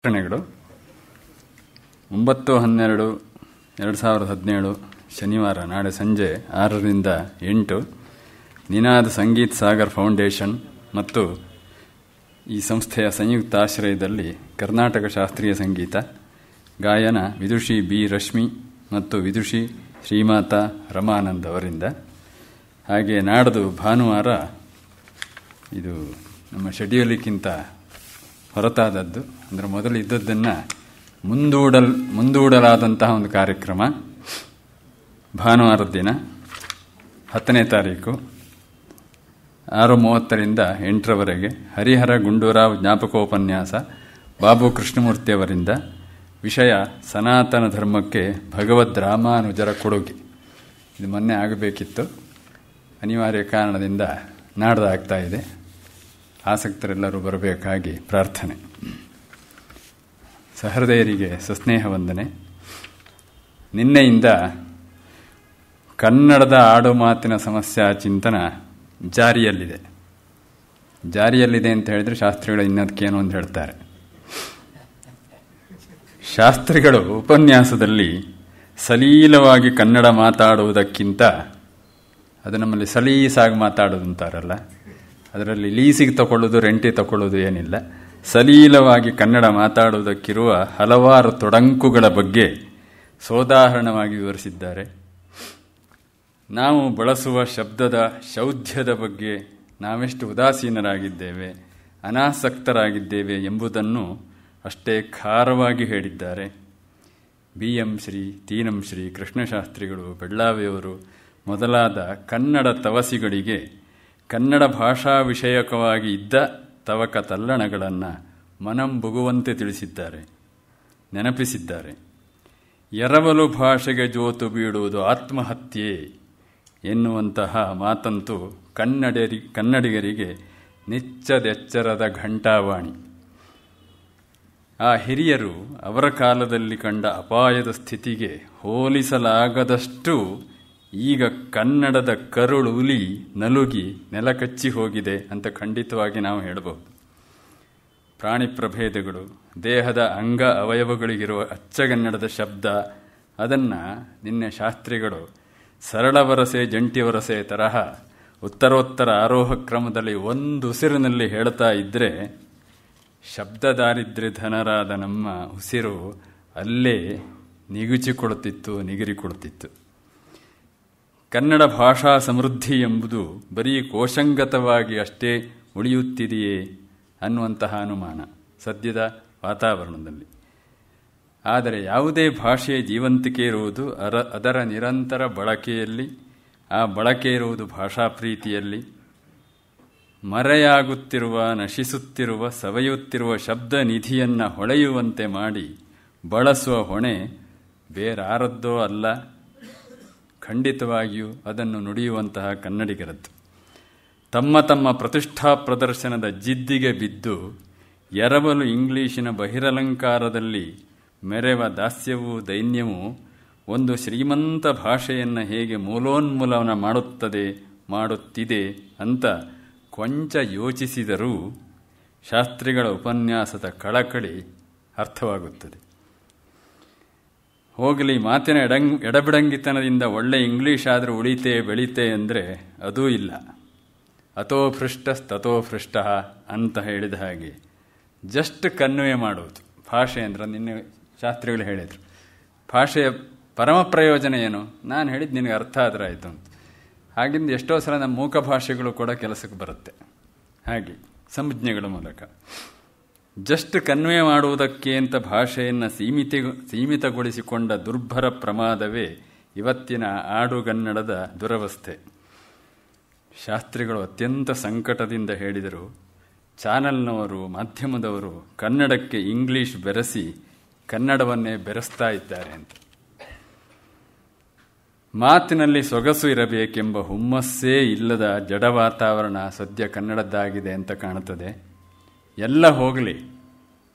ಘಟನೆಗಳು 9/12/2017 ಶನಿವಾರ ನಾಳೆ ಸಂಜೆ 6ರಿಂದ 8 ನಿನಾದ ಸಂಗೀತ್ ಸಾಗರ್ ಫೌಂಡೇಶನ್ ಮತ್ತು ಈ ಸಂಸ್ಥೆಯ ಸಂಯುಕ್ತ ಆಶ್ರಯದಲ್ಲಿ ಕರ್ನಾಟಕ ಶಾಸ್ತ್ರೀಯ ಸಂಗೀತ ಗಾಯನ ವಿದುಷಿ ಬಿ ರಶ್ಮಿ ಮತ್ತು ವಿದುಷಿ ಶ್ರೀಮಾತಾ ರಮಾನಂದ್ ಅವರಿಂದ. ಹಾಗೆ ನಾಡ್ದು ಭಾನುವಾರ ಇದು ನಮ್ಮ ಶೆಡ್ಯೂಲಿಕ್ಕಿಂತ ಹೊರತಾದದ್ದು, ಅಂದರೆ ಮೊದಲು ಇದ್ದದ್ದನ್ನು ಮುಂದೂಡಲಾದಂತಹ ಒಂದು ಕಾರ್ಯಕ್ರಮ. ಭಾನುವಾರದ ದಿನ 10ನೇ ತಾರೀಕು 6:30ರಿಂದ 8ರವರೆಗೆ ಹರಿಹರ ಗುಂಡೂರಾವ್ ಜ್ಞಾಪಕೋಪನ್ಯಾಸ ಬಾಬು ಕೃಷ್ಣಮೂರ್ತಿಯವರಿಂದ. ವಿಷಯ ಸನಾತನ ಧರ್ಮಕ್ಕೆ ಭಗವದ್ ರಾಮಾನುಜರ ಕೊಡುಗೆ. ಇದು ಮೊನ್ನೆ ಆಗಬೇಕಿತ್ತು, ಅನಿವಾರ್ಯ ಕಾರಣದಿಂದ ನಾಡ್ದಾಗ್ತಾ ಇದೆ. ಆಸಕ್ತರೆಲ್ಲರೂ ಬರಬೇಕಾಗಿ ಪ್ರಾರ್ಥನೆ. ಸಹೃದಯರಿಗೆ ಸಸ್ನೇಹ ವಂದನೆ. ನಿನ್ನೆಯಿಂದ ಕನ್ನಡದ ಆಡು ಮಾತಿನ ಸಮಸ್ಯಾ ಚಿಂತನ ಜಾರಿಯಲ್ಲಿದೆ. ಜಾರಿಯಲ್ಲಿದೆ ಅಂತ ಹೇಳಿದರೆ ಶಾಸ್ತ್ರಿಗಳು ಇನ್ನದಕ್ಕೇನು ಅಂತ ಹೇಳ್ತಾರೆ. ಶಾಸ್ತ್ರಿಗಳು ಉಪನ್ಯಾಸದಲ್ಲಿ ಸಲೀಲವಾಗಿ ಕನ್ನಡ ಮಾತಾಡುವುದಕ್ಕಿಂತ, ಅದು ನಮ್ಮಲ್ಲಿ ಸಲೀಸಾಗಿ ಮಾತಾಡೋದು ಅಂತಾರಲ್ಲ, ಅದರಲ್ಲಿ ಲೀಸಿಗೆ ತಗೊಳ್ಳೋದು ರೆಂಟಿ ತಗೊಳ್ಳೋದು ಏನಿಲ್ಲ. ಸಲೀಲವಾಗಿ ಕನ್ನಡ ಮಾತಾಡುವುದಕ್ಕಿರುವ ಹಲವಾರು ತೊಡಂಕುಗಳ ಬಗ್ಗೆ ಸೋದಾಹರಣವಾಗಿ ವಿವರಿಸಿದ್ದಾರೆ. ನಾವು ಬಳಸುವ ಶಬ್ದದ ಶೌಧ್ಯದ ಬಗ್ಗೆ ನಾವೆಷ್ಟು ಉದಾಸೀನರಾಗಿದ್ದೇವೆ, ಅನಾಸಕ್ತರಾಗಿದ್ದೇವೆ ಎಂಬುದನ್ನು ಅಷ್ಟೇ ಖಾರವಾಗಿ ಹೇಳಿದ್ದಾರೆ. BM ಶ್ರೀ ತೀನಂ ಶ್ರೀ ಕೃಷ್ಣಶಾಸ್ತ್ರಿಗಳು ಬೆಳ್ಳಾವಿಯವರು ಮೊದಲಾದ ಕನ್ನಡ ತವಸಿಗಳಿಗೆ ಕನ್ನಡ ಭಾಷಾ ವಿಷಯಕವಾಗಿ ಇದ್ದ ತವಕ ತಲ್ಲಣಗಳನ್ನು ಮನಂಬುಗುವಂತೆ ತಿಳಿಸಿದ್ದಾರೆ, ನೆನಪಿಸಿದ್ದಾರೆ. ಎರವಲು ಭಾಷೆಗೆ ಜೋತು ಬೀಳುವುದು ಆತ್ಮಹತ್ಯೆ ಎನ್ನುವಂತಹ ಮಾತಂತೂ ಕನ್ನಡಿಗರಿಗೆ ನಿಚ್ಚದೆಚ್ಚರದ ಘಂಟಾವಾಣಿ. ಆ ಹಿರಿಯರು ಅವರ ಕಾಲದಲ್ಲಿ ಕಂಡ ಅಪಾಯದ ಸ್ಥಿತಿಗೆ ಹೋಲಿಸಲಾಗದಷ್ಟು ಈಗ ಕನ್ನಡದ ಕರುಳುಲಿ ನಲುಗಿ ನೆಲಕಚ್ಚಿ ಹೋಗಿದೆ ಅಂತ ಖಂಡಿತವಾಗಿ ನಾವು ಹೇಳಬಹುದು. ಪ್ರಾಣಿ ಪ್ರಭೇದಗಳು, ದೇಹದ ಅಂಗ ಅವಯವಗಳಿಗಿರುವ ಅಚ್ಚಗನ್ನಡದ ಶಬ್ದ, ಅದನ್ನು ನಿನ್ನೆ ಶಾಸ್ತ್ರಿಗಳು ಸರಳ ವರಸೆ ಜಂಟಿ ವರಸೆ ತರಹ ಉತ್ತರೋತ್ತರ ಆರೋಹ ಕ್ರಮದಲ್ಲಿ ಒಂದು ಉಸಿರಿನಲ್ಲಿ ಹೇಳ್ತಾ ಇದ್ದರೆ ಶಬ್ದ ದಾರಿದ್ರ್ಯಧನರಾದ ನಮ್ಮ ಉಸಿರು ಅಲ್ಲೇ ನಿಗುಚಿಕೊಡುತ್ತಿತ್ತು, ನಿಗಿರಿಕೊಡುತ್ತಿತ್ತು. ಕನ್ನಡ ಭಾಷಾ ಸಮೃದ್ಧಿ ಎಂಬುದು ಬರೀ ಕೋಶಂಗತವಾಗಿ ಅಷ್ಟೇ ಉಳಿಯುತ್ತಿದೆಯೇ ಅನ್ನುವಂತಹ ಅನುಮಾನ ಸದ್ಯದ ವಾತಾವರಣದಲ್ಲಿ. ಆದರೆ ಯಾವುದೇ ಭಾಷೆಯ ಜೀವಂತಿಕೆ ಇರುವುದು ಅದರ ನಿರಂತರ ಬಳಕೆಯಲ್ಲಿ, ಆ ಬಳಕೆ ಇರುವುದು ಭಾಷಾ ಪ್ರೀತಿಯಲ್ಲಿ. ಮರೆಯಾಗುತ್ತಿರುವ, ನಶಿಸುತ್ತಿರುವ, ಸವೆಯುತ್ತಿರುವ ಶಬ್ದ ನಿಧಿಯನ್ನು ಹೊಳೆಯುವಂತೆ ಮಾಡಿ ಬಳಸುವ ಹೊಣೆ ಬೇರಾರದ್ದೋ ಅಲ್ಲ, ಖಂಡಿತವಾಗಿಯೂ ಅದನ್ನು ನುಡಿಯುವಂತಹ ಕನ್ನಡಿಗರದ್ದು. ತಮ್ಮ ತಮ್ಮ ಪ್ರತಿಷ್ಠಾ ಪ್ರದರ್ಶನದ ಜಿದ್ದಿಗೆ ಬಿದ್ದು ಎರವಲು ಇಂಗ್ಲಿಶಿನ ಬಹಿರಲಂಕಾರದಲ್ಲಿ ಮೆರೆವ ದಾಸ್ಯವೂ ದೈನ್ಯವೂ ಒಂದು ಶ್ರೀಮಂತ ಭಾಷೆಯನ್ನು ಹೇಗೆ ಮೂಲೋನ್ಮೂಲನ ಮಾಡುತ್ತಿದೆ ಅಂತ ಕೊಂಚ ಯೋಚಿಸಿದರೂ ಶಾಸ್ತ್ರಿಗಳ ಉಪನ್ಯಾಸದ ಕಳಕಳಿ ಅರ್ಥವಾಗುತ್ತದೆ. ಹೋಗಲಿ, ಮಾತಿನ ಎಡಬಿಡಂಗಿತನದಿಂದ ಒಳ್ಳೆ ಇಂಗ್ಲೀಷ್ ಆದರೂ ಉಳಿತೆ ಬೆಳೀತೆ ಅಂದರೆ ಅದೂ ಇಲ್ಲ. ಅಥೋಪೃಷ್ಟಸ್ತಥೋ ಪೃಷ್ಟ ಅಂತ ಹೇಳಿದ ಹಾಗೆ ಜಸ್ಟ್ ಕನ್ವೆ ಮಾಡುವುದು. ಭಾಷೆ ಅಂದ್ರೆ ನಿನ್ನೆ ಶಾಸ್ತ್ರಿಗಳು ಹೇಳಿದರು, ಭಾಷೆಯ ಪರಮ ಪ್ರಯೋಜನ ಏನು, ನಾನು ಹೇಳಿದ್ದು ನಿನಗೆ ಅರ್ಥ ಆದರೆ ಆಯಿತು ಅಂತ. ಹಾಗಿಂದ ಎಷ್ಟೋ ಸಲ ನಮ್ಮ ಮೂಕ ಭಾಷೆಗಳು ಕೂಡ ಕೆಲಸಕ್ಕೆ ಬರುತ್ತೆ. ಹಾಗೆ ಸಂಜ್ಞೆಗಳ ಮೂಲಕ ಜಸ್ಟ್ ಕನ್ವೆ ಮಾಡುವುದಕ್ಕೆ ಅಂತ ಭಾಷೆಯನ್ನು ಸೀಮಿತಗೊಳಿಸಿಕೊಂಡ ದುರ್ಭರ ಪ್ರಮಾದವೇ ಇವತ್ತಿನ ಆಡುಗನ್ನಡದ ದುರವಸ್ಥೆ. ಶಾಸ್ತ್ರಿಗಳು ಅತ್ಯಂತ ಸಂಕಟದಿಂದ ಹೇಳಿದರು, ಚಾನಲ್ನವರು, ಮಾಧ್ಯಮದವರು ಕನ್ನಡಕ್ಕೆ ಇಂಗ್ಲಿಷ್ ಬೆರೆಸಿ ಕನ್ನಡವನ್ನೇ ಬೆರೆಸ್ತಾ ಇದ್ದಾರೆ ಅಂತ. ಮಾತಿನಲ್ಲಿ ಸೊಗಸು ಇರಬೇಕೆಂಬ ಹುಮ್ಮಸ್ಸೇ ಇಲ್ಲದ ಜಡ ವಾತಾವರಣ ಸದ್ಯ ಕನ್ನಡದ್ದಾಗಿದೆ ಅಂತ ಕಾಣುತ್ತದೆ. ಎಲ್ಲ ಹೋಗಲಿ,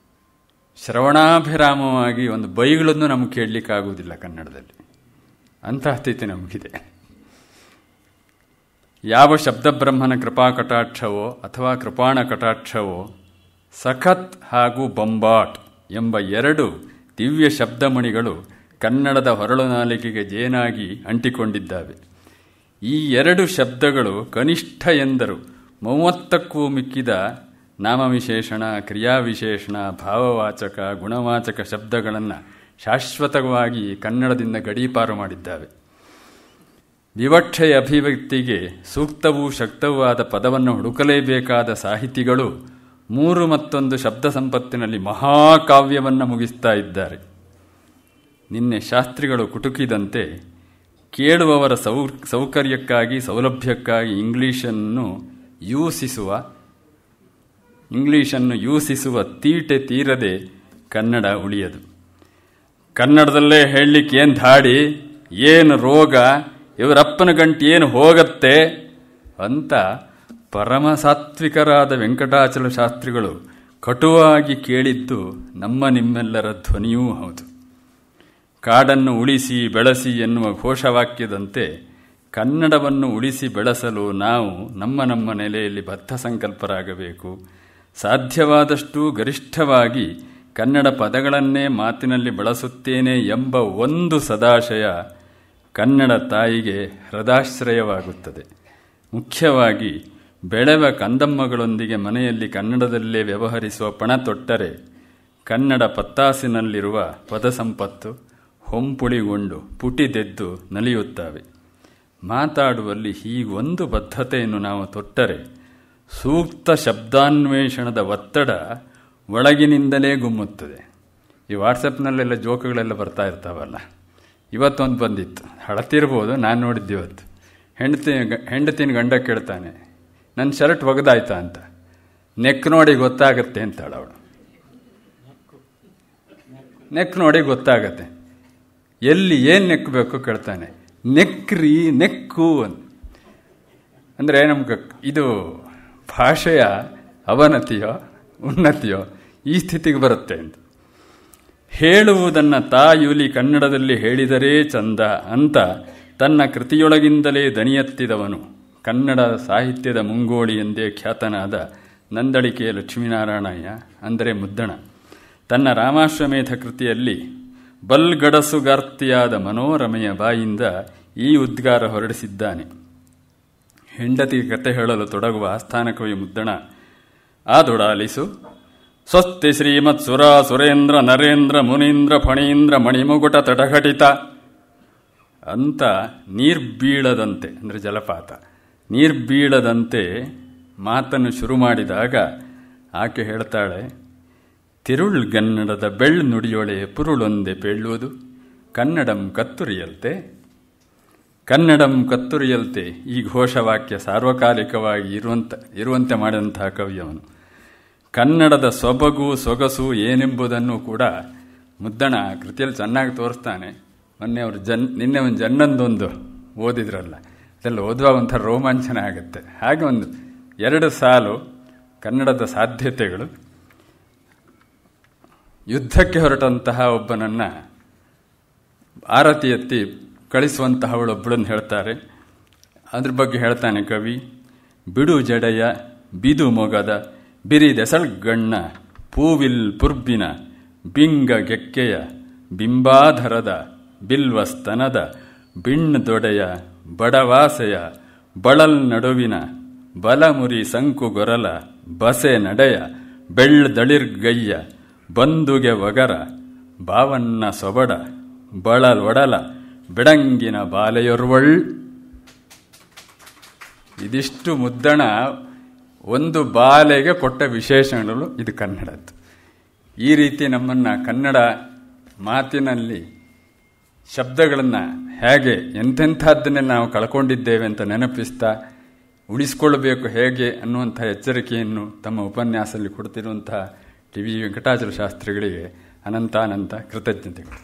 ಶ್ರವಣಾಭಿರಾಮವಾಗಿ ಒಂದು ಬೈಗಳನ್ನು ನಮಗೆ ಕೇಳಲಿಕ್ಕಾಗುವುದಿಲ್ಲ ಕನ್ನಡದಲ್ಲಿ. ಅಂತಹ ಸ್ಥಿತಿ ನಮಗಿದೆ. ಯಾವ ಶಬ್ದಬ್ರಹ್ಮನ ಕೃಪಾ ಕಟಾಕ್ಷವೋ ಅಥವಾ ಕೃಪಾಣ ಕಟಾಕ್ಷವೋ ಸಖತ್ ಹಾಗೂ ಬೊಂಬಾಟ್ ಎಂಬ 2 ದಿವ್ಯ ಶಬ್ದಮಣಿಗಳು ಕನ್ನಡದ ಹೊರಳುನಾಲಿಕೆಗೆ ಜೇನಾಗಿ ಅಂಟಿಕೊಂಡಿದ್ದಾವೆ. ಈ 2 ಶಬ್ದಗಳು ಕನಿಷ್ಠ ಎಂದರು 30ಕ್ಕೂ ಮಿಕ್ಕಿದ ನಾಮವಿಶೇಷಣ, ಕ್ರಿಯಾವಿಶೇಷಣ, ಭಾವವಾಚಕ, ಗುಣವಾಚಕ ಶಬ್ದಗಳನ್ನು ಶಾಶ್ವತವಾಗಿ ಕನ್ನಡದಿಂದ ಗಡೀಪಾರು ಮಾಡಿದ್ದಾವೆ. ವಿವಕ್ಷೆಯ ಅಭಿವ್ಯಕ್ತಿಗೆ ಸೂಕ್ತವೂ ಶಕ್ತವೂ ಆದ ಪದವನ್ನು ಹುಡುಕಲೇಬೇಕಾದ ಸಾಹಿತಿಗಳು 3 ಮತ್ತೊಂದು ಶಬ್ದ ಸಂಪತ್ತಿನಲ್ಲಿ ಮಹಾಕಾವ್ಯವನ್ನು ಮುಗಿಸ್ತಾ ಇದ್ದಾರೆ. ನಿನ್ನೆ ಶಾಸ್ತ್ರಿಗಳು ಕುಟುಕಿದಂತೆ ಕೇಳುವವರ ಸೌಕರ್ಯಕ್ಕಾಗಿ, ಸೌಲಭ್ಯಕ್ಕಾಗಿ ಇಂಗ್ಲೀಷನ್ನು ಯೂಸಿಸುವ ತೀಟೆ ತೀರದೆ ಕನ್ನಡ ಉಳಿಯದು. ಕನ್ನಡದಲ್ಲೇ ಹೇಳಲಿಕ್ಕೆ ಏನು ಧಾಡಿ, ಏನು ರೋಗ, ಇವರಪ್ಪನ ಗಂಟು ಏನು ಹೋಗತ್ತೆ ಅಂತ ಪರಮಸಾತ್ವಿಕರಾದ ವೆಂಕಟಾಚಲ ಶಾಸ್ತ್ರಿಗಳು ಕಟುವಾಗಿ ಕೇಳಿದ್ದು ನಮ್ಮ ನಿಮ್ಮೆಲ್ಲರ ಧ್ವನಿಯೂ ಹೌದು. ಕಾಡನ್ನು ಉಳಿಸಿ ಬೆಳೆಸಿ ಎನ್ನುವ ಘೋಷವಾಕ್ಯದಂತೆ ಕನ್ನಡವನ್ನು ಉಳಿಸಿ ಬೆಳೆಸಲು ನಾವು ನಮ್ಮ ನೆಲೆಯಲ್ಲಿ ಬದ್ಧ ಸಂಕಲ್ಪರಾಗಬೇಕು. ಸಾಧ್ಯವಾದಷ್ಟು ಗರಿಷ್ಠವಾಗಿ ಕನ್ನಡ ಪದಗಳನ್ನೇ ಮಾತಿನಲ್ಲಿ ಬಳಸುತ್ತೇನೆ ಎಂಬ ಒಂದು ಸದಾಶಯ ಕನ್ನಡ ತಾಯಿಗೆ ಹೃದಯಾಶ್ರಯವಾಗುತ್ತದೆ. ಮುಖ್ಯವಾಗಿ ಬೆಳೆವ ಕಂದಮ್ಮಗಳೊಂದಿಗೆ ಮನೆಯಲ್ಲಿ ಕನ್ನಡದಲ್ಲೇ ವ್ಯವಹರಿಸುವ ಪಣ ತೊಟ್ಟರೆ ಕನ್ನಡ ಪತ್ತಾಸಿನಲ್ಲಿರುವ ಪದ ಸಂಪತ್ತು ಹೊಂಪುಳಿಗೊಂಡು ಪುಟಿದೆದ್ದು ನಲಿಯುತ್ತವೆ. ಮಾತಾಡುವಲ್ಲಿ ಹೀಗೊಂದು ಬದ್ಧತೆಯನ್ನು ನಾವು ತೊಟ್ಟರೆ ಸೂಕ್ತ ಶಬ್ದಾನ್ವೇಷಣದ ಒತ್ತಡ ಒಳಗಿನಿಂದಲೇ ಗುಮ್ಮುತ್ತದೆ. ಈ ವಾಟ್ಸಪ್ನಲ್ಲೆಲ್ಲ ಜೋಕುಗಳೆಲ್ಲ ಬರ್ತಾ ಇರ್ತಾವಲ್ಲ, ಇವತ್ತೊಂದು ಬಂದಿತ್ತು, ಹಳತಿರ್ಬೋದು, ನಾನು ನೋಡಿದ್ದು ಇವತ್ತು. ಹೆಂಡತಿನ ಗಂಡ ಕೇಳ್ತಾನೆ, ನನ್ನ ಶರ್ಟ್ ಒಗೆದಾಯ್ತಾ ಅಂತ. ನೆಕ್ ನೋಡಿ ಗೊತ್ತಾಗತ್ತೆ ಅಂತಾಳು ಅವಳು. ನೆಕ್ ನೋಡಿ ಗೊತ್ತಾಗತ್ತೆ. ಎಲ್ಲಿ ಏನು ನೆಕ್ಕಬೇಕು ಕೇಳ್ತಾನೆ. ನೆಕ್ರಿ, ನೆಕ್ಕು ಅಂತ. ಅಂದರೆ ನಮ್ಗೆ ಇದು ಭಾಷೆಯ ಅವನತಿಯೋ ಉನ್ನತಿಯೋ ಈ ಸ್ಥಿತಿಗೆ ಬರುತ್ತೆ ಅಂತ. ಹೇಳುವುದನ್ನು ತಾಯುಲಿ ಕನ್ನಡದಲ್ಲಿ ಹೇಳಿದರೆ ಚಂದ ಅಂತ ತನ್ನ ಕೃತಿಯೊಳಗಿಂದಲೇ ದನಿಯೆತ್ತಿದವನು ಕನ್ನಡ ಸಾಹಿತ್ಯದ ಮುಂಗೋಳಿ ಎಂದೇ ಖ್ಯಾತನಾದ ನಂದಳಿಕೆ ಲಕ್ಷ್ಮೀನಾರಾಯಣಯ್ಯ, ಅಂದರೆ ಮುದ್ದಣ. ತನ್ನ ರಾಮಾಶ್ವಮೇಧ ಕೃತಿಯಲ್ಲಿ ಬಲ್ಗಡಸುಗಾರ್ತಿಯಾದ ಮನೋರಮೆಯ ಬಾಯಿಂದ ಈ ಉದ್ಗಾರ ಹೊರಡಿಸಿದ್ದಾನೆ. ಹೆಂಡತಿಗೆ ಕತೆ ಹೇಳಲು ತೊಡಗುವ ಆಸ್ಥಾನ ಕವಿ ಮುದ್ದಣ, ಆದೊಡಾಲಿಸು ಸ್ವಸ್ತಿ ಶ್ರೀಮತ್ ಸುರ ಸುರೇಂದ್ರ ನರೇಂದ್ರ ಮುನೀಂದ್ರ ಫಣೀಂದ್ರ ಮಣಿಮುಗುಟ ತಟಘಟಿತ ಅಂತ ನೀರ್ಬೀಳದಂತೆ, ಅಂದರೆ ಜಲಪಾತ, ನೀರ್ಬೀಳದಂತೆ ಮಾತನ್ನು ಶುರು ಮಾಡಿದಾಗ ಆಕೆ ಹೇಳ್ತಾಳೆ, ತಿರುಳ್ಗನ್ನಡದ ನುಡಿಯೊಳೆ ಪುರುಳೊಂದೆ ಪೇಳುವುದು ಕನ್ನಡಂ ಕತ್ತುರಿಯಲ್ತೆ. ಕನ್ನಡಂ ಕತ್ತುರಿಯಲ್ತೆ ಈ ಘೋಷವಾಕ್ಯ ಸಾರ್ವಕಾಲಿಕವಾಗಿ ಇರುವಂತೆ ಮಾಡಿದಂತಹ ಕವಿಯವನು. ಕನ್ನಡದ ಸೊಬಗು ಸೊಗಸು ಏನೆಂಬುದನ್ನು ಕೂಡ ಮುದ್ದಣ ಕೃತಿಯಲ್ಲಿ ಚೆನ್ನಾಗಿ ತೋರಿಸ್ತಾನೆ. ನಿನ್ನೆ ಒಂದು ಜನ್ನಂದೊಂದು ಓದಿದ್ರಲ್ಲ, ಅದೆಲ್ಲ ಓದುವಾಗ ಒಂಥರ ರೋಮಾಂಚನ ಆಗುತ್ತೆ. ಹಾಗೆ ಒಂದು 2 ಸಾಲು ಕನ್ನಡದ ಸಾಧ್ಯತೆಗಳು. ಯುದ್ಧಕ್ಕೆ ಹೊರಟಂತಹ ಒಬ್ಬನನ್ನು ಆರತಿ ಎತ್ತಿ ಕಳಿಸುವಂತಹವಳೊಬ್ಬಳನ್ನು ಹೇಳ್ತಾರೆ. ಅದ್ರ ಬಗ್ಗೆ ಹೇಳ್ತಾನೆ ಕವಿ, ಬಿಡು ಜಡೆಯ ಬಿದು ಮೊಗದ ಬಿರಿದೆಸಳ್ಗಣ್ಣ ಪೂವಿಲ್ ಪುರ್ಬಿನ ಬಿಂಗ ಗೆಕ್ಕೆಯ ಬಿಂಬಾಧರದ ಬಿಲ್ವಸ್ತನದ ಬಿಣ್ಣದೊಡೆಯ ಬಡವಾಸೆಯ ಬಳಲ್ ನಡುವಿನ ಬಲಮುರಿ ಸಂಕು ಗೊರಲ ಬಸೆ ನಡೆಯ ಬೆಳ್ಳದಳಿರ್ಗಯ್ಯ ಬಂದುಗೆ ಒಗರ ಬಾವನ್ನ ಸೊಬಡ ಬಳಲೊಡಲ ಬೆಡಂಗಿನ ಬಾಲೆಯೊರ್ವಳ್. ಇದಿಷ್ಟು ಮುದ್ದಣ ಒಂದು ಬಾಲೆಗೆ ಕೊಟ್ಟ ವಿಶೇಷಣಗಳು. ಇದು ಕನ್ನಡದ್ದು. ಈ ರೀತಿ ನಮ್ಮನ್ನು ಕನ್ನಡ ಮಾತಿನಲ್ಲಿ ಶಬ್ದಗಳನ್ನು ಹೇಗೆ ಎಂತೆಂಥದ್ದನ್ನೆಲ್ಲ ನಾವು ಕಳ್ಕೊಂಡಿದ್ದೇವೆ ಅಂತ ನೆನಪಿಸ್ತಾ ಉಳಿಸ್ಕೊಳ್ಬೇಕು ಹೇಗೆ ಅನ್ನುವಂಥ ಎಚ್ಚರಿಕೆಯನ್ನು ತಮ್ಮ ಉಪನ್ಯಾಸದಲ್ಲಿ ಕೊಡ್ತಿರುವಂತಹ ಟಿ.ವಿ. ವೆಂಕಟಾಚಲ ಶಾಸ್ತ್ರಿಗಳಿಗೆ ಅನಂತಾನಂತ ಕೃತಜ್ಞತೆಗಳು.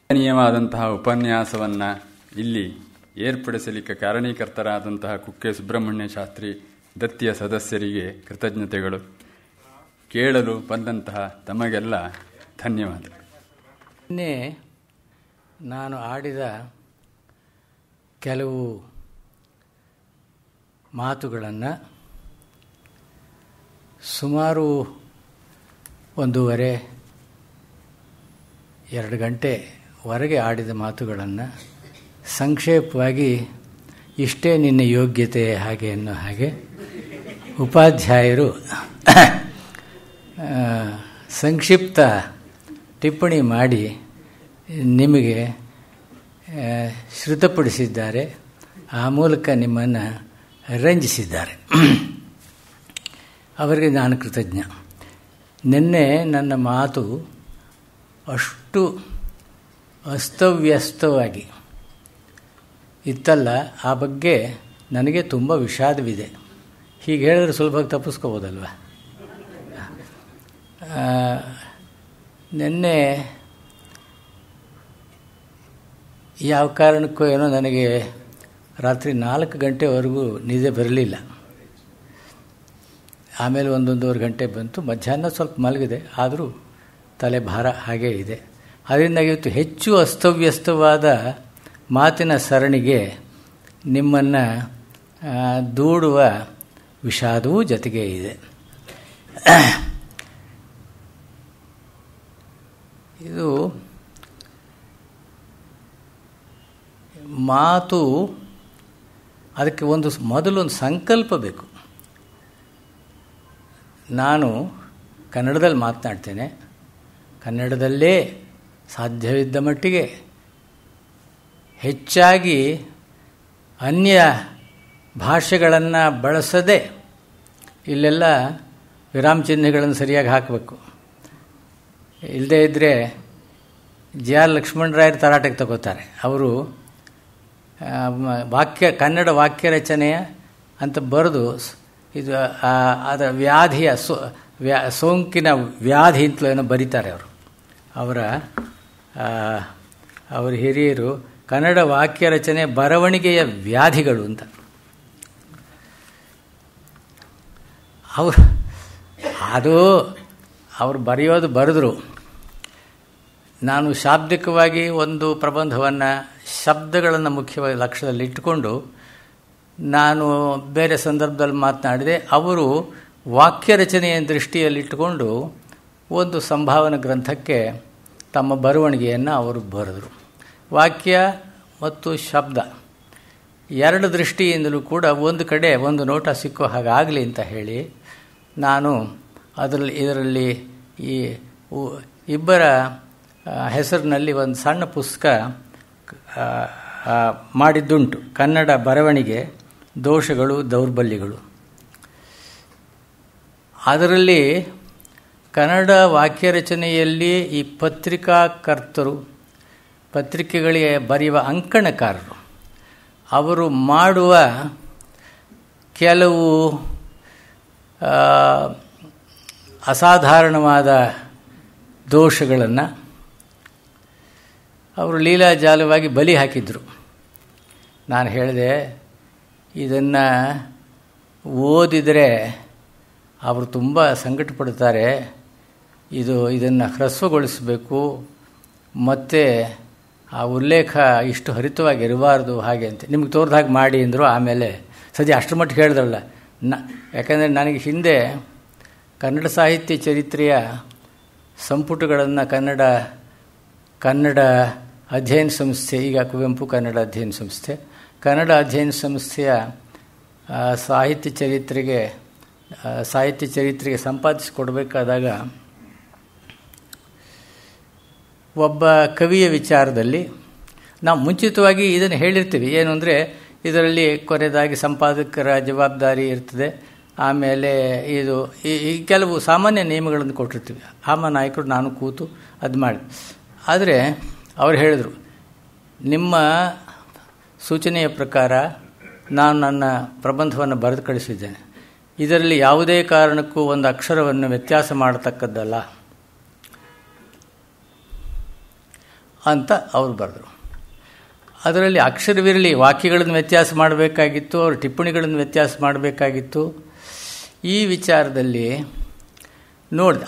ನಿಯಮವಾದಂತಹ ಉಪನ್ಯಾಸವನ್ನು ಇಲ್ಲಿ ಏರ್ಪಡಿಸಲಿಕ್ಕೆ ಕಾರಣೀಕರ್ತರಾದಂತಹ ಕುಕ್ಕೆ ಸುಬ್ರಹ್ಮಣ್ಯ ಶಾಸ್ತ್ರಿ ದತ್ತಿಯ ಸದಸ್ಯರಿಗೆ ಕೃತಜ್ಞತೆಗಳು. ಕೇಳಲು ಬಂದಂತಹ ತಮಗೆಲ್ಲ ಧನ್ಯವಾದ. ನಿನ್ನೆ ನಾನು ಆಡಿದ ಕೆಲವು ಮಾತುಗಳನ್ನು ಸುಮಾರು 1.5-2 ಗಂಟೆವರೆಗೆ ಆಡಿದ ಮಾತುಗಳನ್ನು ಸಂಕ್ಷೇಪವಾಗಿ ಇಷ್ಟೇ ನಿನ್ನ ಯೋಗ್ಯತೆ ಹಾಗೆ ಅನ್ನೋ ಹಾಗೆ ಉಪಾಧ್ಯಾಯರು ಸಂಕ್ಷಿಪ್ತ ಟಿಪ್ಪಣಿ ಮಾಡಿ ನಿಮಗೆ ಶ್ರುತಪಡಿಸಿದ್ದಾರೆ. ಆ ಮೂಲಕ ನಿಮ್ಮನ್ನು ರಂಜಿಸಿದ್ದಾರೆ. ಅವರಿಗೆ ನಾನು ಕೃತಜ್ಞ. ನಿನ್ನೆ ನನ್ನ ಮಾತು ಅಷ್ಟು ಅಸ್ತವ್ಯಸ್ತವಾಗಿ ಇತ್ತಲ್ಲ, ಆ ಬಗ್ಗೆ ನನಗೆ ತುಂಬ ವಿಷಾದವಿದೆ. ಹೀಗೆ ಹೇಳಿದ್ರೆ ಸುಲಭವಾಗಿ ತಪ್ಪಿಸ್ಕೋಬೋದಲ್ವ. ನಿನ್ನೆ ಯಾವ ಕಾರಣಕ್ಕೂ ಏನೋ ನನಗೆ ರಾತ್ರಿ 4 ಗಂಟೆವರೆಗೂ ನಿದ್ದೆ ಬರಲಿಲ್ಲ. ಆಮೇಲೆ 1-1.5 ಗಂಟೆ ಬಂತು. ಮಧ್ಯಾಹ್ನ ಸ್ವಲ್ಪ ಮಲಗಿದೆ, ಆದರೂ ತಲೆ ಭಾರ ಹಾಗೇ ಇದೆ. ಅದರಿಂದ ಇವತ್ತು ಹೆಚ್ಚು ಅಸ್ತವ್ಯಸ್ತವಾದ ಮಾತಿನ ಸರಣಿಗೆ ನಿಮ್ಮನ್ನು ದೂಡುವ ವಿಷಾದವೂ ಜೊತೆಗೆ ಇದೆ. ಇದು ಮಾತು, ಅದಕ್ಕೆ ಮೊದಲೊಂದು ಸಂಕಲ್ಪ ಬೇಕು. ನಾನು ಕನ್ನಡದಲ್ಲಿ ಮಾತನಾಡ್ತೇನೆ, ಕನ್ನಡದಲ್ಲೇ ಸಾಧ್ಯವಿದ್ದ ಮಟ್ಟಿಗೆ ಹೆಚ್ಚಾಗಿ ಅನ್ಯ ಭಾಷೆಗಳನ್ನು ಬಳಸದೆ, ಇಲ್ಲೆಲ್ಲ ವಿರಾಮ ಚಿಹ್ನೆಗಳನ್ನು ಸರಿಯಾಗಿ ಹಾಕಬೇಕು. ಇಲ್ಲದೇ ಇದ್ದರೆ ಜಿ.ಆರ್. ಲಕ್ಷ್ಮಣರಾಯರು ತರಾಟೆಗೆ ತಗೋತಾರೆ. ಅವರು ಕನ್ನಡ ವಾಕ್ಯ ರಚನೆಯ ಅಂತ ಬರೆದು ಇದು ಅದರ ವ್ಯಾಧಿಯ ಸೋಂಕಿನ ವ್ಯಾಧಿ ಅಂತಲೂ ಏನೋ ಬರೀತಾರೆ. ಅವರ ಹಿರಿಯರು ಕನ್ನಡ ವಾಕ್ಯ ರಚನೆ ಬರವಣಿಗೆಯ ವ್ಯಾಧಿಗಳು ಅಂತ. ಅವರು ಬರೆದ್ರು. ನಾನು ಶಾಬ್ದಿಕವಾಗಿ ಒಂದು ಪ್ರಬಂಧವನ್ನು ಶಬ್ದಗಳನ್ನು ಮುಖ್ಯವಾಗಿ ಲಕ್ಷ್ಯದಲ್ಲಿ ಇಟ್ಟುಕೊಂಡು ನಾನು ಬೇರೆ ಸಂದರ್ಭದಲ್ಲಿ ಮಾತನಾಡಿದೆ. ಅವರು ವಾಕ್ಯ ರಚನೆಯ ದೃಷ್ಟಿಯಲ್ಲಿಟ್ಟುಕೊಂಡು ಒಂದು ಸಂಭಾವನಾ ಗ್ರಂಥಕ್ಕೆ ತಮ್ಮ ಬರವಣಿಗೆಯನ್ನು ಅವರು ಬರೆದರು. ವಾಕ್ಯ ಮತ್ತು ಶಬ್ದ ಎರಡು ದೃಷ್ಟಿಯಿಂದಲೂ ಕೂಡ ಒಂದು ಕಡೆ ಒಂದು ನೋಟ ಸಿಕ್ಕೋ ಹಾಗಾಗಲಿ ಅಂತ ಹೇಳಿ ನಾನು ಇದರಲ್ಲಿ ಈ ಇಬ್ಬರ ಹೆಸರಿನಲ್ಲಿ ಒಂದು ಸಣ್ಣ ಪುಸ್ತಕ ಮಾಡಿದ್ದುಂಟು. ಕನ್ನಡ ಬರವಣಿಗೆ ದೋಷಗಳು ದೌರ್ಬಲ್ಯಗಳು. ಅದರಲ್ಲಿ ಕನ್ನಡ ವಾಕ್ಯ ರಚನೆಯಲ್ಲಿ ಈ ಪತ್ರಿಕಾಕರ್ತರು, ಪತ್ರಿಕೆಗಳಿಗೆ ಬರೆಯುವ ಅಂಕಣಕಾರರು, ಅವರು ಮಾಡುವ ಕೆಲವು ಅಸಾಧಾರಣವಾದ ದೋಷಗಳನ್ನು ಅವರು ಲೀಲಾಜಾಲವಾಗಿ ಬಲಿ ಹಾಕಿದರು. ನಾನು ಹೇಳಿದೆ, ಇದನ್ನು ಓದಿದರೆ ಅವರು ತುಂಬ ಸಂಕಟ ಪಡ್ತಾರೆ, ಇದನ್ನು ಹ್ರಸ್ವಗೊಳಿಸಬೇಕು, ಮತ್ತು ಆ ಉಲ್ಲೇಖ ಇಷ್ಟು ಹರಿತವಾಗಿರಬಾರ್ದು ಹಾಗೆ ಅಂತ ನಿಮ್ಗೆ ತೋರ್ದ ಹಾಗೆ ಮಾಡಿ ಅಂದರು. ಆಮೇಲೆ ಸದ್ಯ ಅಷ್ಟರ ಮಟ್ಟಿಗೆ ಹೇಳಿದ್ರಲ್ಲ. ಯಾಕಂದರೆ ನನಗೆ ಹಿಂದೆ ಕನ್ನಡ ಸಾಹಿತ್ಯ ಚರಿತ್ರೆಯ ಸಂಪುಟಗಳನ್ನು ಕನ್ನಡ ಅಧ್ಯಯನ ಸಂಸ್ಥೆ, ಈಗ ಕುವೆಂಪು ಕನ್ನಡ ಅಧ್ಯಯನ ಸಂಸ್ಥೆ, ಕನ್ನಡ ಅಧ್ಯಯನ ಸಂಸ್ಥೆಯ ಸಾಹಿತ್ಯ ಚರಿತ್ರೆಗೆ ಸಂಪಾದಿಸಿಕೊಡ್ಬೇಕಾದಾಗ ಒಬ್ಬ ಕವಿಯ ವಿಚಾರದಲ್ಲಿ ನಾವು ಮುಂಚಿತವಾಗಿ ಇದನ್ನು ಹೇಳಿರ್ತೀವಿ. ಏನು ಅಂದರೆ ಇದರಲ್ಲಿ ಕೊನೆಯದಾಗಿ ಸಂಪಾದಕರ ಜವಾಬ್ದಾರಿ ಇರ್ತದೆ. ಆಮೇಲೆ ಈ ಕೆಲವು ಸಾಮಾನ್ಯ ನಿಯಮಗಳನ್ನು ಕೊಟ್ಟಿರ್ತೀವಿ. ಆಮ ನಾಯಕರು ನಾನು ಕೂತು ಅದು ಮಾಡಿ. ಆದರೆ ಅವರು ಹೇಳಿದರು, ನಿಮ್ಮ ಸೂಚನೆಯ ಪ್ರಕಾರ ನಾನು ನನ್ನ ಪ್ರಬಂಧವನ್ನು ಬರೆದು ಕಳಿಸಿದ್ದೇನೆ. ಇದರಲ್ಲಿ ಯಾವುದೇ ಕಾರಣಕ್ಕೂ ಒಂದು ಅಕ್ಷರವನ್ನು ವ್ಯತ್ಯಾಸ ಮಾಡತಕ್ಕದ್ದಲ್ಲ ಅಂತ ಅವರು ಬರೆದರು. ಅದರಲ್ಲಿ ಅಕ್ಷರವಿರಲಿ, ವಾಕ್ಯಗಳನ್ನು ವ್ಯತ್ಯಾಸ ಮಾಡಬೇಕಾಗಿತ್ತು, ಅವರು ಟಿಪ್ಪಣಿಗಳನ್ನು ವ್ಯತ್ಯಾಸ ಮಾಡಬೇಕಾಗಿತ್ತು. ಈ ವಿಚಾರದಲ್ಲಿ ನೋಡಿ,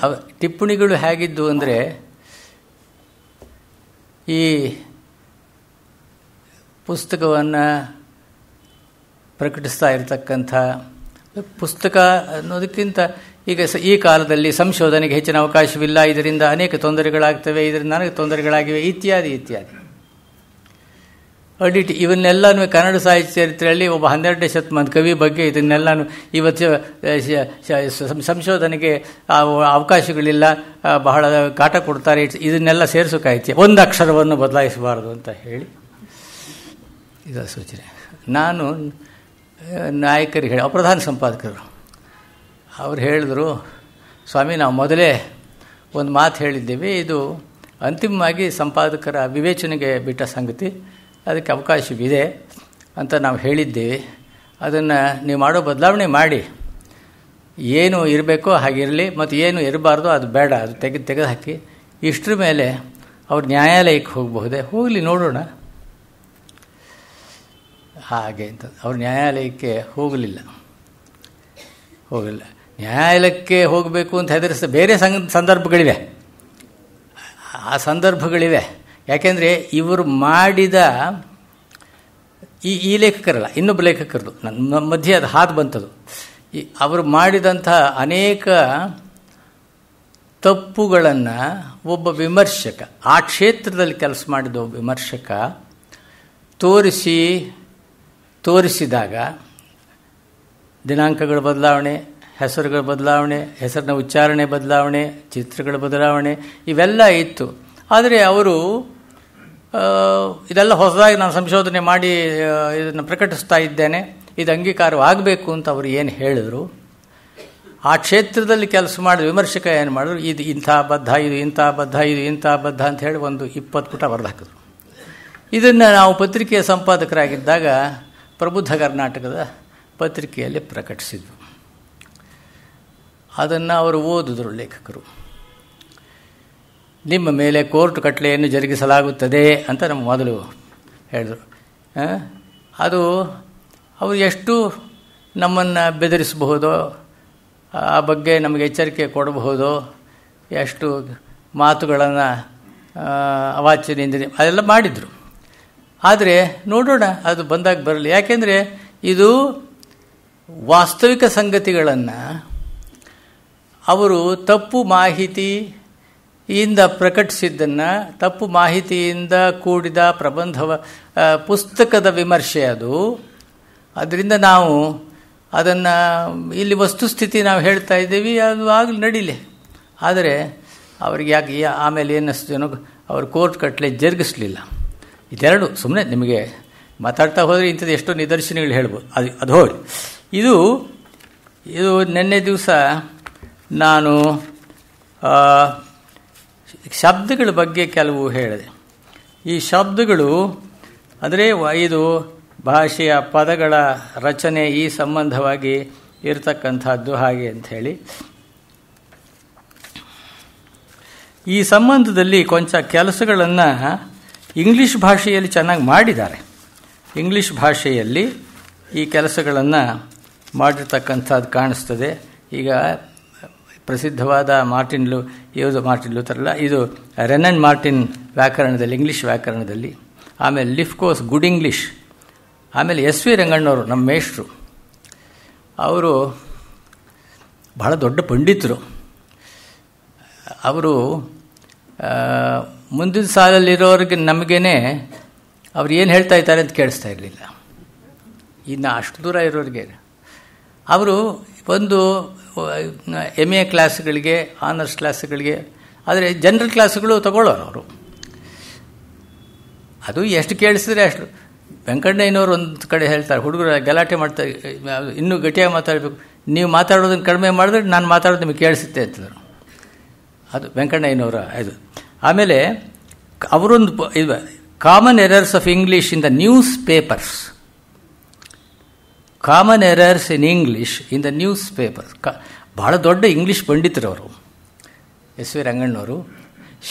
ಟಿಪ್ಪಣಿಗಳು ಹೇಗಿದ್ದು ಅಂದರೆ, ಈ ಪುಸ್ತಕವನ್ನು ಪ್ರಕಟಿಸ್ತಾ ಇರತಕ್ಕಂಥ ಪುಸ್ತಕ ಅನ್ನೋದಕ್ಕಿಂತ ಈಗ ಈ ಕಾಲದಲ್ಲಿ ಸಂಶೋಧನೆಗೆ ಹೆಚ್ಚಿನ ಅವಕಾಶವಿಲ್ಲ, ಇದರಿಂದ ಅನೇಕ ತೊಂದರೆಗಳಾಗ್ತವೆ, ಇದರಿಂದ ನನಗೆ ತೊಂದರೆಗಳಾಗಿವೆ, ಇತ್ಯಾದಿ ಇತ್ಯಾದಿ. ಅಡಿಟ್ ಇವನ್ನೆಲ್ಲನೂ ಕನ್ನಡ ಸಾಹಿತ್ಯ ಚರಿತ್ರೆಯಲ್ಲಿ ಒಬ್ಬ 12ನೇ ಶತಮಾನದ ಕವಿ ಬಗ್ಗೆ ಇದನ್ನೆಲ್ಲನೂ ಇವತ್ತು ಸಂಶೋಧನೆಗೆ ಅವಕಾಶಗಳಿಲ್ಲ, ಬಹಳ ಕಾಟ ಕೊಡ್ತಾರೆ, ಇದನ್ನೆಲ್ಲ ಸೇರಿಸೋಕಾಯ್ತು, ಒಂದು ಅಕ್ಷರವನ್ನು ಬದಲಾಯಿಸಬಾರದು ಅಂತ ಹೇಳಿ ಇದರ ಸೂಚನೆ. ನಾನು ನಾಯಕರಿಗೆ ಹೇಳಿ, ಪ್ರಧಾನ ಸಂಪಾದಕರು ಅವ್ರು ಹೇಳಿದ್ರು, ಸ್ವಾಮಿ ನಾವು ಮೊದಲೇ ಒಂದು ಮಾತು ಹೇಳಿದ್ದೇವೆ, ಇದು ಅಂತಿಮವಾಗಿ ಸಂಪಾದಕರ ವಿವೇಚನೆಗೆ ಬಿಟ್ಟ ಸಂಗತಿ, ಅದಕ್ಕೆ ಅವಕಾಶವಿದೆ ಅಂತ ನಾವು ಹೇಳಿದ್ದೇವೆ. ಅದನ್ನು ನೀವು ಮಾಡೋ ಬದಲಾವಣೆ ಮಾಡಿ, ಏನು ಇರಬೇಕೋ ಹಾಗಿರಲಿ, ಮತ್ತು ಏನು ಇರಬಾರ್ದು ಅದು ಬೇಡ, ಅದು ತೆಗೆದು ಹಾಕಿ. ಇಷ್ಟರ ಮೇಲೆ ಅವ್ರು ನ್ಯಾಯಾಲಯಕ್ಕೆ ಹೋಗಬಹುದೇ? ಹೋಗಲಿ ನೋಡೋಣ ಹಾಗೆ ಅಂತ. ಅವ್ರು ನ್ಯಾಯಾಲಯಕ್ಕೆ ಹೋಗಲಿಲ್ಲ. ನ್ಯಾಯಾಲಯಕ್ಕೆ ಹೋಗಬೇಕು ಅಂತ ಹೆದರಿಸಿದ ಬೇರೆ ಸಂದರ್ಭಗಳಿವೆ, ಆ ಸಂದರ್ಭಗಳಿವೆ. ಯಾಕೆಂದರೆ ಇವರು ಮಾಡಿದ ಈ ಲೇಖಕರಲ್ಲ, ಇನ್ನೊಬ್ಬ ಲೇಖಕರದು ನನ್ನ ಮಧ್ಯೆ ಅದು ಹಾದು ಬಂತದು. ಅವರು ಮಾಡಿದಂಥ ಅನೇಕ ತಪ್ಪುಗಳನ್ನು ಒಬ್ಬ ವಿಮರ್ಶಕ, ಆ ಕ್ಷೇತ್ರದಲ್ಲಿ ಕೆಲಸ ಮಾಡಿದ ಒಬ್ಬ ವಿಮರ್ಶಕ ತೋರಿಸಿದಾಗ ದಿನಾಂಕಗಳ ಬದಲಾವಣೆ, ಹೆಸರುಗಳ ಬದಲಾವಣೆ, ಹೆಸರಿನ ಉಚ್ಚಾರಣೆ ಬದಲಾವಣೆ, ಚಿತ್ರಗಳ ಬದಲಾವಣೆ ಇವೆಲ್ಲ ಇತ್ತು. ಆದರೆ ಅವರು ಇದೆಲ್ಲ ಹೊಸದಾಗಿ ನಾನು ಸಂಶೋಧನೆ ಮಾಡಿ ಇದನ್ನು ಪ್ರಕಟಿಸ್ತಾ ಇದ್ದೇನೆ, ಇದು ಅಂಗೀಕಾರವಾಗಬೇಕು ಅಂತ ಅವರು ಏನು ಹೇಳಿದ್ರು, ಆ ಕ್ಷೇತ್ರದಲ್ಲಿ ಕೆಲಸ ಮಾಡಿದ ವಿಮರ್ಶಕ ಏನು ಮಾಡಿದ್ರು, ಇದು ಇಂಥ ಬದ್ಧ, ಇದು ಇಂಥ ಬದ್ಧ, ಇದು ಇಂಥ ಬದ್ಧ ಅಂತ ಹೇಳಿ ಒಂದು 20 ಪುಟ ಬರೆದು ಹಾಕಿದ್ರು. ಇದನ್ನು ನಾವು ಪತ್ರಿಕೆಯ ಸಂಪಾದಕರಾಗಿದ್ದಾಗ ಪ್ರಬುದ್ಧ ಕರ್ನಾಟಕದ ಪತ್ರಿಕೆಯಲ್ಲಿ ಪ್ರಕಟಿಸಿದ್ವು. ಅದನ್ನು ಅವರು ಓದಿದ್ರು ಲೇಖಕರು. ನಿಮ್ಮ ಮೇಲೆ ಕೋರ್ಟ್ ಕಟ್ಟಳೆಯನ್ನು ಜರುಗಿಸಲಾಗುತ್ತದೆ ಅಂತ ನಮ್ಮ ಮೊದಲು ಹೇಳಿದರು. ಅದು ಅವರು ಎಷ್ಟು ನಮ್ಮನ್ನು ಬೆದರಿಸಬಹುದೋ, ಆ ಬಗ್ಗೆ ನಮಗೆ ಎಚ್ಚರಿಕೆ ಕೊಡಬಹುದೋ, ಎಷ್ಟು ಮಾತುಗಳನ್ನು ಅವಾಚ್ಯದಿಂದ ಅದೆಲ್ಲ ಮಾಡಿದರು. ಆದರೆ ನೋಡೋಣ, ಅದು ಬಂದಾಗ ಬರಲಿ. ಯಾಕೆಂದರೆ ಇದು ವಾಸ್ತವಿಕ ಸಂಗತಿಗಳನ್ನು ಅವರು ತಪ್ಪು ಮಾಹಿತಿಯಿಂದ ಪ್ರಕಟಿಸಿದ್ದನ್ನು, ತಪ್ಪು ಮಾಹಿತಿಯಿಂದ ಕೂಡಿದ ಪ್ರಬಂಧವ ಪುಸ್ತಕದ ವಿಮರ್ಶೆ ಅದು. ಅದರಿಂದ ನಾವು ಅದನ್ನು ಇಲ್ಲಿ ವಸ್ತುಸ್ಥಿತಿ ನಾವು ಹೇಳ್ತಾ ಇದ್ದೀವಿ, ಅದು ಆಗಲಿ ನಡೀಲಿ. ಆದರೆ ಅವ್ರಿಗೆ ಯಾಕೆ ಆಮೇಲೆ ಏನಿಸ್ತೇನೋ ಅವರು ಕೋರ್ಟ್ ಕಟ್ಟಲೆ ಜರುಗಿಸಲಿಲ್ಲ. ಇದೆರಡು ಸುಮ್ಮನೆ ನಿಮಗೆ ಮಾತಾಡ್ತಾ ಹೋದರೆ ಇಂಥದ್ದು ಎಷ್ಟೋ ನಿದರ್ಶನಗಳು ಹೇಳ್ಬೋದು, ಅದು ಹೋಗಿ. ಇದು ನಿನ್ನೆ ದಿವಸ ನಾನು ಶಬ್ದಗಳ ಬಗ್ಗೆ ಕೆಲವು ಹೇಳಿದೆ. ಈ ಶಬ್ದಗಳು ಅಂದರೆ ಇದು ಭಾಷೆಯ ಪದಗಳ ರಚನೆ ಈ ಸಂಬಂಧವಾಗಿ ಇರತಕ್ಕಂಥದ್ದು ಹಾಗೆ ಅಂಥೇಳಿ. ಈ ಸಂಬಂಧದಲ್ಲಿ ಕೊಂಚ ಕೆಲಸಗಳನ್ನು ಇಂಗ್ಲೀಷ್ ಭಾಷೆಯಲ್ಲಿ ಚೆನ್ನಾಗಿ ಮಾಡಿದ್ದಾರೆ. ಇಂಗ್ಲೀಷ್ ಭಾಷೆಯಲ್ಲಿ ಈ ಕೆಲಸಗಳನ್ನು ಮಾಡಿರ್ತಕ್ಕಂಥದ್ದು ಕಾಣಿಸ್ತದೆ. ಈಗ ಪ್ರಸಿದ್ಧವಾದ ಮಾರ್ಟಿನ್ ಲೂಥರ್ ಇದು ರೆನನ್ ಮಾರ್ಟಿನ್ ವ್ಯಾಕರಣದಲ್ಲಿ, ಇಂಗ್ಲೀಷ್ ವ್ಯಾಕರಣದಲ್ಲಿ, ಆಮೇಲೆ ಲಿಫ್ಕೋಸ್ ಗುಡ್ ಇಂಗ್ಲೀಷ್, ಆಮೇಲೆ SV ರಂಗಣ್ಣವರು ನಮ್ಮ ಮೇಷ್ಟ್ರು, ಅವರು ಬಹಳ ದೊಡ್ಡ ಪಂಡಿತರು. ಅವರು ಮುಂದಿನ ಸಾಲಲ್ಲಿರೋರಿಗೆ ನಮಗೇನೆ ಅವ್ರು ಏನು ಹೇಳ್ತಾ ಇದ್ದಾರೆ ಅಂತ ಕೇಳಿಸ್ತಾ ಇರಲಿಲ್ಲ. ಇನ್ನು ಅಷ್ಟು ದೂರ ಇರೋರಿಗೆ ಅವರು ಒಂದು MA ಕ್ಲಾಸ್ಗಳಿಗೆ, ಆನರ್ಸ್ ಕ್ಲಾಸ್ಗಳಿಗೆ, ಆದರೆ ಜನರಲ್ ಕ್ಲಾಸ್ಗಳು ತಗೊಳ್ಳೋರು ಅವರು. ಅದು ಎಷ್ಟು ಕೇಳಿಸಿದ್ರೆ ಅಷ್ಟು. ವೆಂಕಣ್ಣಯ್ಯನವರು ಒಂದು ಕಡೆ ಹೇಳ್ತಾರೆ, ಹುಡುಗರು ಗಲಾಟೆ ಮಾಡ್ತಾರೆ, ಇನ್ನೂ ಗಟ್ಟಿಯಾಗಿ ಮಾತಾಡಬೇಕು, ನೀವು ಮಾತಾಡೋದನ್ನು ಕಡಿಮೆ ಮಾಡಿದ್ರೆ ನಾನು ಮಾತಾಡೋದು ನಿಮಗೆ ಕೇಳಿಸುತ್ತೆ ಅಂತಂದರು. ಅದು ವೆಂಕಣ್ಣಯ್ಯನವರ ಇದು. ಆಮೇಲೆ ಅವರೊಂದು ಇದು common errors of English in the news papers, common errors in English in the news papers. ಬಹಳ ದೊಡ್ಡ ಇಂಗ್ಲೀಷ್ ಪಂಡಿತರವರು SV ರಂಗಣ್ಣವರು.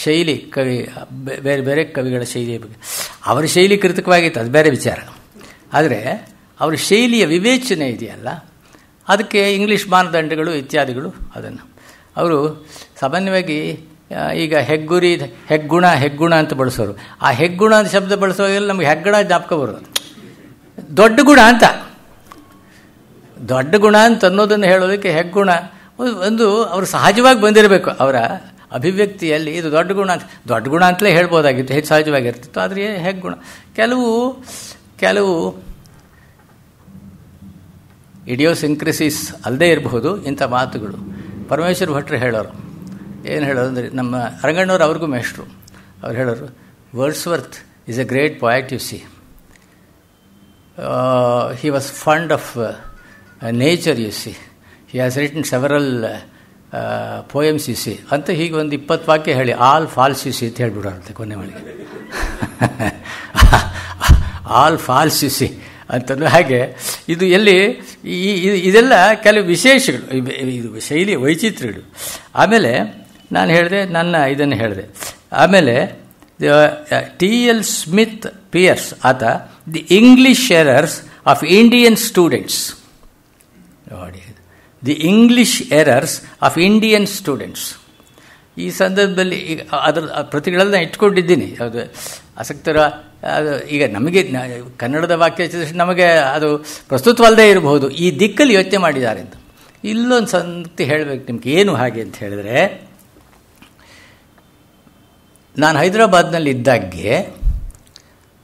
ಶೈಲಿ ಕವಿ, ಬೇರೆ ಬೇರೆ ಕವಿಗಳ ಶೈಲಿಯ ಬಗ್ಗೆ ಅವರ ಶೈಲಿ ಕೃತಕವಾಗಿತ್ತು, ಅದು ಬೇರೆ ವಿಚಾರ. ಆದರೆ ಅವರ ಶೈಲಿಯ ವಿವೇಚನೆ ಇದೆಯಲ್ಲ, ಅದಕ್ಕೆ ಇಂಗ್ಲೀಷ್ ಮಾನದಂಡಗಳು ಇತ್ಯಾದಿಗಳು. ಅದನ್ನು ಅವರು ಸಾಮಾನ್ಯವಾಗಿ ಈಗ ಹೆಗ್ಗುಣ ಅಂತ ಬಳಸೋರು. ಆ ಹೆಗ್ಗುಣ ಅಂತ ಶಬ್ದ ಬಳಸುವಾಗೆಲ್ಲ ನಮಗೆ ಹೆಗ್ಗಣ ಜ್ಞಾಪಕ ಬರೋದು. ದೊಡ್ಡ ಗುಣ ಅಂತ ಅನ್ನೋದನ್ನು ಹೇಳೋದಕ್ಕೆ ಹೆಗ್ಗುಣ, ಒಂದು ಅವರು ಸಹಜವಾಗಿ ಬಂದಿರಬೇಕು. ಅವರ ಅಭಿವ್ಯಕ್ತಿಯಲ್ಲಿ ಇದು ದೊಡ್ಡ ಗುಣ ಅಂತಲೇ ಹೇಳ್ಬೋದಾಗಿತ್ತು, ಹೆಚ್ಚು ಸಹಜವಾಗಿರ್ತಿತ್ತು. ಆದರೆ ಹೇಗೆ ಗುಣ, ಕೆಲವು ಇಡಿಯೋಸಿಂಕ್ರಸಿಸ್ ಅಲ್ಲದೇ ಇರಬಹುದು ಇಂಥ ಮಾತುಗಳು. ಪರಮೇಶ್ವರ ಭಟ್ರು ಹೇಳೋರು, ಏನು ಹೇಳೋರು ಅಂದರೆ, ನಮ್ಮ ರಂಗಣ್ಣವ್ರು ಅವ್ರಿಗೂ ಮೇಷ್ಟ್ರು. ಅವ್ರು ಹೇಳೋರು, Wordsworth is A great poet U C. he was fond of nature, you see. He has written several poems, you see. ಅಂತ ಹೀಗೆ ಒಂದು 20 ವಾಕ್ಯ ಹೇಳಿ ಆಲ್ ಫಾಲ್ಸ್ ಯು ಸಿ ಅಂತ ಹೇಳ್ಬಿಡೋರಂತೆ ಕೊನೆ ಒಳಗೆ. ಆಲ್ ಫಾಲ್ಸ್ ಯು ಸಿ ಅಂತಂದ್ರೆ ಹಾಗೆ ಇದು ಎಲ್ಲಿ ಇದೆಲ್ಲ ಕೆಲವು ವಿಶೇಷಗಳು, ಇದು ಶೈಲಿ ವೈಚಿತ್ರ್ಯಗಳು. ಆಮೇಲೆ ನಾನು ಹೇಳಿದೆ, ಇದನ್ನು ಹೇಳಿದೆ. ಆಮೇಲೆ T.L. Smith Pierce ಆತ the English errors of Indian students, ನೋಡಿ, the English errors of Indian students. ಈ ಸಂದರ್ಭದಲ್ಲಿ ಈಗ ಅದರ ಪ್ರತಿಗಳೆಲ್ಲ ಇಟ್ಕೊಂಡಿದ್ದೀನಿ. ಅದು ಆಸಕ್ತರ ಅದು ಈಗ ನಮಗೆ ಕನ್ನಡದ ವಾಕ್ಯ ನಮಗೆ ಅದು ಪ್ರಸ್ತುತವಲ್ಲದೆ ಇರಬಹುದು, ಈ ದಿಕ್ಕಲ್ಲಿ ಯೋಚನೆ ಮಾಡಿದ್ದಾರೆ ಅಂತ. ಇಲ್ಲೊಂದು ಸಂಗತಿ ಹೇಳಬೇಕು ನಿಮ್ಗೆ. ಏನು ಹಾಗೆ ಅಂತ ಹೇಳಿದ್ರೆ, ನಾನು ಹೈದರಾಬಾದ್ನಲ್ಲಿ ಇದ್ದಾಗೆ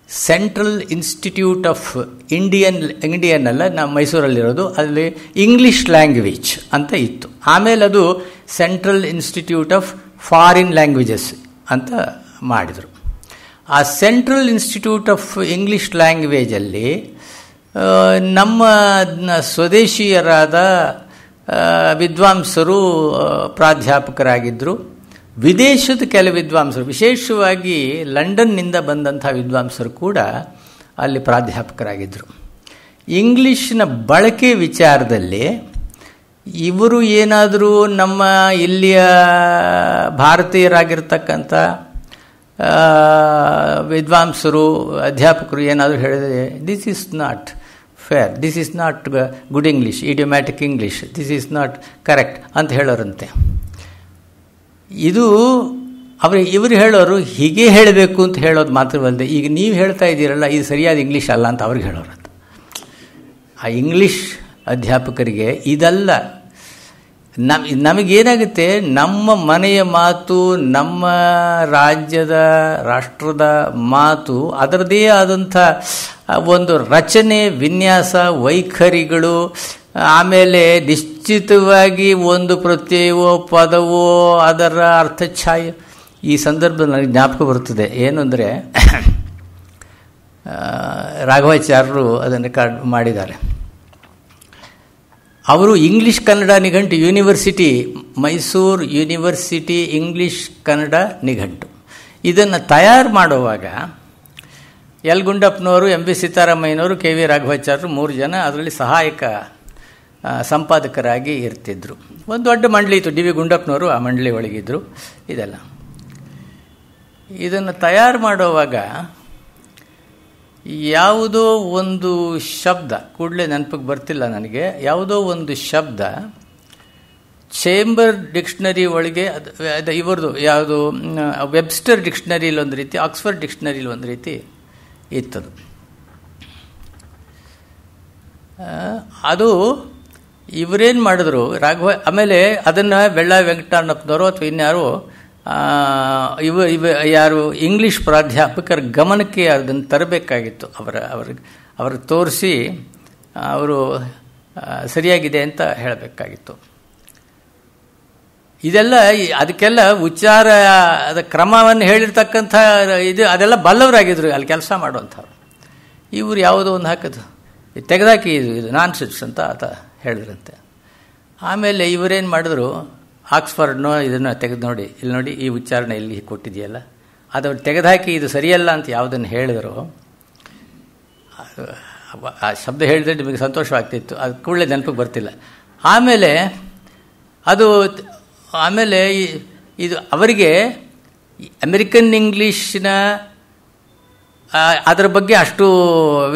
ಸೆಂಟ್ರಲ್ ಇನ್ಸ್ಟಿಟ್ಯೂಟ್ ಆಫ್ ಇಂಡಿಯನ್ ಅಲ್ಲ, ನಾವು ಮೈಸೂರಲ್ಲಿರೋದು, ಅಲ್ಲಿ ಇಂಗ್ಲಿಷ್ ಲ್ಯಾಂಗ್ವೇಜ್ ಅಂತ ಇತ್ತು. ಆಮೇಲೆ ಅದು central institute of foreign languages ಅಂತ ಮಾಡಿದರು. ಆ ಸೆಂಟ್ರಲ್ ಇನ್ಸ್ಟಿಟ್ಯೂಟ್ ಆಫ್ ಇಂಗ್ಲಿಷ್ ಲ್ಯಾಂಗ್ವೇಜಲ್ಲಿ ನಮ್ಮ ಸ್ವದೇಶೀಯರಾದ ವಿದ್ವಾಂಸರು ಪ್ರಾಧ್ಯಾಪಕರಾಗಿದ್ದರು. ವಿದೇಶದ ಕೆಲವು ವಿದ್ವಾಂಸರು, ವಿಶೇಷವಾಗಿ ಲಂಡನ್ನಿಂದ ಬಂದಂಥ ವಿದ್ವಾಂಸರು ಕೂಡ ಅಲ್ಲಿ ಪ್ರಾಧ್ಯಾಪಕರಾಗಿದ್ದರು. ಇಂಗ್ಲಿಷ್ನ ಬಳಕೆ ವಿಚಾರದಲ್ಲಿ ಇವರು ಏನಾದರೂ ನಮ್ಮ ಇಲ್ಲಿಯ ಭಾರತೀಯರಾಗಿರ್ತಕ್ಕಂಥ ವಿದ್ವಾಂಸರು, ಅಧ್ಯಾಪಕರು ಏನಾದರೂ ಹೇಳಿದರೆ, this is not fair, this is not good English, ಇಡಿಯೋಮ್ಯಾಟಿಕ್ English, this is not correct ಅಂತ ಹೇಳೋರಂತೆ. ಇದು ಇವರು ಹೇಳೋರು ಹೀಗೆ ಹೇಳಬೇಕು ಅಂತ ಹೇಳೋದು ಮಾತ್ರವಲ್ಲದೆ, ಈಗ ನೀವು ಹೇಳ್ತಾ ಇದ್ದೀರಲ್ಲ ಇದು ಸರಿಯಾದ ಇಂಗ್ಲೀಷ್ ಅಲ್ಲ ಅಂತ ಅವ್ರಿಗೆ ಹೇಳೋರಂತ. ಆ ಇಂಗ್ಲೀಷ್ ಅಧ್ಯಾಪಕರಿಗೆ ಇದಲ್ಲ. ನಮಗೇನಾಗುತ್ತೆ, ನಮ್ಮ ಮನೆಯ ಮಾತು, ನಮ್ಮ ರಾಷ್ಟ್ರದ ಮಾತು, ಅದರದೇ ಆದಂಥ ಒಂದು ರಚನೆ, ವಿನ್ಯಾಸ, ವೈಖರಿಗಳು, ಆಮೇಲೆ ನಿಶ್ಚಿತವಾಗಿ ಒಂದು ಪ್ರತ್ಯಯವೋ ಪದವೋ ಅದರ ಅರ್ಥಛಾಯೆ. ಈ ಸಂದರ್ಭದಲ್ಲಿ ನನಗೆ ಜ್ಞಾಪಕ ಬರುತ್ತದೆ ಏನು ಅಂದರೆ, ರಾಘವಾಚಾರ್ಯರು ಅದನ್ನು ರೆಕಾರ್ಡ್ ಮಾಡಿದ್ದಾರೆ. ಅವರು ಇಂಗ್ಲಿಷ್ ಕನ್ನಡ ನಿಘಂಟು university, Mysuru university English Kannada ನಿಘಂಟು, ಇದನ್ನು ತಯಾರು ಮಾಡುವಾಗ ಎಲ್ ಗುಂಡಪ್ಪನವರು, ಎಂ ವಿ ಸೀತಾರಾಮಯ್ಯನವರು, ಕೆ ವಿ ರಾಘವಾಚಾರ್ಯರು 3 ಜನ ಅದರಲ್ಲಿ ಸಹಾಯಕ ಸಂಪಾದಕರಾಗಿ ಇರ್ತಿದ್ರು. ಒಂದು ದೊಡ್ಡ ಮಂಡಳಿ ಇತ್ತು, ಡಿ ವಿ ಗುಂಡಪ್ಪನವರು ಆ ಮಂಡಳಿ ಒಳಗಿದ್ರು. ಇದನ್ನು ತಯಾರು ಮಾಡುವಾಗ ಯಾವುದೋ ಒಂದು ಶಬ್ದ, ಕೂಡಲೇ ನೆನಪಿಗೆ ಬರ್ತಿಲ್ಲ ನನಗೆ, ಯಾವುದೋ ಒಂದು ಶಬ್ದ ಚೇಂಬರ್ ಡಿಕ್ಷನರಿ ಒಳಗೆ, ಇವ್ರದ್ದು ಯಾವುದು ವೆಬ್ಸ್ಟರ್ ಡಿಕ್ಷನರಿಲಿ ಒಂದು ರೀತಿ, ಆಕ್ಸ್ಫರ್ಡ್ ಡಿಕ್ಷನರಿಲಿ ಒಂದು ರೀತಿ ಇತ್ತದು. ಅದು ಇವರೇನು ಮಾಡಿದ್ರು ಆಮೇಲೆ ಅದನ್ನು ಬೆಳ್ಳ ವೆಂಕಟರಮಣಪ್ಪನವರು ಅಥವಾ ಇನ್ಯಾರು ಯಾರು ಇಂಗ್ಲೀಷ್ ಪ್ರಾಧ್ಯಾಪಕರ ಗಮನಕ್ಕೆ ಅದನ್ನು ತರಬೇಕಾಗಿತ್ತು. ಅವ್ರಿಗೆ ತೋರಿಸಿ ಅವರು ಸರಿಯಾಗಿದೆ ಅಂತ ಹೇಳಬೇಕಾಗಿತ್ತು. ಇದೆಲ್ಲ ಅದಕ್ಕೆಲ್ಲ ಉಚ್ಚಾರ ಅದ ಕ್ರಮವನ್ನು ಹೇಳಿರ್ತಕ್ಕಂಥ ಅದೆಲ್ಲ ಬಲ್ಲವರಾಗಿದ್ರು ಅಲ್ಲಿ ಕೆಲಸ ಮಾಡುವಂಥವ್ರು. ಇವರು ಯಾವುದೋ ಒಂದು ಹಾಕೋದು ತೆಗೆದಾಕಿ ಇದು ನಾನ್ಸೆನ್ಸ್ ಅಂತ ಆತ ಹೇಳಿದ್ರಂತೆ. ಆಮೇಲೆ ಇವರೇನು ಮಾಡಿದ್ರು, ಆಕ್ಸ್ಫರ್ಡ್ನೋ ಇದನ್ನು ತೆಗೆದು ನೋಡಿ, ಇಲ್ಲಿ ನೋಡಿ ಈ ಉಚ್ಚಾರಣೆ ಇಲ್ಲಿ ಕೊಟ್ಟಿದೆಯಲ್ಲ, ಅದನ್ನು ತೆಗೆದುಹಾಕಿ ಇದು ಸರಿಯಲ್ಲ ಅಂತ ಯಾವುದನ್ನು ಹೇಳಿದ್ರು, ಆ ಶಬ್ದ ಹೇಳಿದ್ರೆ ನಿಮಗೆ ಸಂತೋಷವಾಗ್ತಿತ್ತು, ಅದು ಕೂಡಲೇ ನೆನಪಿಗೆ ಬರ್ತಿಲ್ಲ. ಆಮೇಲೆ ಇದು ಅವರಿಗೆ ಅಮೆರಿಕನ್ ಇಂಗ್ಲೀಷ್ನ ಅದರ ಬಗ್ಗೆ ಅಷ್ಟು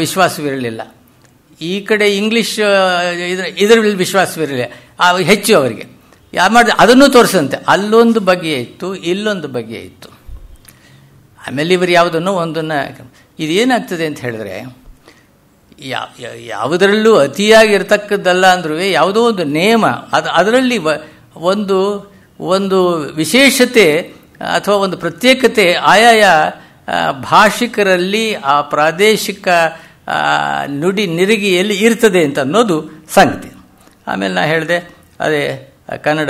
ವಿಶ್ವಾಸವಿರಲಿಲ್ಲ. ಈ ಕಡೆ ಇಂಗ್ಲೀಷ್ ಇದರ ವಿಶ್ವಾಸವಿರಲಿಲ್ಲ ಹೆಚ್ಚು ಅವರಿಗೆ. ಯಾರು ಮಾಡಿದ್ರೆ ಅದನ್ನು ತೋರಿಸಂತೆ, ಅಲ್ಲೊಂದು ಬಗೆ ಇತ್ತು, ಇಲ್ಲೊಂದು ಬಗೆ ಇತ್ತು. ಆಮೇಲೆ ಇವರು ಯಾವುದನ್ನು ಒಂದನ್ನು, ಇದೇನಾಗ್ತದೆ ಅಂತ ಹೇಳಿದ್ರೆ, ಯಾವುದರಲ್ಲೂ ಅತಿಯಾಗಿರ್ತಕ್ಕದ್ದಲ್ಲ ಅಂದ್ರೂ ಯಾವುದೋ ಒಂದು ನೇಮ ಅದರಲ್ಲಿ ಒಂದು ವಿಶೇಷತೆ ಅಥವಾ ಒಂದು ಪ್ರತ್ಯೇಕತೆ ಆಯಾಯ ಭಾಷಿಕರಲ್ಲಿ ಆ ಪ್ರಾದೇಶಿಕ ನುಡಿ ನಿರಿಗೆಯಲ್ಲಿ ಇರ್ತದೆ ಅಂತ ಅನ್ನೋದು ಸಂಗತಿ. ಆಮೇಲೆ ನಾ ಹೇಳಿದೆ ಅದೇ ಕನ್ನಡ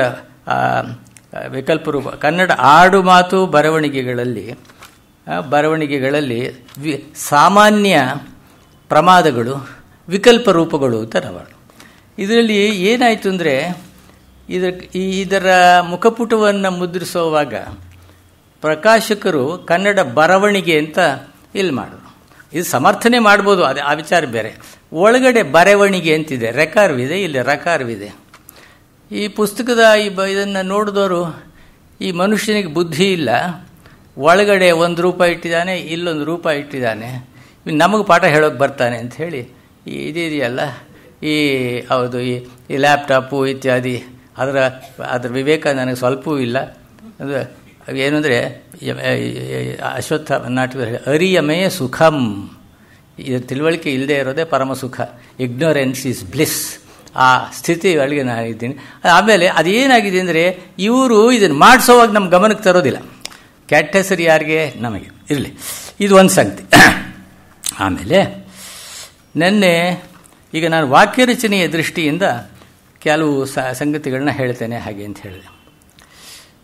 ವಿಕಲ್ಪ ರೂಪ, ಕನ್ನಡ ಆಡು ಮಾತು ಬರವಣಿಗೆಗಳಲ್ಲಿ ಸಾಮಾನ್ಯ ಪ್ರಮಾದಗಳು ವಿಕಲ್ಪ ರೂಪಗಳು ಅಂತ ನಾವು. ಇದರಲ್ಲಿ ಏನಾಯಿತು ಅಂದರೆ ಇದರ ಮುಖಪುಟವನ್ನು ಮುದ್ರಿಸುವಾಗ ಪ್ರಕಾಶಕರು ಕನ್ನಡ ಬರವಣಿಗೆ ಅಂತ ಇಲ್ಲಿ ಮಾಡಿದ್ರು. ಇದು ಸಮರ್ಥನೆ ಮಾಡ್ಬೋದು, ಅದೇ ಆ ವಿಚಾರ ಬೇರೆ. ಒಳಗಡೆ ಬರವಣಿಗೆ ಅಂತಿದೆ, ರೆಕಾರ್ವಿದೆ, ಇಲ್ಲಿ ರಕಾರವಿದೆ. ಈ ಪುಸ್ತಕದ ಇದನ್ನು ನೋಡಿದವರು ಈ ಮನುಷ್ಯನಿಗೆ ಬುದ್ಧಿ ಇಲ್ಲ, ಒಳಗಡೆ ₹1 ಇಟ್ಟಿದ್ದಾನೆ, ಇಲ್ಲೊಂದು ರೂಪಾಯಿ ಇಟ್ಟಿದ್ದಾನೆ, ನಮಗೆ ಪಾಠ ಹೇಳೋಕೆ ಬರ್ತಾನೆ ಅಂತ ಹೇಳಿ ಇದೆಯಲ್ಲ ಹೌದು ಈ ಲ್ಯಾಪ್ಟಾಪು ಇತ್ಯಾದಿ ಅದರ ವಿವೇಕ ನನಗೆ ಸ್ವಲ್ಪವೂ ಇಲ್ಲ. ಅದು ಏನು ಅಂದರೆ ಅಶ್ವತ್ಥ ನಾಟಕ ಅರಿಯಮೇ ಸುಖಂ, ಇದರ ತಿಳುವಳಿಕೆ ಇಲ್ಲದೆ ಇರೋದೇ ಪರಮ ಸುಖ. Ignorance is bliss. ಆ ಸ್ಥಿತಿ ಒಳಗೆ ನಾನಿದ್ದೀನಿ. ಆಮೇಲೆ ಅದೇನಾಗಿದೆ ಅಂದರೆ ಇವರು ಇದನ್ನು ಮಾಡಿಸೋವಾಗ ನಮ್ಮ ಗಮನಕ್ಕೆ ತರೋದಿಲ್ಲ. ಕೆಟ್ಟ ಹೆಸರು ಯಾರಿಗೆ? ನಮಗೆ ಇರಲಿ. ಇದು ಒಂದು ಸಂಗತಿ. ಆಮೇಲೆ ನಿನ್ನೆ ಈಗ ನಾನು ವಾಕ್ಯ ರಚನೆಯ ದೃಷ್ಟಿಯಿಂದ ಕೆಲವು ಸಂಗತಿಗಳನ್ನ ಹೇಳ್ತೇನೆ ಹಾಗೆ ಅಂತ ಹೇಳಿದೆ.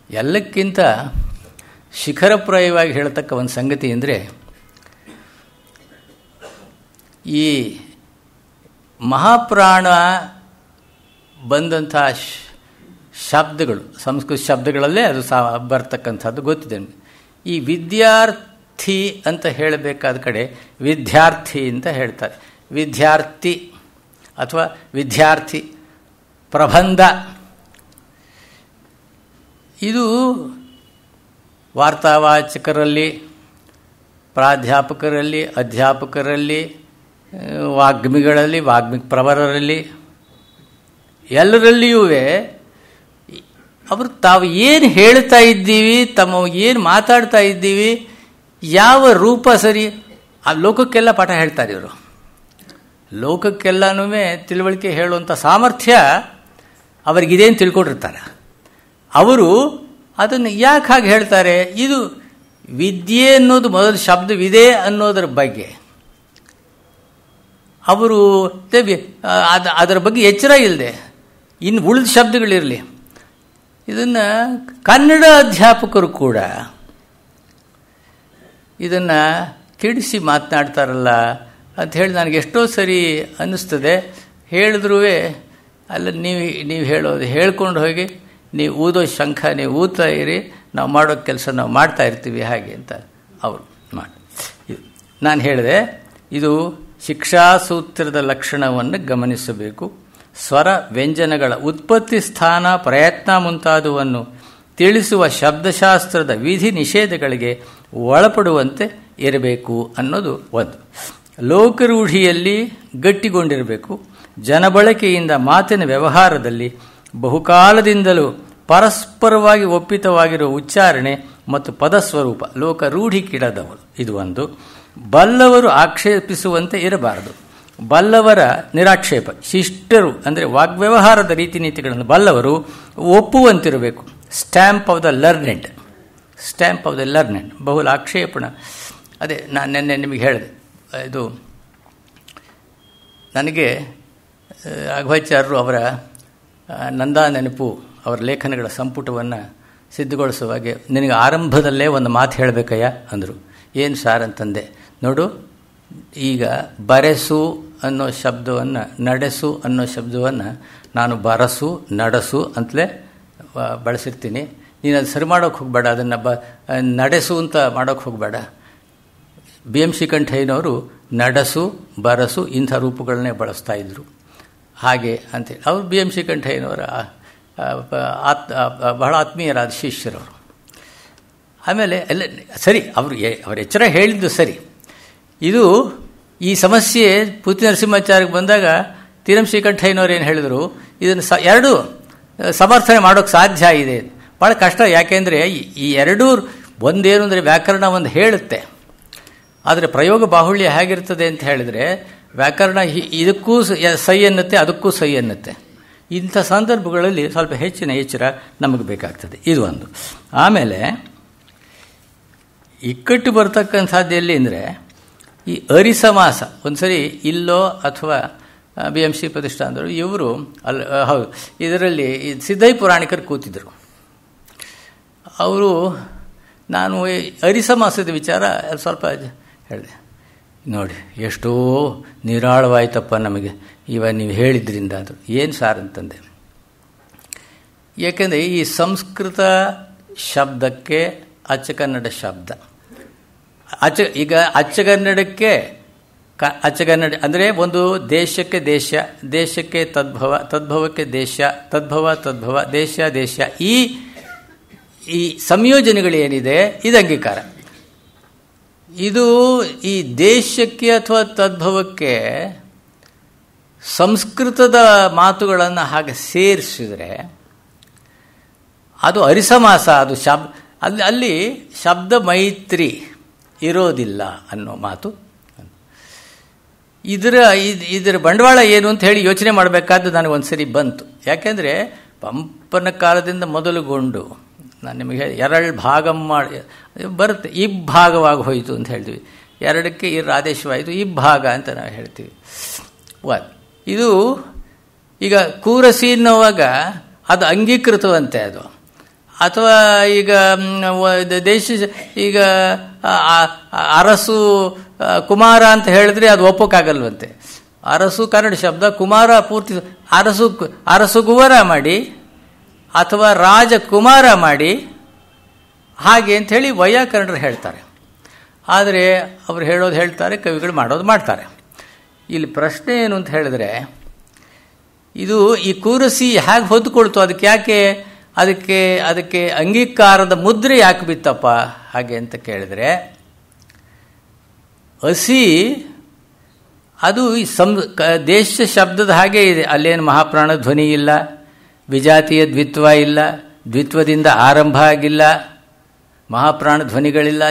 ಎಲ್ಲಕ್ಕಿಂತ ಶಿಖರಪ್ರಾಯವಾಗಿ ಹೇಳತಕ್ಕ ಒಂದು ಸಂಗತಿ ಅಂದರೆ ಈ ಮಹಾಪ್ರಾಣ ಬಂದಂಥ ಶಬ್ದಗಳು ಸಂಸ್ಕೃತ ಶಬ್ದಗಳಲ್ಲೇ ಅದು ಬರ್ತಕ್ಕಂಥದ್ದು ಗೊತ್ತಿದೆ. ಈ ವಿದ್ಯಾರ್ಥಿ ಅಂತ ಹೇಳಬೇಕಾದ ಕಡೆ ವಿದ್ಯಾರ್ಥಿ ಅಂತ ಹೇಳ್ತಾರೆ. ವಿದ್ಯಾರ್ಥಿ ಅಥವಾ ವಿದ್ಯಾರ್ಥಿ ಪ್ರಬಂಧ, ಇದು ವಾರ್ತಾವಾಚಕರಲ್ಲಿ, ಪ್ರಾಧ್ಯಾಪಕರಲ್ಲಿ, ಅಧ್ಯಾಪಕರಲ್ಲಿ, ವಾಗ್ಮಿಗಳಲ್ಲಿ, ಪ್ರವರರಲ್ಲಿ ಎಲ್ಲರಲ್ಲಿಯೂ ಅವರು ತಾವು ಏನು ಹೇಳ್ತಾ ಇದ್ದೀವಿ, ಏನು ಮಾತಾಡ್ತಾ ಇದ್ದೀವಿ, ಯಾವ ರೂಪ ಸರಿ, ಆ ಲೋಕಕ್ಕೆಲ್ಲ ಪಾಠ ಹೇಳ್ತಾರೆ ಇವರು. ಲೋಕಕ್ಕೆಲ್ಲನೂ ತಿಳುವಳಿಕೆ ಹೇಳುವಂಥ ಸಾಮರ್ಥ್ಯ ಅವರಿಗಿದೆ ಅಂತ ತಿಳ್ಕೊಂಡಿರ್ತಾರೆ. ಅವರು ಅದನ್ನು ಯಾಕೆ ಹಾಗೆ ಹೇಳ್ತಾರೆ? ಇದು ವಿದ್ಯೆ ಅನ್ನೋದು ಮೊದಲು ಶಬ್ದವಿದೆ ಅನ್ನೋದರ ಬಗ್ಗೆ ಅವರು ಅದರ ಬಗ್ಗೆ ಎಚ್ಚರ ಇಲ್ಲದೆ ಇನ್ನು ಉಳಿದ ಶಬ್ದಗಳಿರಲಿ, ಇದನ್ನು ಕನ್ನಡ ಅಧ್ಯಾಪಕರು ಕೂಡ ಇದನ್ನು ಕೆಡಿಸಿ ಮಾತನಾಡ್ತಾರಲ್ಲ ಅಂಥೇಳಿ ನನಗೆ ಎಷ್ಟೋ ಸರಿ ಅನ್ನಿಸ್ತದೆ. ಹೇಳಿದ್ರೂ ಅಲ್ಲ, ನೀವು ಹೇಳೋದು ಹೇಳ್ಕೊಂಡು ಹೋಗಿ ನೀವು ಊದೋ ಶಂಖ ನೀವು ಊದ್ತಾ ಇರಿ, ನಾವು ಮಾಡೋ ಕೆಲಸ ನಾವು ಮಾಡ್ತಾ ಇರ್ತೀವಿ ಹಾಗೆ ಅಂತ ಅವರು ಮಾಡಿ. ನಾನು ಹೇಳಿದೆ ಇದು ಶಿಕ್ಷಾಸೂತ್ರದ ಲಕ್ಷಣವನ್ನು ಗಮನಿಸಬೇಕು. ಸ್ವರ ವ್ಯಂಜನಗಳ ಉತ್ಪತ್ತಿ ಸ್ಥಾನ ಪ್ರಯತ್ನ ಮುಂತಾದವನ್ನು ತಿಳಿಸುವ ಶಬ್ದಶಾಸ್ತ್ರದ ವಿಧಿ ನಿಷೇಧಗಳಿಗೆ ಒಳಪಡುವಂತೆ ಇರಬೇಕು ಅನ್ನೋದು ಒಂದು. ಲೋಕರೂಢಿಯಲ್ಲಿ ಗಟ್ಟಿಗೊಂಡಿರಬೇಕು. ಜನಬಳಕೆಯಿಂದ ಮಾತಿನ ವ್ಯವಹಾರದಲ್ಲಿ ಬಹುಕಾಲದಿಂದಲೂ ಪರಸ್ಪರವಾಗಿ ಒಪ್ಪಿತವಾಗಿರುವ ಉಚ್ಚಾರಣೆ ಮತ್ತು ಪದಸ್ವರೂಪ ಲೋಕರೂಢಿಗಿಡದವರು, ಇದು ಒಂದು. ಬಲ್ಲವರು ಆಕ್ಷೇಪಿಸುವಂತೆ ಇರಬಾರದು. ಬಲ್ಲವರ ನಿರಾಕ್ಷೇಪ. ಶಿಷ್ಟರು ಅಂದರೆ ವಾಗ್ವ್ಯವಹಾರದ ರೀತಿ ನೀತಿಗಳನ್ನು ಬಲ್ಲವರು ಒಪ್ಪುವಂತಿರಬೇಕು. Stamp of the learned, stamp of the learned. ಬಹುಲ ಆಕ್ಷೇಪಣ. ಅದೇ ನಾನು ನಿನ್ನೆ ನಿಮಗೆ ಹೇಳಿದೆ, ಇದು ನನಗೆ ರಾಘವಾಚಾರ್ಯರು ಅವರ ನಂದಾ ನೆನಪು ಅವರ ಲೇಖನಗಳ ಸಂಪುಟವನ್ನು ಸಿದ್ಧಗೊಳಿಸುವಾಗೆ ನಿನಗೆ ಆರಂಭದಲ್ಲೇ ಒಂದು ಮಾತು ಹೇಳಬೇಕಯ್ಯ ಅಂದರು. ಏನು ಸಾರ್ ಅಂತಂದೆ. ನೋಡು, ಈಗ ಬರೆಸು ಅನ್ನೋ ಶಬ್ದವನ್ನು, ನಡೆಸು ಅನ್ನೋ ಶಬ್ದವನ್ನು ನಾನು ಬರಸು ನಡೆಸು ಅಂತಲೇ ಬಳಸಿರ್ತೀನಿ. ನೀನು ಅದು ಸರಿ ಮಾಡೋಕ್ಕೆ ಹೋಗಬೇಡ, ಅದನ್ನು ನಡೆಸು ಅಂತ ಮಾಡೋಕ್ಕೆ ಹೋಗಬೇಡ. BM ಶ್ರೀಕಂಠಯ್ಯನವರು ನಡೆಸು ಬರಸು ಇಂಥ ರೂಪಗಳನ್ನೇ ಬಳಸ್ತಾ ಇದ್ದರು ಹಾಗೆ ಅಂತೇಳಿ. ಅವರು BM ಶ್ರೀಕಂಠಯ್ಯನವರ ಬಹಳ ಆತ್ಮೀಯರಾದ ಶಿಷ್ಯರವರು. ಆಮೇಲೆ ಎಲ್ಲ ಸರಿ, ಅವರು ಎಚ್ಚರ ಹೇಳಿದ್ದು ಸರಿ. ಇದು ಈ ಸಮಸ್ಯೆ ಪೂತಿ ನರಸಿಂಹಾಚಾರ್ಯಕ್ಕೆ ಬಂದಾಗ ತೀರಂ ಶ್ರೀಕಂಠಯ್ಯನವರು ಏನು ಹೇಳಿದರು, ಇದನ್ನು ಎರಡೂ ಸಮರ್ಥನೆ ಮಾಡೋಕ್ಕೆ ಸಾಧ್ಯ ಇದೆ. ಭಾಳ ಕಷ್ಟ. ಯಾಕೆಂದರೆ ಈ ಎರಡೂ ಒಂದೇನು ಅಂದರೆ ವ್ಯಾಕರಣ ಒಂದು ಹೇಳುತ್ತೆ, ಆದರೆ ಪ್ರಯೋಗ ಬಾಹುಳ್ಯ ಹೇಗಿರ್ತದೆ ಅಂತ ಹೇಳಿದರೆ ವ್ಯಾಕರಣ ಇದಕ್ಕೂ ಸೈ ಅನ್ನತ್ತೆ, ಅದಕ್ಕೂ ಸೈ ಅನ್ನತ್ತೆ. ಇಂಥ ಸಂದರ್ಭಗಳಲ್ಲಿ ಸ್ವಲ್ಪ ಹೆಚ್ಚಿನ ಎಚ್ಚರ ನಮಗೆ ಬೇಕಾಗ್ತದೆ. ಇದು ಒಂದು. ಆಮೇಲೆ ಇಕ್ಕಟ್ಟು ಬರ್ತಕ್ಕಂಥದ್ದು ಎಲ್ಲಿ ಅಂದರೆ ಈ ಅರಿಸಮಾಸ. ಒಂದ್ಸರಿ ಇಲ್ಲೋ ಅಥವಾ BMC ಪ್ರತಿಷ್ಠಾ ಅಂದರು ಇವರು ಹೌದು, ಇದರಲ್ಲಿ ಸಿದ್ದಯ್ಯ ಪುರಾಣಿಕರು ಕೂತಿದ್ದರು. ಅವರು ನಾನು ಅರಿಸಮಾಸದ ವಿಚಾರ ಸ್ವಲ್ಪ ಹೇಳಿದೆ. ನೋಡಿ ಎಷ್ಟೋ ನಿರಾಳವಾಯ್ತಪ್ಪ ನಮಗೆ ನೀವು ಹೇಳಿದ್ರಿಂದ. ಅದು ಏನು ಸಾರ್ ಅಂತಂದೆ. ಏಕೆಂದರೆ ಈ ಸಂಸ್ಕೃತ ಶಬ್ದಕ್ಕೆ ಅಚ್ಚಗನ್ನಡ ಶಬ್ದ, ಈಗ ಅಚ್ಚಗನ್ನಡಕ್ಕೆ ಅಚ್ಚಗನ್ನಡ ಅಂದರೆ ಒಂದು ದೇಶಕ್ಕೆ ದೇಶ, ದೇಶಕ್ಕೆ ತದ್ಭವ, ತದ್ಭವಕ್ಕೆ ದೇಶ, ತದ್ಭವ ದೇಶ. ಈ ಸಂಯೋಜನೆಗಳೇನಿದೆ ಇದು ಅಂಗೀಕಾರ. ಇದು ಈ ದೇಶಕ್ಕೆ ಅಥವಾ ತದ್ಭವಕ್ಕೆ ಸಂಸ್ಕೃತದ ಮಾತುಗಳನ್ನು ಹಾಗೆ ಸೇರಿಸಿದರೆ ಅದು ಅರಿಸಮಾಸ. ಅದು ಅಲ್ಲಿ ಶಬ್ದ ಮೈತ್ರಿ ಇರೋದಿಲ್ಲ ಅನ್ನೋ ಮಾತು. ಇದರ ಬಂಡವಾಳ ಏನು ಅಂತ ಹೇಳಿ ಯೋಚನೆ ಮಾಡಬೇಕಾದ್ದು ನನಗೊಂದು ಸರಿ ಬಂತು. ಯಾಕೆಂದರೆ ಪಂಪನ ಕಾಲದಿಂದ ಮೊದಲುಗೊಂಡು ನಾನು ನಿಮಗೆ ಎರಡು ಭಾಗ ಮಾಡಿ ಬರುತ್ತೆ, ಇಬ್ಬಾಗವಾಗಿ ಹೋಯಿತು ಅಂತ ಹೇಳ್ತೀವಿ. ಎರಡಕ್ಕೆ ಆದೇಶವಾಯಿತು, ಇಬ್ಬಾಗ ಅಂತ ನಾವು ಹೇಳ್ತೀವಿ. ಇದು ಈಗ ಕೂರಸೀನ್ನವಾಗ ಅದು ಅಂಗೀಕೃತವಂತೆ ಅದು. ಅಥವಾ ಈಗ ದೇಶ ಈಗ ಅರಸು ಕುಮಾರ ಅಂತ ಹೇಳಿದ್ರೆ ಅದು ಒಪ್ಪಕ್ಕಾಗಲ್ವಂತೆ. ಅರಸು ಕನ್ನಡ ಶಬ್ದ, ಕುಮಾರ ಪೂರ್ತಿ ಅರಸು ಕುವರ ಮಾಡಿ ಅಥವಾ ರಾಜಕುಮಾರ ಮಾಡಿ ಹಾಗೆ ಅಂಥೇಳಿ ವೈಯಾಕರಣರು ಹೇಳ್ತಾರೆ. ಆದರೆ ಅವರು ಹೇಳೋದು ಹೇಳ್ತಾರೆ, ಕವಿಗಳು ಮಾಡೋದು ಮಾಡ್ತಾರೆ. ಇಲ್ಲಿ ಪ್ರಶ್ನೆ ಏನು ಅಂತ ಹೇಳಿದ್ರೆ, ಇದು ಈ ಕೂರಸಿ ಹೇಗೆ ಹೊಂದಿಕೊಳ್ತು, ಅದಕ್ಕೆ ಯಾಕೆ ಅದಕ್ಕೆ ಅಂಗೀಕಾರದ ಮುದ್ರೆ ಯಾಕೆ ಬಿತ್ತಪ್ಪ ಹಾಗೆ ಅಂತ ಕೇಳಿದ್ರೆ, ಹಸಿ ಅದು ದೇಶ ಶಬ್ದದ ಹಾಗೆ ಇದೆ. ಅಲ್ಲೇನು ಮಹಾಪ್ರಾಣ ಧ್ವನಿ ಇಲ್ಲ, ವಿಜಾತಿಯ ದ್ವಿತ್ವ ಇಲ್ಲ, ದ್ವಿತ್ವದಿಂದ ಆರಂಭ ಆಗಿಲ್ಲ, ಮಹಾಪ್ರಾಣ ಧ್ವನಿಗಳಿಲ್ಲ,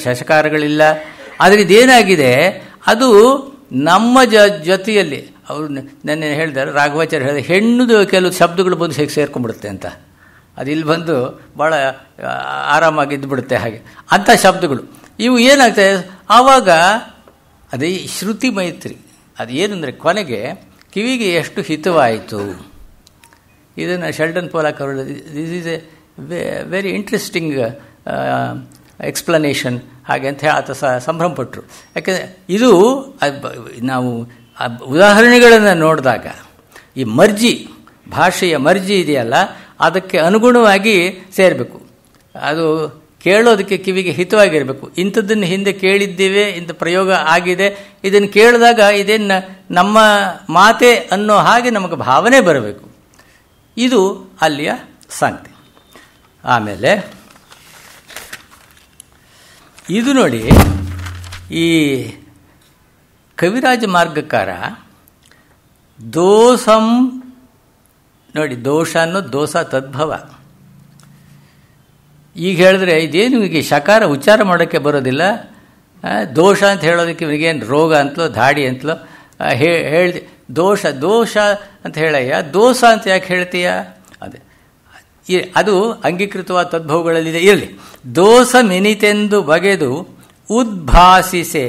ಶಶಕಾರಗಳಿಲ್ಲ. ಆದರೆ ಇದೇನಾಗಿದೆ, ಅದು ನಮ್ಮ ಜೊತೆಯಲ್ಲಿ ಅವರು ನೆನ್ನೆ ಹೇಳಿದ್ದಾರೆ, ರಾಘವಾಚಾರ್ಯ ಹೇಳಿದ ಹೆಣ್ಣುದು ಕೆಲವು ಶಬ್ದಗಳು ಬಂದು ಹೇಗೆ ಸೇರ್ಕೊಂಡ್ಬಿಡುತ್ತೆ ಅಂತ. ಅದು ಇಲ್ಲಿ ಬಂದು ಭಾಳ ಆರಾಮಾಗಿ ಇದ್ದುಬಿಡುತ್ತೆ ಹಾಗೆ ಅಂಥ ಶಬ್ದಗಳು. ಇವು ಏನಾಗ್ತದೆ ಆವಾಗ, ಅದೇ ಶ್ರುತಿ ಮೈತ್ರಿ. ಅದು ಏನಂದರೆ ಕೊನೆಗೆ ಕಿವಿಗೆ ಎಷ್ಟು ಹಿತವಾಯಿತು. ಇದನ್ನು ಶೆಲ್ಡನ್ ಪೋಲಾಕ್ ಅವರು this is A very interesting explanation ಹಾಗೆ ಅಂತ ಹೇಳಿ ಆತ ಸಂಭ್ರಮಪಟ್ಟರು. ಯಾಕೆಂದರೆ ಇದು ನಾವು ಉದಾಹರಣೆಗಳನ್ನು ನೋಡಿದಾಗ ಈ ಮರ್ಜಿ, ಭಾಷೆಯ ಮರ್ಜಿ ಇದೆಯಲ್ಲ, ಅದಕ್ಕೆ ಅನುಗುಣವಾಗಿ ಸೇರಬೇಕು. ಅದು ಕೇಳೋದಕ್ಕೆ ಕಿವಿಗೆ ಹಿತವಾಗಿರಬೇಕು. ಇಂಥದ್ದನ್ನು ಹಿಂದೆ ಕೇಳಿದ್ದೇವೆ, ಇಂಥ ಪ್ರಯೋಗ ಆಗಿದೆ, ಇದನ್ನು ಕೇಳಿದಾಗ ಇದೇನು ನಮ್ಮ ಮಾತೆ ಅನ್ನೋ ಹಾಗೆ ನಮಗೆ ಭಾವನೆ ಬರಬೇಕು. ಇದು ಅಲ್ಲಿಯ ಸಂಗತಿ. ಆಮೇಲೆ ಇದು ನೋಡಿ, ಈ ಕವಿರಾಜ ಮಾರ್ಗಕಾರ ದೋಸಂ ನೋಡಿ, ದೋಷ ಅನ್ನೋ ದೋಸ ತದ್ಭವ. ಈಗ ಹೇಳಿದ್ರೆ ಇದೇನು ಈಗ ಶಕಾರ ಉಚ್ಚಾರ ಮಾಡೋಕ್ಕೆ ಬರೋದಿಲ್ಲ, ದೋಷ ಅಂತ ಹೇಳೋದಕ್ಕೆ ಇವನಿಗೇನು ರೋಗ ಅಂತಲೋ ದಾಡಿ ಅಂತಲೋ ಹೇಳ್ದೆ. ದೋಷ ಅಂತ ಹೇಳಯ್ಯ, ದೋಸ ಅಂತ ಯಾಕೆ ಹೇಳ್ತೀಯ? ಅದೇ ಅದು ಅಂಗೀಕೃತವಾದ ತದ್ಭವಗಳಲ್ಲಿದೆ. ಇರಲಿ. ದೋಸ ಮೆನಿತೆಂದು ಬಗೆದು ಉದ್ಭಾಸಿಸೆ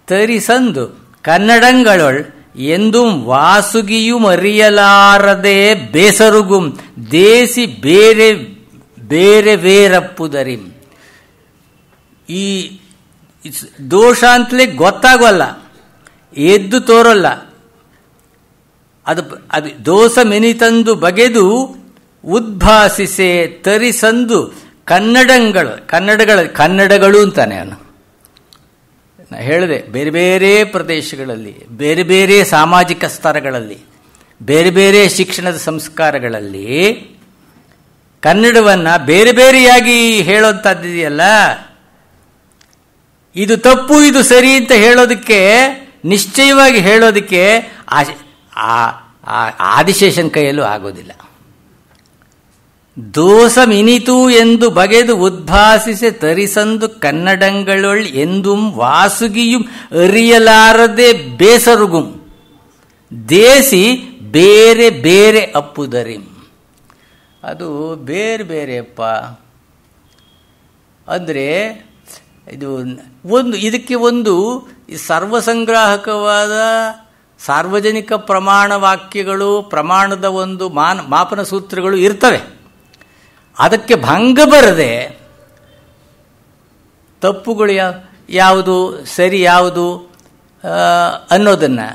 ತರಿಸಂದು ಕನ್ನಡಂಗಳೊಳ್ ಎಂದುಂ ವಾಸುಗಿಯು ಮರಿಯಲಾರದೆ ಬೇಸರುಗುಂ ದೇಸಿ ಬೇರೆ ಬೇರೆ ವೇರಪ್ಪುದರಿಂ. ಈ ದೋಷ ಅಂತಲೇ ಗೊತ್ತಾಗೋಲ್ಲ, ಎದ್ದು ತೋರಲ್ಲ. ಅದು ದೋಸ ಮೆನಿತಂದು ಬಗೆದು ಉದ್ಭಾಸಿಸೆ ತರಿಸಂದು ಕನ್ನಡಗಳು ಅಂತಾನೆ ಅವನು. ಹೇಳಿದೆ, ಬೇರೆ ಬೇರೆ ಪ್ರದೇಶಗಳಲ್ಲಿ, ಬೇರೆ ಬೇರೆ ಸಾಮಾಜಿಕ ಸ್ತರಗಳಲ್ಲಿ, ಬೇರೆ ಬೇರೆ ಶಿಕ್ಷಣದ ಸಂಸ್ಕಾರಗಳಲ್ಲಿ ಕನ್ನಡವನ್ನು ಬೇರೆ ಬೇರೆಯಾಗಿ ಹೇಳೋಂಥದ್ದಿದೆಯಲ್ಲ, ಇದು ತಪ್ಪು ಇದು ಸರಿ ಅಂತ ಹೇಳೋದಕ್ಕೆ, ನಿಶ್ಚಯವಾಗಿ ಹೇಳೋದಕ್ಕೆ ಆದಿಶೇಷನ್ ಕೈಯಲ್ಲೂ ಆಗೋದಿಲ್ಲ. ದೋಸಮಿನಿತು ಎಂದು ಬಗೆದು ಉದ್ಭಾಸಿಸೆ ತರಿಸಂದು ಕನ್ನಡಂಗಳೊಳ್ ಎಂದುಂ ವಾಸುಗಿಯುಂ ಅರಿಯಲಾರದೆ ಬೇಸರುಗುಂ ದೇಸಿ ಬೇರೆ ಬೇರೆ ಅಪ್ಪುದರಿಂ. ಅದು ಬೇರೆ ಬೇರೆಯಪ್ಪ ಅಂದರೆ ಇದು ಇದಕ್ಕೆ ಒಂದು ಸರ್ವಸಂಗ್ರಾಹಕವಾದ ಸಾರ್ವಜನಿಕ ಪ್ರಮಾಣ ವಾಕ್ಯಗಳು, ಪ್ರಮಾಣದ ಒಂದು ಮಾಪನ ಸೂತ್ರಗಳು ಇರ್ತವೆ. ಅದಕ್ಕೆ ಭಂಗ ಬರದೆ ತಪ್ಪುಗಳು ಯಾವುದು ಸರಿ ಯಾವುದು ಅನ್ನೋದನ್ನು,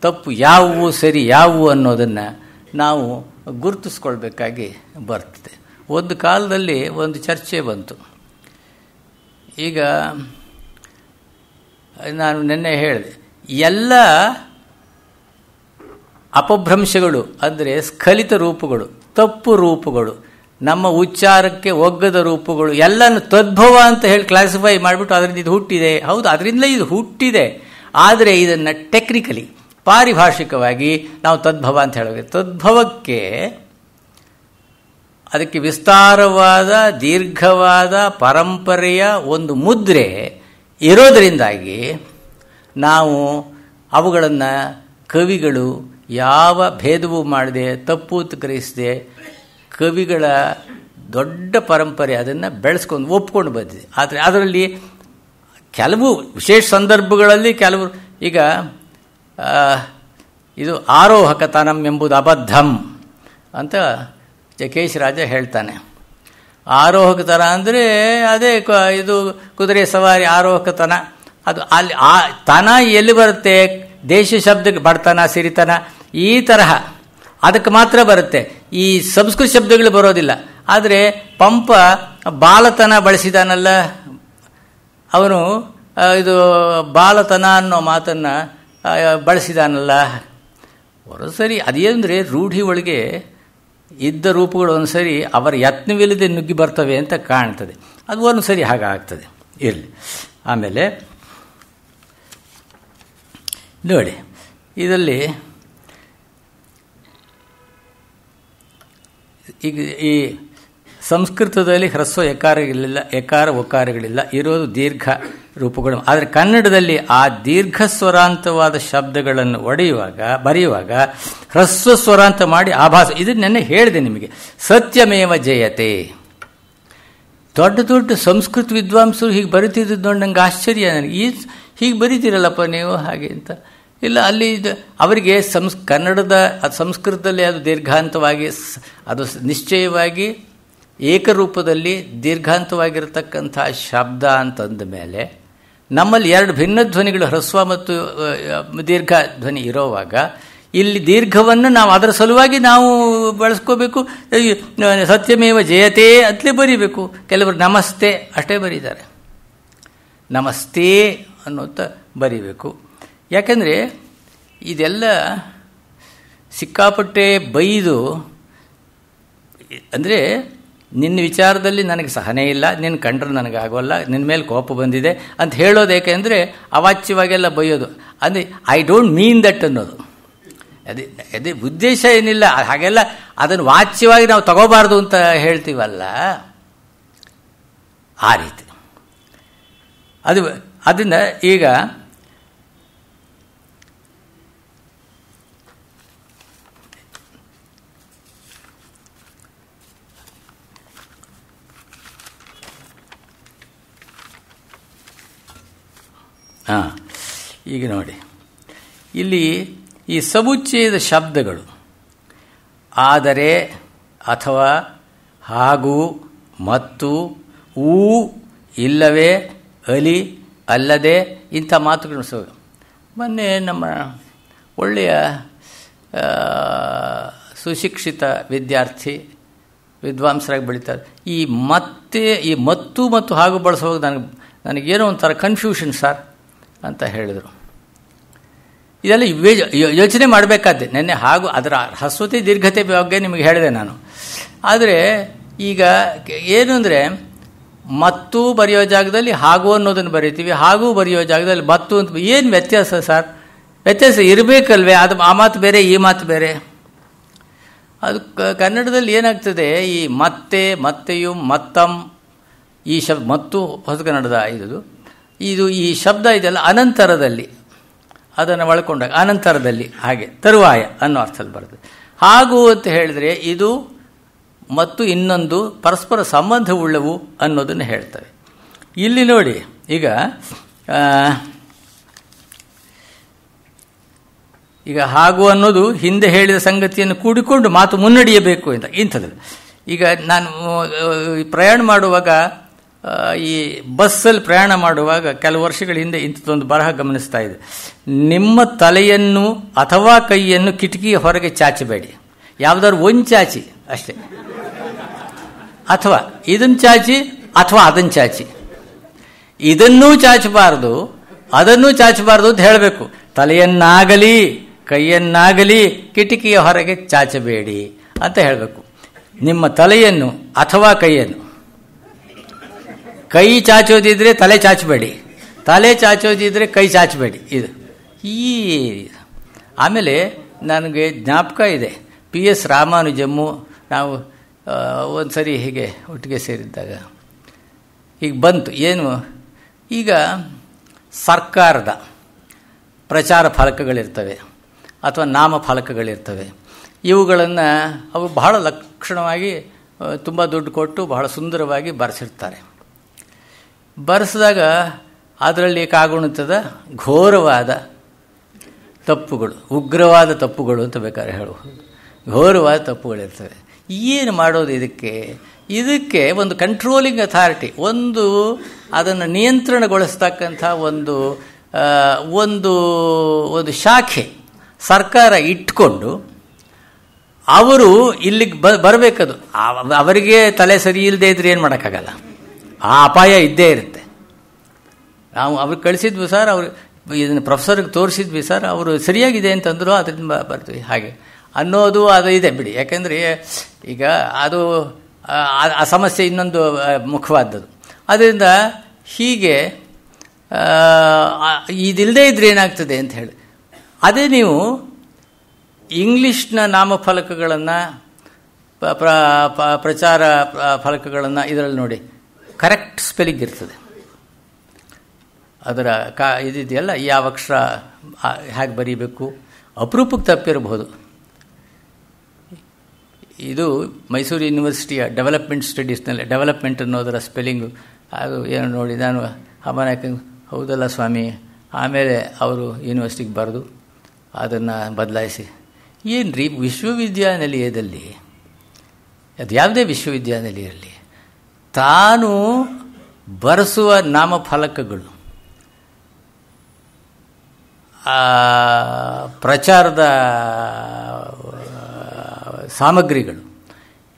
ತಪ್ಪು ಯಾವುವು ಸರಿ ಯಾವುವು ಅನ್ನೋದನ್ನು ನಾವು ಗುರುತಿಸ್ಕೊಳ್ಬೇಕಾಗಿ ಬರ್ತದೆ. ಒಂದು ಕಾಲದಲ್ಲಿ ಒಂದು ಚರ್ಚೆ ಬಂತು. ಈಗ ನಾನು ನಿನ್ನೆ ಹೇಳಿದೆ, ಎಲ್ಲ ಅಪಭ್ರಂಶಗಳು ಅಂದರೆ ಸ್ಖಲಿತ ರೂಪಗಳು, ತಪ್ಪು ರೂಪಗಳು, ನಮ್ಮ ಉಚ್ಚಾರಕ್ಕೆ ಒಗ್ಗದ ರೂಪಗಳು ಎಲ್ಲನೂ ತದ್ಭವ ಅಂತ ಹೇಳಿ ಕ್ಲಾಸಿಫೈ ಮಾಡಿಬಿಟ್ಟು ಅದರಿಂದ ಇದು ಹುಟ್ಟಿದೆ. ಹೌದು, ಅದರಿಂದಲೇ ಇದು ಹುಟ್ಟಿದೆ. ಆದರೆ ಇದನ್ನು ಟೆಕ್ನಿಕಲಿ ಪಾರಿಭಾಷಿಕವಾಗಿ ನಾವು ತದ್ಭವ ಅಂತ ಹೇಳಬೇಕು. ತದ್ಭವಕ್ಕೆ ಅದಕ್ಕೆ ವಿಸ್ತಾರವಾದ ದೀರ್ಘವಾದ ಪರಂಪರೆಯ ಒಂದು ಮುದ್ರೆ ಇರೋದರಿಂದಾಗಿ ನಾವು ಅವುಗಳನ್ನು ಕವಿಗಳು ಯಾವ ಭೇದವೂ ಮಾಡದೆ, ತಪ್ಪು ಗ್ರಹಿಸದೆ, ಕವಿಗಳ ದೊಡ್ಡ ಪರಂಪರೆ ಅದನ್ನು ಬೆಳೆಸ್ಕೊಂಡು ಒಪ್ಕೊಂಡು ಬಂದಿದೆ. ಆದರೆ ಅದರಲ್ಲಿ ಕೆಲವು ವಿಶೇಷ ಸಂದರ್ಭಗಳಲ್ಲಿ ಕೆಲವು, ಈಗ ಇದು ಆರೋಹಕತನಂ ಎಂಬುದು ಅಬದ್ಧಂ ಅಂತ ಜಕೇಶ್ ರಾಜ ಹೇಳ್ತಾನೆ. ಆರೋಹಕತನ ಅಂದರೆ ಅದೇ ಇದು ಕುದುರೆ ಸವಾರಿ ಆರೋಹಕತನ. ಅದು ಅಲ್ಲಿ ಆ ತನ ಎಲ್ಲಿ ಬರುತ್ತೆ? ದೇಶ ಶಬ್ದಕ್ಕೆ ಬಡತನ, ಸಿರಿತನ ಈ ತರಹ ಅದಕ್ಕೆ ಮಾತ್ರ ಬರುತ್ತೆ. ಈ ಸಂಸ್ಕೃತ ಶಬ್ದಗಳು ಬರೋದಿಲ್ಲ. ಆದರೆ ಪಂಪ ಬಾಲತನ ಬಳಸಿದಾನಲ್ಲ, ಅವನು ಇದು ಬಾಲತನ ಅನ್ನೋ ಮಾತನ್ನು ಬಳಸಿದಾನಲ್ಲ. ಸರಿ, ಅದೇಂದರೆ ರೂಢಿ ಒಳಗೆ ಇದ್ದ ರೂಪಗಳು ಒಂದು ಸರಿ ಅವರ ಯತ್ನವಿಲ್ಲದೆ ನುಗ್ಗಿ ಬರ್ತವೆ ಅಂತ ಕಾಣ್ತದೆ. ಅದು ಒಂದು ಸರಿ ಹಾಗಾಗ್ತದೆ, ಇರಲಿ. ಆಮೇಲೆ ನೋಡಿ, ಇದರಲ್ಲಿ ಈಗ ಈ ಸಂಸ್ಕೃತದಲ್ಲಿ ಹ್ರಸ್ವ ಎಕಾರಗಳಿಲ್ಲ, ಎಕಾರ ಒಕಾರಗಳಿಲ್ಲ, ಇರೋದು ದೀರ್ಘ ರೂಪಗಳು. ಆದರೆ ಕನ್ನಡದಲ್ಲಿ ಆ ದೀರ್ಘ ಸ್ವರಾಂತವಾದ ಶಬ್ದಗಳನ್ನು ಬರೆಯುವಾಗ ಹ್ರಸ್ವ ಸ್ವರಾಂತ ಮಾಡಿ ಆಭಾಸ. ಇದನ್ನು ನೆನ್ನೆ ಹೇಳಿದೆ ನಿಮಗೆ. ಸತ್ಯಮೇವ ಜಯತೆ. ದೊಡ್ಡ ದೊಡ್ಡ ಸಂಸ್ಕೃತ ವಿದ್ವಾಂಸರು ಹೀಗೆ ಬರಿತಿದ್ದು ನೋಡಿ ನಂಗೆ ಆಶ್ಚರ್ಯ. ನನಗೆ ಹೀಗೆ ಬರೀತೀರಲ್ಲಪ್ಪ ನೀವು ಹಾಗೆ ಅಂತ. ಇಲ್ಲ, ಅಲ್ಲಿ ಅವರಿಗೆ ಕನ್ನಡದ ಸಂಸ್ಕೃತದಲ್ಲಿ ಅದು ದೀರ್ಘಾಂತವಾಗಿ, ಅದು ನಿಶ್ಚಯವಾಗಿ ಏಕರೂಪದಲ್ಲಿ ದೀರ್ಘಾಂತವಾಗಿರತಕ್ಕಂಥ ಶಬ್ದ ಅಂತಂದ ಮೇಲೆ ನಮ್ಮಲ್ಲಿ ಎರಡು ಭಿನ್ನ ಧ್ವನಿಗಳು, ಹ್ರಸ್ವ ಮತ್ತು ದೀರ್ಘ ಧ್ವನಿ ಇರೋವಾಗ ಇಲ್ಲಿ ದೀರ್ಘವನ್ನು ನಾವು ಅದರ ಸಲುವಾಗಿ ನಾವು ಬಳಸ್ಕೋಬೇಕು. ಸತ್ಯಮೇವ ಜಯತೆ ಅಂತಲೇ ಬರೀಬೇಕು. ಕೆಲವರು ನಮಸ್ತೆ ಅಷ್ಟೇ ಬರೀತಾರೆ, ನಮಸ್ತೆ ಅನ್ನೋಂತ ಬರೀಬೇಕು. ಯಾಕೆಂದರೆ ಇದೆಲ್ಲ ಸಿಕ್ಕಾಪಟ್ಟೆ ಬೈದು, ಅಂದರೆ ನಿನ್ನ ವಿಚಾರದಲ್ಲಿ ನನಗೆ ಸಹನೆ ಇಲ್ಲ, ನಿನ್ನ ಕಂಡ್ರೆ ನನಗಾಗೋಲ್ಲ, ನಿನ್ನ ಮೇಲೆ ಕೋಪ ಬಂದಿದೆ ಅಂತ ಹೇಳೋದು. ಏಕೆಂದರೆ ಅವಾಚ್ಯವಾಗೆಲ್ಲ ಬೈಯೋದು. ಅಂದರೆ ಐ ಡೋಂಟ್ ಮೀನ್ ದಟ್ ಅನ್ನೋದು. ಅದೇ ಉದ್ದೇಶ ಏನಿಲ್ಲ. ಹಾಗೆಲ್ಲ ಅದನ್ನು ವಾಚ್ಯವಾಗಿ ನಾವು ತಗೋಬಾರ್ದು ಅಂತ ಹೇಳ್ತೀವಲ್ಲ, ಆ ರೀತಿ. ಅದರಿಂದ ಈಗ ಈಗ ನೋಡಿ, ಇಲ್ಲಿ ಈ ಸಮುಚ್ಚಯದ ಶಬ್ದಗಳು ಆದರೆ, ಅಥವಾ, ಹಾಗೂ, ಮತ್ತು, ಊ, ಇಲ್ಲವೇ, ಅಲಿ, ಅಲ್ಲದೆ ಇಂಥ ಮಾತುಗಳು ಮೊನ್ನೆ ನಮ್ಮ ಒಳ್ಳೆಯ ಸುಶಿಕ್ಷಿತ ವಿದ್ಯಾರ್ಥಿ ವಿದ್ವಾಂಸರಾಗಿ ಬೆಳೀತಾರೆ. ಈ ಮತ್ತು ಹಾಗೂ ಬಳಸುವಾಗ ನನಗೇನೋ ಒಂಥರ ಕನ್ಫ್ಯೂಷನ್ ಸರ್ ಅಂತ ಹೇಳಿದರು. ಇದೆಲ್ಲ ಯೋಚನೆ ಮಾಡಬೇಕಾದ್ದೆ. ನೆನ್ನೆ ಹಾಗೂ ಅದರ ಹ್ರಸ್ವತೆ ದೀರ್ಘತೆ ಬಗ್ಗೆ ನಿಮಗೆ ಹೇಳಿದೆ ನಾನು. ಆದರೆ ಈಗ ಏನು ಅಂದರೆ, ಮತ್ತು ಬರೆಯೋ ಜಾಗದಲ್ಲಿ ಹಾಗೂ ಅನ್ನೋದನ್ನು ಬರೀತೀವಿ, ಹಾಗೂ ಬರೆಯೋ ಜಾಗದಲ್ಲಿ ಮತ್ತು ಅಂತ. ಏನು ವ್ಯತ್ಯಾಸ ಸರ್? ವ್ಯತ್ಯಾಸ ಇರಬೇಕಲ್ವೇ? ಅದು ಆ ಮಾತು ಬೇರೆ, ಈ ಮಾತು ಬೇರೆ. ಅದು ಕನ್ನಡದಲ್ಲಿ ಏನಾಗ್ತದೆ, ಈ ಮತ್ತೆ, ಮತ್ತೆಯು, ಮತ್ತಂ, ಈ ಶಬ್ದ ಮತ್ತು ಹೊಸಗನ್ನಡದ ಇದು ಈ ಶಬ್ದ ಇದೆಲ್ಲ ಅನಂತರದಲ್ಲಿ ಅದನ್ನು ಒಳ್ಕೊಂಡಾಗ ಅನಂತರದಲ್ಲಿ ಹಾಗೆ ತರುವಾಯ ಅನ್ನೋ ಅರ್ಥದಲ್ಲಿ ಬರ್ತದೆ. ಹಾಗೂ ಅಂತ ಹೇಳಿದರೆ ಇದು ಮತ್ತು ಇನ್ನೊಂದು ಪರಸ್ಪರ ಸಂಬಂಧವುಳ್ಳವು ಅನ್ನೋದನ್ನು ಹೇಳ್ತವೆ. ಇಲ್ಲಿ ನೋಡಿ, ಈಗ ಹಾಗೂ ಅನ್ನೋದು ಹಿಂದೆ ಹೇಳಿದ ಸಂಗತಿಯನ್ನು ಕೂಡಿಕೊಂಡು ಮಾತು ಮುನ್ನಡೆಯಬೇಕು ಅಂತ ಇಂಥದ್ದು. ಈಗ ನಾನು ಪ್ರಯಾಣ ಮಾಡುವಾಗ, ಈ ಬಸ್ಸಲ್ಲಿ ಪ್ರಯಾಣ ಮಾಡುವಾಗ ಕೆಲವು ವರ್ಷಗಳ ಹಿಂದೆ ಇಂಥದ್ದೊಂದು ಬರಹ ಗಮನಿಸ್ತಾ ಇದೆ. ನಿಮ್ಮ ತಲೆಯನ್ನು ಅಥವಾ ಕೈಯನ್ನು ಕಿಟಕಿಯ ಹೊರಗೆ ಚಾಚಬೇಡಿ, ಯಾವುದಾದ್ರು ಒಂದು ಚಾಚಿ ಅಷ್ಟೇ, ಅಥವಾ ಇದನ್ನು ಚಾಚಿ ಅಥವಾ ಅದನ್ನು ಚಾಚಿ, ಇದನ್ನೂ ಚಾಚಬಾರದು ಅದನ್ನೂ ಚಾಚಬಾರದು ಅಂತ ಹೇಳಬೇಕು. ತಲೆಯನ್ನಾಗಲಿ ಕೈಯನ್ನಾಗಲಿ ಕಿಟಕಿಯ ಹೊರಗೆ ಚಾಚಬೇಡಿ ಅಂತ ಹೇಳಬೇಕು. ನಿಮ್ಮ ತಲೆಯನ್ನು ಅಥವಾ ಕೈಯನ್ನು, ಕೈ ಚಾಚೋದಿದ್ರೆ ತಲೆ ಚಾಚಬೇಡಿ, ತಲೆ ಚಾಚೋದಿದ್ರೆ ಕೈ ಚಾಚಬೇಡಿ. ಇದು ಆಮೇಲೆ ನನಗೆ ಜ್ಞಾಪಕ ಇದೆ, PS ರಾಮಾನುಜಮ್ಮು ನಾವು ಒಂದು ಸರಿ ಹೀಗೆ ಒಟ್ಟಿಗೆ ಸೇರಿದ್ದಾಗ ಈಗ ಬಂತು ಏನು, ಈಗ ಸರ್ಕಾರದ ಪ್ರಚಾರ ಫಲಕಗಳಿರ್ತವೆ ಅಥವಾ ನಾಮಫಲಕಗಳಿರ್ತವೆ. ಇವುಗಳನ್ನು ಅವು ಬಹಳ ಲಕ್ಷಣವಾಗಿ ತುಂಬ ದುಡ್ಡು ಕೊಟ್ಟು ಬಹಳ ಸುಂದರವಾಗಿ ಬರೆಸಿರ್ತಾರೆ. ಬರೆಸಿದಾಗ ಅದರಲ್ಲಿ ಕಾಗುಣಿತದ ಘೋರವಾದ ತಪ್ಪುಗಳು, ಉಗ್ರವಾದ ತಪ್ಪುಗಳು ಅಂತ ಬೇಕಾದ್ರೆ ಹೇಳಬಹುದು, ಘೋರವಾದ ತಪ್ಪುಗಳಿರ್ತವೆ. ಏನು ಮಾಡೋದು ಇದಕ್ಕೆ ಒಂದು ಕಂಟ್ರೋಲಿಂಗ್ ಅಥಾರಿಟಿ, ಒಂದು ಅದನ್ನು ನಿಯಂತ್ರಣಗೊಳಿಸ್ತಕ್ಕಂಥ ಒಂದು ಒಂದು ಒಂದು ಶಾಖೆ ಸರ್ಕಾರ ಇಟ್ಕೊಂಡು ಅವರು ಇಲ್ಲಿಗೆ ಬರಬೇಕದು. ಅವರಿಗೆ ತಲೆ ಸರಿ ಇಲ್ಲದೆ ಇದ್ರೆ ಏನು ಮಾಡೋಕ್ಕಾಗಲ್ಲ, ಆ ಅಪಾಯ ಇದ್ದೇ ಇರುತ್ತೆ. ನಾವು ಅವ್ರಿಗೆ ಕಳಿಸಿದ್ವಿ ಸರ್, ಅವರು ಇದನ್ನು ಪ್ರೊಫೆಸರ್ಗೆ ತೋರಿಸಿದ್ವಿ ಸರ್, ಅವರು ಸರಿಯಾಗಿದೆ ಅಂತಂದರು, ಅದರಿಂದ ಬರ್ತೀವಿ ಹಾಗೆ ಅನ್ನೋದು ಅದು ಇದೆ ಬಿಡಿ. ಯಾಕೆಂದರೆ ಈಗ ಅದು ಆ ಸಮಸ್ಯೆ ಇನ್ನೊಂದು ಮುಖವಾದದ್ದು. ಅದರಿಂದ ಹೀಗೆ ಇದಿಲ್ಲದೆ ಇದ್ರೆ ಏನಾಗ್ತದೆ ಅಂತ ಹೇಳಿ, ಅದೇ ನೀವು ಇಂಗ್ಲೀಷ್ನ ನಾಮಫಲಕಗಳನ್ನು ಪ್ರಚಾರ ಫಲಕಗಳನ್ನು ಇದರಲ್ಲಿ ನೋಡಿ, ಕರೆಕ್ಟ್ ಸ್ಪೆಲ್ಲಿಂಗ್ ಇರ್ತದೆ. ಅದರ ಇದಿದೆಯಲ್ಲ, ಯಾವ ಅಕ್ಷರ ಹೇಗೆ ಬರೀಬೇಕು, ಅಪರೂಪಕ್ಕೆ ತಪ್ಪಿರಬಹುದು. ಇದು ಮೈಸೂರು ಯೂನಿವರ್ಸಿಟಿಯ ಡೆವಲಪ್ಮೆಂಟ್ ಸ್ಟಡೀಸ್ನಲ್ಲಿ ಡೆವಲಪ್ಮೆಂಟ್ ಅನ್ನೋದರ ಸ್ಪೆಲ್ಲಿಂಗು ಅದು ಏನು ನೋಡಿ, ನಾನು ಅಮ್ಮನಾಕ ಹೌದಲ್ಲ ಸ್ವಾಮಿ, ಆಮೇಲೆ ಅವರು ಯೂನಿವರ್ಸಿಟಿಗೆ ಬರೆದು ಅದನ್ನು ಬದಲಾಯಿಸಿ. ಏನು ರೀ, ವಿಶ್ವವಿದ್ಯಾನಿಲಯದಲ್ಲಿ ಅದು ಯಾವುದೇ ವಿಶ್ವವಿದ್ಯಾನಿಲಯ ಇರಲಿ, ತಾನು ಬರೆಸುವ ನಾಮಫಲಕಗಳು, ಪ್ರಚಾರದ ಸಾಮಗ್ರಿಗಳು,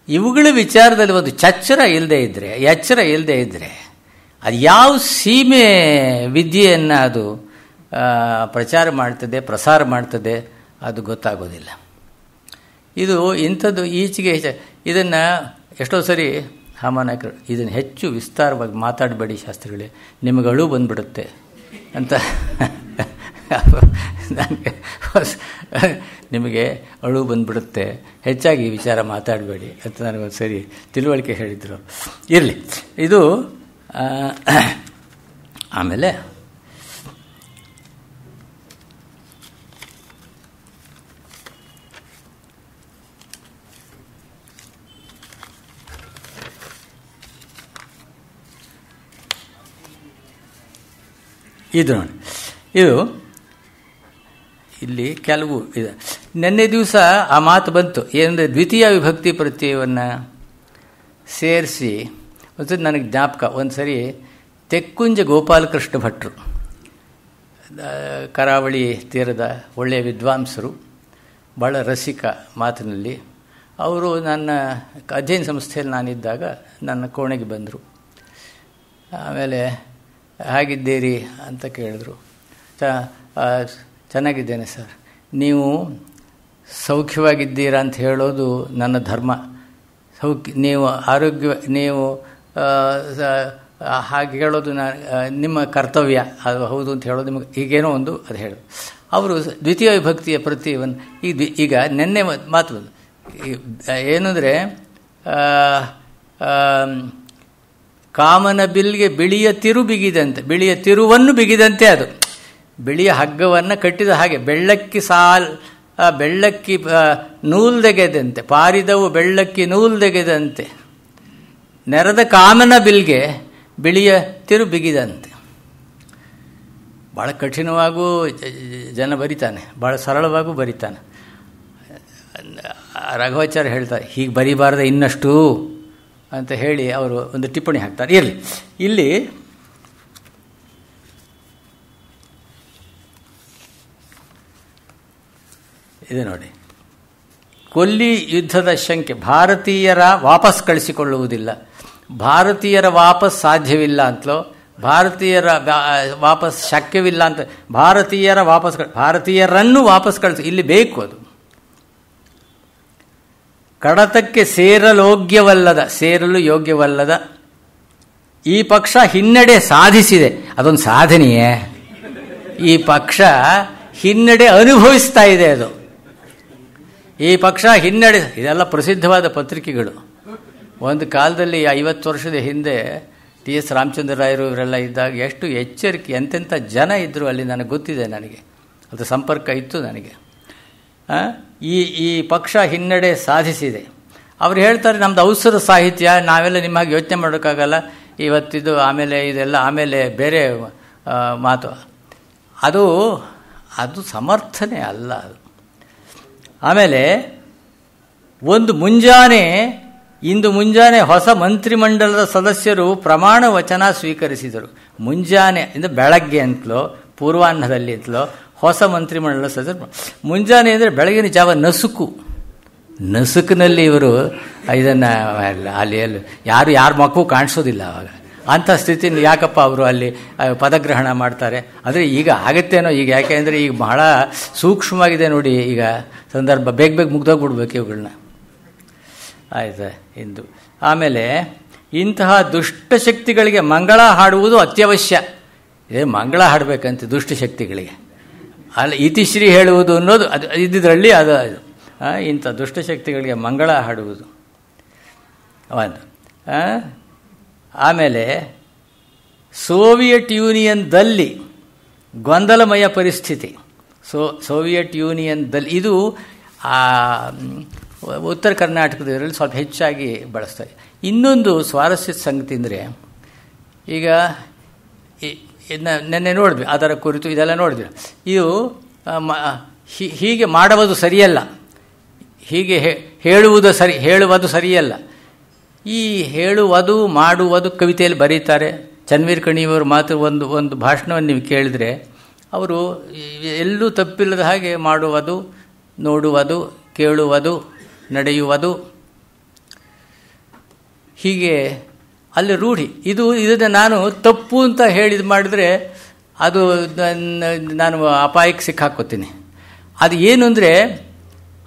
ಇವುಗಳ ವಿಚಾರದಲ್ಲಿ ಒಂದು ಎಚ್ಚರ ಇಲ್ಲದೆ ಇದ್ದರೆ ಅದು ಯಾವ ಸೀಮೆ ವಿದ್ಯೆಯನ್ನು ಅದು ಪ್ರಚಾರ ಮಾಡ್ತದೆ, ಪ್ರಸಾರ ಮಾಡ್ತದೆ, ಅದು ಗೊತ್ತಾಗೋದಿಲ್ಲ. ಇದು ಇಂಥದ್ದು ಈಚೆಗೆ ಇದನ್ನು ಎಷ್ಟೋ ಸರಿ ಹಾಮಾನಾಯಕರು ಇದನ್ನು ಹೆಚ್ಚು ವಿಸ್ತಾರವಾಗಿ ಮಾತಾಡಬೇಡಿ ಶಾಸ್ತ್ರಿಗಳೇ, ನಿಮಗೆ ಅಳು ಬಂದುಬಿಡುತ್ತೆ ಅಂತ ನನಗೆ ನಿಮಗೆ ಅಳು ಬಂದುಬಿಡುತ್ತೆ, ಹೆಚ್ಚಾಗಿ ಈ ವಿಚಾರ ಮಾತಾಡಬೇಡಿ ಅಂತ ನನಗೊಂದು ಸರಿ ತಿಳುವಳಿಕೆ ಹೇಳಿದರು. ಇರಲಿ, ಇದು ಆಮೇಲೆ ಇದು ನೋಡಿ, ಇದು ಇಲ್ಲಿ ಕೆಲವು ಇದೆ. ನಿನ್ನೆ ದಿವಸ ಆ ಮಾತು ಬಂತು, ಏನಂದರೆ ದ್ವಿತೀಯ ವಿಭಕ್ತಿ ಪ್ರತ್ಯಯವನ್ನು ಸೇರಿಸಿ ಒಂದ್ಸರಿ ನನಗೆ ಜ್ಞಾಪಕ. ಒಂದು ಸರಿ ತೆಕ್ಕುಂಜ ಗೋಪಾಲಕೃಷ್ಣ ಭಟ್ರು, ಕರಾವಳಿ ತೀರದ ಒಳ್ಳೆಯ ವಿದ್ವಾಂಸರು, ಭಾಳ ರಸಿಕ ಮಾತಿನಲ್ಲಿ, ಅವರು ನನ್ನ ಅಧ್ಯಯನ ಸಂಸ್ಥೆಯಲ್ಲಿ ನಾನಿದ್ದಾಗ ನನ್ನ ಕೋಣೆಗೆ ಬಂದರು. ಆಮೇಲೆ ಹಾಗಿದ್ದೀರಿ ಅಂತ ಕೇಳಿದ್ರು. ಚೆನ್ನಾಗಿದ್ದೇನೆ ಸರ್, ನೀವು ಸೌಖ್ಯವಾಗಿದ್ದೀರಾ ಅಂತ ಹೇಳೋದು ನನ್ನ ಧರ್ಮ, ನೀವು ನೀವು ಹಾಗೆ ಹೇಳೋದು ನಿಮ್ಮ ಕರ್ತವ್ಯ, ಅದು ಹೌದು ಅಂತ ಹೇಳೋದು ನಿಮಗೆ ಹೀಗೇನೋ ಒಂದು ಅದು ಹೇಳೋದು. ಅವರು ದ್ವಿತೀಯ ವಿಭಕ್ತಿಯ ಪ್ರತ್ಯಯವನ್ನು ಈಗ ನೆನ್ನೆ ಮಾತು ಏನಂದರೆ ಕಾಮನ ಬಿಲ್ಗೆ ಬಿಳಿಯ ತಿರು ಬಿಗಿದಂತೆ, ಬಿಳಿಯ ತಿರುವನ್ನು ಬಿಗಿದಂತೆ, ಅದು ಬಿಳಿಯ ಹಗ್ಗವನ್ನು ಕಟ್ಟಿದ ಹಾಗೆ, ಬೆಳ್ಳಕ್ಕಿ ನೂಲ್ದೆಗೆದಂತೆ, ಪಾರಿದವು ಬೆಳ್ಳಕ್ಕಿ ನೂಲ್ದೆಗೆದಂತೆ, ನೆರೆದ ಕಾಮನ ಬಿಲ್ಗೆ ಬಿಳಿಯ ತಿರು ಬಿಗಿದಂತೆ. ಭಾಳ ಕಠಿಣವಾಗೂ ಜನ ಬರಿತಾನೆ, ಭಾಳ ಸರಳವಾಗೂ ಬರಿತಾನೆ. ರಾಘವಾಚಾರ್ಯ ಹೇಳ್ತಾರೆ, ಹೀಗೆ ಬರಿಬಾರ್ದ ಇನ್ನಷ್ಟು ಅಂತ ಹೇಳಿ ಅವರು ಒಂದು ಟಿಪ್ಪಣಿ ಹಾಕ್ತಾರೆ. ಇರಲಿ, ಇಲ್ಲಿ ಇದೆ ನೋಡಿ, ಕೊಲ್ಲಿ ಯುದ್ಧದ ಶಂಕೆ, ಭಾರತೀಯರ ವಾಪಸ್ ಕಳಿಸಿಕೊಳ್ಳುವುದಿಲ್ಲ, ಭಾರತೀಯರ ವಾಪಸ್ ಸಾಧ್ಯವಿಲ್ಲ ಅಂತಲೋ, ಭಾರತೀಯರ ವಾಪಸ್ ಶಕ್ಯವಿಲ್ಲ ಅಂತ, ಭಾರತೀಯರನ್ನು ವಾಪಸ್ ಕಳಿಸಿ, ಇಲ್ಲಿ ಬೇಕು ಅದು. ಕಡತಕ್ಕೆ ಸೇರಲು ಯೋಗ್ಯವಲ್ಲದ ಈ ಪಕ್ಷ ಹಿನ್ನಡೆ ಸಾಧಿಸಿದೆ. ಅದೊಂದು ಸಾಧನೆಯೇ? ಈ ಪಕ್ಷ ಹಿನ್ನಡೆ ಅನುಭವಿಸ್ತಾ ಇದೆ. ಅದು ಈ ಪಕ್ಷ ಹಿನ್ನಡೆ, ಇದೆಲ್ಲ ಪ್ರಸಿದ್ಧವಾದ ಪತ್ರಿಕೆಗಳು. ಒಂದು ಕಾಲದಲ್ಲಿ 50 ವರ್ಷದ ಹಿಂದೆ ಟಿ.ಎಸ್. ರಾಮಚಂದ್ರ ರಾಯರು ಇವರೆಲ್ಲ ಇದ್ದಾಗ ಎಷ್ಟು ಎಚ್ಚರಿಕೆ, ಎಂತೆಂಥ ಜನ ಇದ್ದರು ಅಲ್ಲಿ, ನನಗೆ ಗೊತ್ತಿದೆ, ನನಗೆ ಅದು ಸಂಪರ್ಕ ಇತ್ತು ನನಗೆ. ಈ ಪಕ್ಷ ಹಿನ್ನಡೆ ಸಾಧಿಸಿದೆ. ಅವ್ರು ಹೇಳ್ತಾರೆ, ನಮ್ಮದು ಅವಸರ ಸಾಹಿತ್ಯ, ನಾವೆಲ್ಲ ನಿಮಗೆ ಯೋಚನೆ ಮಾಡೋಕ್ಕಾಗಲ್ಲ, ಇವತ್ತಿದು ಆಮೇಲೆ ಇದೆಲ್ಲ ಆಮೇಲೆ ಬೇರೆ ಮಾತು. ಅದು ಸಮರ್ಥನೆ ಅಲ್ಲ ಅದು. ಆಮೇಲೆ ಇಂದು ಮುಂಜಾನೆ ಹೊಸ ಮಂತ್ರಿಮಂಡಲದ ಸದಸ್ಯರು ಪ್ರಮಾಣ ವಚನ ಸ್ವೀಕರಿಸಿದರು. ಮುಂಜಾನೆ ಇಂದ ಬೆಳಗ್ಗೆ ಅಂತಲೋ ಪೂರ್ವಾಹ್ನದಲ್ಲಿ ಅಂತಲೋ ಹೊಸ ಮಂತ್ರಿಮಂಡಲದ ಸದಸ್ಯರು. ಮುಂಜಾನೆ ಅಂದರೆ ಬೆಳಗಿನ ಜಾವ ನಸುಕಿನಲ್ಲಿ ಇವರು ಇದನ್ನು ಅಲ್ಲಿ ಯಾರ ಮಕ್ಕಳು ಕಾಣಿಸೋದಿಲ್ಲ ಅವಾಗ. ಅಂಥ ಸ್ಥಿತಿಯಲ್ಲಿ ಯಾಕಪ್ಪ ಅವರು ಅಲ್ಲಿ ಪದಗ್ರಹಣ ಮಾಡ್ತಾರೆ? ಆದರೆ ಈಗ ಆಗತ್ತೇನೋ, ಈಗ ಯಾಕೆ ಅಂದರೆ ಈಗ ಬಹಳ ಸೂಕ್ಷ್ಮವಾಗಿದೆ ನೋಡಿ ಈಗ ಸಂದರ್ಭ, ಬೇಗ ಮುಗ್ದೋಗ್ಬಿಡ್ಬೇಕು ಇವುಗಳನ್ನ. ಆಯ್ತಾ ಇಂದು. ಆಮೇಲೆ ಇಂತಹ ದುಷ್ಟಶಕ್ತಿಗಳಿಗೆ ಮಂಗಳ ಹಾಡುವುದು ಅತ್ಯವಶ್ಯ. ಮಂಗಳ ಹಾಡಬೇಕಂತೆ ದುಷ್ಟಶಕ್ತಿಗಳಿಗೆ, ಅಲ್ಲ ಇತಿಶ್ರೀ ಹೇಳುವುದು ಅನ್ನೋದು ಅದು ಇದ್ದಿದ್ರಲ್ಲಿ ಅದು ಇಂಥ ದುಷ್ಟಶಕ್ತಿಗಳಿಗೆ ಮಂಗಳ ಹಾಡುವುದು ಒಂದು. ಆಮೇಲೆ ಸೋವಿಯಟ್ ಯೂನಿಯನ್ದಲ್ಲಿ ಗೊಂದಲಮಯ ಪರಿಸ್ಥಿತಿ. ಸೋವಿಯಟ್ ಯೂನಿಯನ್ದಲ್ಲಿ ಇದು ಉತ್ತರ ಕರ್ನಾಟಕದಲ್ಲಿ ಸ್ವಲ್ಪ ಹೆಚ್ಚಾಗಿ ಬಳಸ್ತಾರೆ. ಇನ್ನೊಂದು ಸ್ವಾರಸ್ಯದ ಸಂಗತಿ ಅಂದರೆ, ಈಗ ನೆನ್ನೆ ನೋಡಿದ್ವಿ ಅದರ ಕುರಿತು, ಇದೆಲ್ಲ ನೋಡಿದ್ವಿ. ಇದು ಹೀಗೆ ಮಾಡುವುದು ಸರಿಯಲ್ಲ, ಹೀಗೆ ಹೇಳುವುದು ಸರಿಯಲ್ಲ. ಈ ಹೇಳುವುದು ಮಾಡುವುದು ಕವಿತೆಯಲ್ಲಿ ಬರೀತಾರೆ. ಚನ್ವೀರ್ ಕಣಿಯವರು ಮಾತ್ರ ಒಂದು ಭಾಷಣವನ್ನು ನೀವು ಕೇಳಿದರೆ ಅವರು ಎಲ್ಲೂ ತಪ್ಪಿಲ್ಲದ ಹಾಗೆ ಮಾಡುವುದು, ನೋಡುವುದು, ಕೇಳುವುದು, ನಡೆಯುವುದು, ಹೀಗೆ ಅಲ್ಲಿ ರೂಢಿ. ಇದನ್ನು ನಾನು ತಪ್ಪು ಅಂತ ಮಾಡಿದರೆ ಅದು ನಾನು ಅಪಾಯಕ್ಕೆ ಸಿಕ್ಕಾಕೋತೀನಿ. ಅದು ಏನು ಅಂದರೆ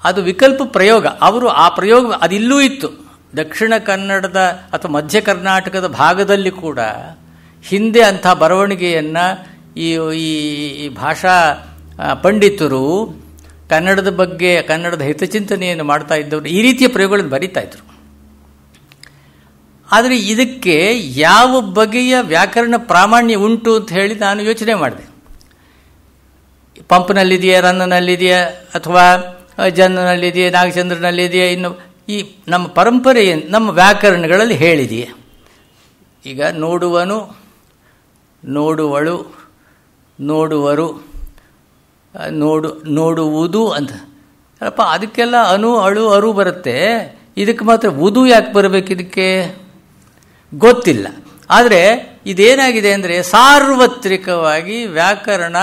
ಅದು ವಿಕಲ್ಪ ಪ್ರಯೋಗ. ಅವರು ಆ ಪ್ರಯೋಗ ಅದಿಲ್ಲೂ ಇತ್ತು. ದಕ್ಷಿಣ ಕನ್ನಡದ ಅಥವಾ ಮಧ್ಯ ಕರ್ನಾಟಕದ ಭಾಗದಲ್ಲಿ ಕೂಡ ಹಿಂದೆ ಅಂಥ ಬರವಣಿಗೆಯನ್ನು ಈ ಭಾಷಾ ಪಂಡಿತರು ಕನ್ನಡದ ಬಗ್ಗೆ, ಕನ್ನಡದ ಹಿತಚಿಂತನೆಯನ್ನು ಮಾಡ್ತಾ ಇದ್ದವರು ಈ ರೀತಿಯ ಪ್ರಯೋಗಗಳನ್ನು ಬರೀತಾ ಇದ್ರು. ಆದರೆ ಇದಕ್ಕೆ ಯಾವ ಬಗೆಯ ವ್ಯಾಕರಣ ಪ್ರಾಮಾಣ್ಯ ಉಂಟು ಅಂತ ಹೇಳಿ ನಾನು ಯೋಚನೆ ಮಾಡಿದೆ. ಪಂಪ್ನಲ್ಲಿದೆಯಾ, ರನ್ನನಲ್ಲಿದೆಯಾ, ಅಥವಾ ಜನ್ನನಲ್ಲಿದೆಯಾ, ನಾಗಚಂದ್ರನಲ್ಲಿದೆಯಾ, ಇನ್ನು ಈ ನಮ್ಮ ಪರಂಪರೆ ನಮ್ಮ ವ್ಯಾಕರಣಗಳಲ್ಲಿ ಹೇಳಿದೆಯೇ? ಈಗ ನೋಡುವನು, ನೋಡುವಳು, ನೋಡುವರು, ನೋಡುವುದು ಅಂತ ಅಲ್ಲಪ್ಪ, ಅದಕ್ಕೆಲ್ಲ ಅಳು ಅರು ಬರುತ್ತೆ. ಇದಕ್ಕೆ ಮಾತ್ರ ಉದು ಯಾಕೆ ಬರಬೇಕು? ಇದಕ್ಕೆ ಗೊತ್ತಿಲ್ಲ. ಆದರೆ ಇದೇನಾಗಿದೆ ಅಂದರೆ ಸಾರ್ವತ್ರಿಕವಾಗಿ ವ್ಯಾಕರಣ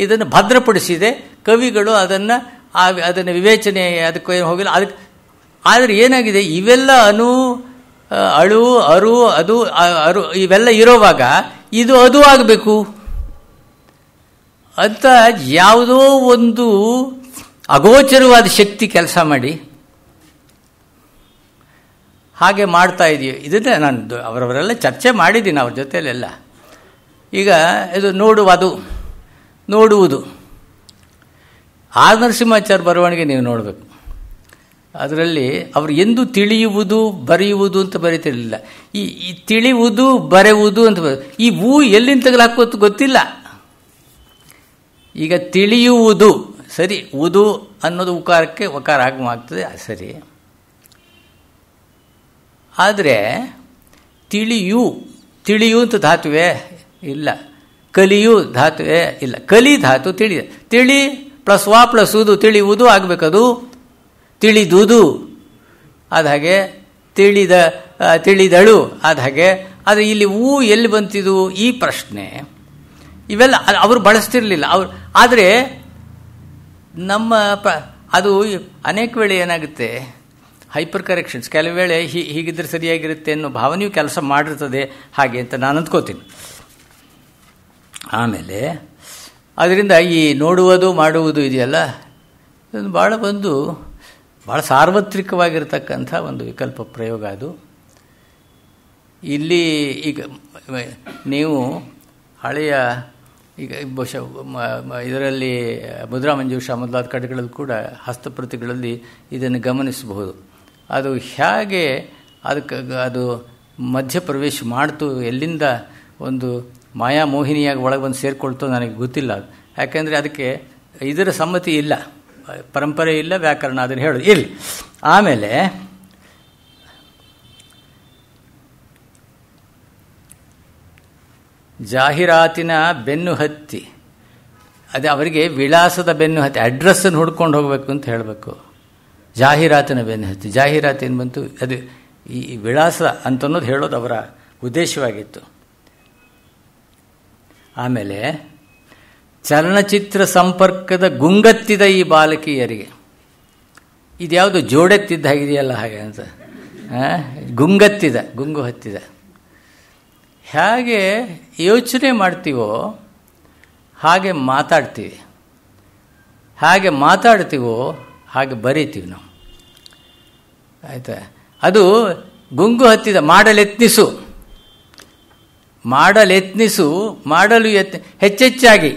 ಇದನ್ನು ಭದ್ರಪಡಿಸಿದೆ. ಕವಿಗಳು ಅದನ್ನು ವಿವೇಚನೆ ಅದಕ್ಕೆ ಹೋಗಿಲ್ಲ. ಆದರೆ ಏನಾಗಿದೆ, ಇವೆಲ್ಲ ಅಳು ಅರು ಅರು ಇವೆಲ್ಲ ಇರೋವಾಗ ಇದು ಅದು ಆಗಬೇಕು ಅಂತ ಯಾವುದೋ ಒಂದು ಅಗೋಚರವಾದ ಶಕ್ತಿ ಕೆಲಸ ಮಾಡಿ ಹಾಗೆ ಮಾಡ್ತಾ ಇದೆಯೋ. ಇದನ್ನೇ ನಾನು ಅವರವರೆಲ್ಲ ಚರ್ಚೆ ಮಾಡಿದ್ದೀನಿ ಅವ್ರ ಜೊತೆಯಲ್ಲೆಲ್ಲ. ಈಗ ಇದು ನೋಡುವುದು ಆರ್ ನರಸಿಂಹಾಚಾರ್ಯ ಬರವಣಿಗೆ ನೀವು ನೋಡಬೇಕು. ಅದರಲ್ಲಿ ಅವರು ಎಂದು ತಿಳಿಯುವುದು ಬರೆಯುವುದು ಅಂತ ಬರೀತಿರಲಿಲ್ಲ. ಈ ತಿಳಿಯುವುದು ಬರೆಯುವುದು ಅಂತ ಈ ಊ ಎಲ್ಲಿಂದ ತೆಗೆದುಹಾಕೋದು ಗೊತ್ತಿಲ್ಲ. ಈಗ ತಿಳಿಯುವುದು ಸರಿ, ಉದು ಅನ್ನೋದು ಉಕಾರಕ್ಕೆ ಉಕಾರ ಆಗಮಾಗ್ತದೆ, ಸರಿ. ಆದರೆ ತಿಳಿಯು ಅಂತ ಧಾತುವೇ ಇಲ್ಲ, ಕಲಿಯು ಧಾತುವೇ ಇಲ್ಲ. ಕಲಿ ಧಾತು ತಿಳಿ ಪ್ಲಸ್ ವಾ ಪ್ಲಸ್ ಉದು ತಿಳಿಯುವುದು ಆಗಬೇಕದು. ತಿಳಿದುದು ಆದ ಹಾಗೆ, ತಿಳಿದಳು ಆದ ಹಾಗೆ. ಆದರೆ ಇಲ್ಲಿ ಊ ಎಲ್ಲಿ ಬಂತಿದು ಈ ಪ್ರಶ್ನೆ, ಇವೆಲ್ಲ ಅವರು ಬಳಸ್ತಿರ್ಲಿಲ್ಲ ಅವರು. ಆದರೆ ನಮ್ಮ ಅದು ಅನೇಕ ವೇಳೆ ಏನಾಗುತ್ತೆ, ಹೈಪರ್ ಕರೆಕ್ಷನ್ಸ್, ಕೆಲವು ವೇಳೆ ಹೀಗಿದ್ರೆ ಸರಿಯಾಗಿರುತ್ತೆ ಅನ್ನೋ ಭಾವನೆಯು ಕೆಲಸ ಮಾಡಿರ್ತದೆ ಹಾಗೆ ಅಂತ ನಾನು ಅಂದ್ಕೋತೀನಿ. ಆಮೇಲೆ ಅದರಿಂದ ಈ ನೋಡುವುದು ಮಾಡುವುದು ಇದೆಯಲ್ಲ, ಇದು ಭಾಳ ಸಾರ್ವತ್ರಿಕವಾಗಿರ್ತಕ್ಕಂಥ ಒಂದು ವಿಕಲ್ಪ ಪ್ರಯೋಗ ಅದು. ಇಲ್ಲಿ ಈಗ ನೀವು ಹಳೆಯ ಈಗ ಬಹುಶಃ ಇದರಲ್ಲಿ ಮುದ್ರಾಮಂಜೂಷ ಮೊದಲಾದ ಕಡೆಗಳಲ್ಲಿ ಕೂಡ ಹಸ್ತಪ್ರತಿಗಳಲ್ಲಿ ಇದನ್ನು ಗಮನಿಸಬಹುದು. ಅದು ಹೇಗೆ ಅದು ಮಧ್ಯ ಪ್ರವೇಶ ಮಾಡ್ತು, ಎಲ್ಲಿಂದ ಒಂದು ಮಾಯಾಮೋಹಿನಿಯಾಗಿ ಒಳಗೆ ಬಂದು ಸೇರಿಕೊಳ್ತೋ ನನಗೆ ಗೊತ್ತಿಲ್ಲ. ಯಾಕೆಂದರೆ ಅದಕ್ಕೆ ಇದರ ಸಮ್ಮತಿ ಇಲ್ಲ, ಪರಂಪರೆ ಇಲ್ಲ, ವ್ಯಾಕರಣ ಅದನ್ನು ಹೇಳೋದು ಇರಲಿ. ಆಮೇಲೆ ಜಾಹೀರಾತಿನ ಬೆನ್ನು ಹತ್ತಿ, ಅದೇ ಅವರಿಗೆ ವಿಳಾಸದ ಬೆನ್ನು ಹತ್ತಿ, ಅಡ್ರೆಸ್ಸನ್ನು ಹುಡ್ಕೊಂಡು ಹೋಗಬೇಕು ಅಂತ ಹೇಳಬೇಕು. ಜಾಹೀರಾತಿನ ಬೆನ್ನು ಹತ್ತಿ, ಜಾಹೀರಾತು ಏನು ಬಂತು, ಅದು ಈ ವಿಳಾಸ ಅಂತನ್ನೋದು ಹೇಳೋದು ಅವರ ಉದ್ದೇಶವಾಗಿತ್ತು. ಆಮೇಲೆ ಚಲನಚಿತ್ರ ಸಂಪರ್ಕದ ಗುಂಗತ್ತಿದ ಈ ಬಾಲಕಿಯರಿಗೆ, ಇದ್ಯಾವುದು ಜೋಡೆತ್ತಿದ್ದ ಹಾಗಿದೆಯಲ್ಲ ಹಾಗೆ ಅಂತ, ಗುಂಗು ಹತ್ತಿದ. ಹೇಗೆ ಯೋಚನೆ ಮಾಡ್ತೀವೋ ಹಾಗೆ ಮಾತಾಡ್ತೀವಿ, ಹಾಗೆ ಬರೀತೀವಿ ನಾವು, ಆಯಿತಾ. ಅದು ಗುಂಗು ಹತ್ತಿದ, ಮಾಡಲೆತ್ನಿಸು, ಮಾಡಲು ಹೆಚ್ಚೆಚ್ಚಾಗಿ,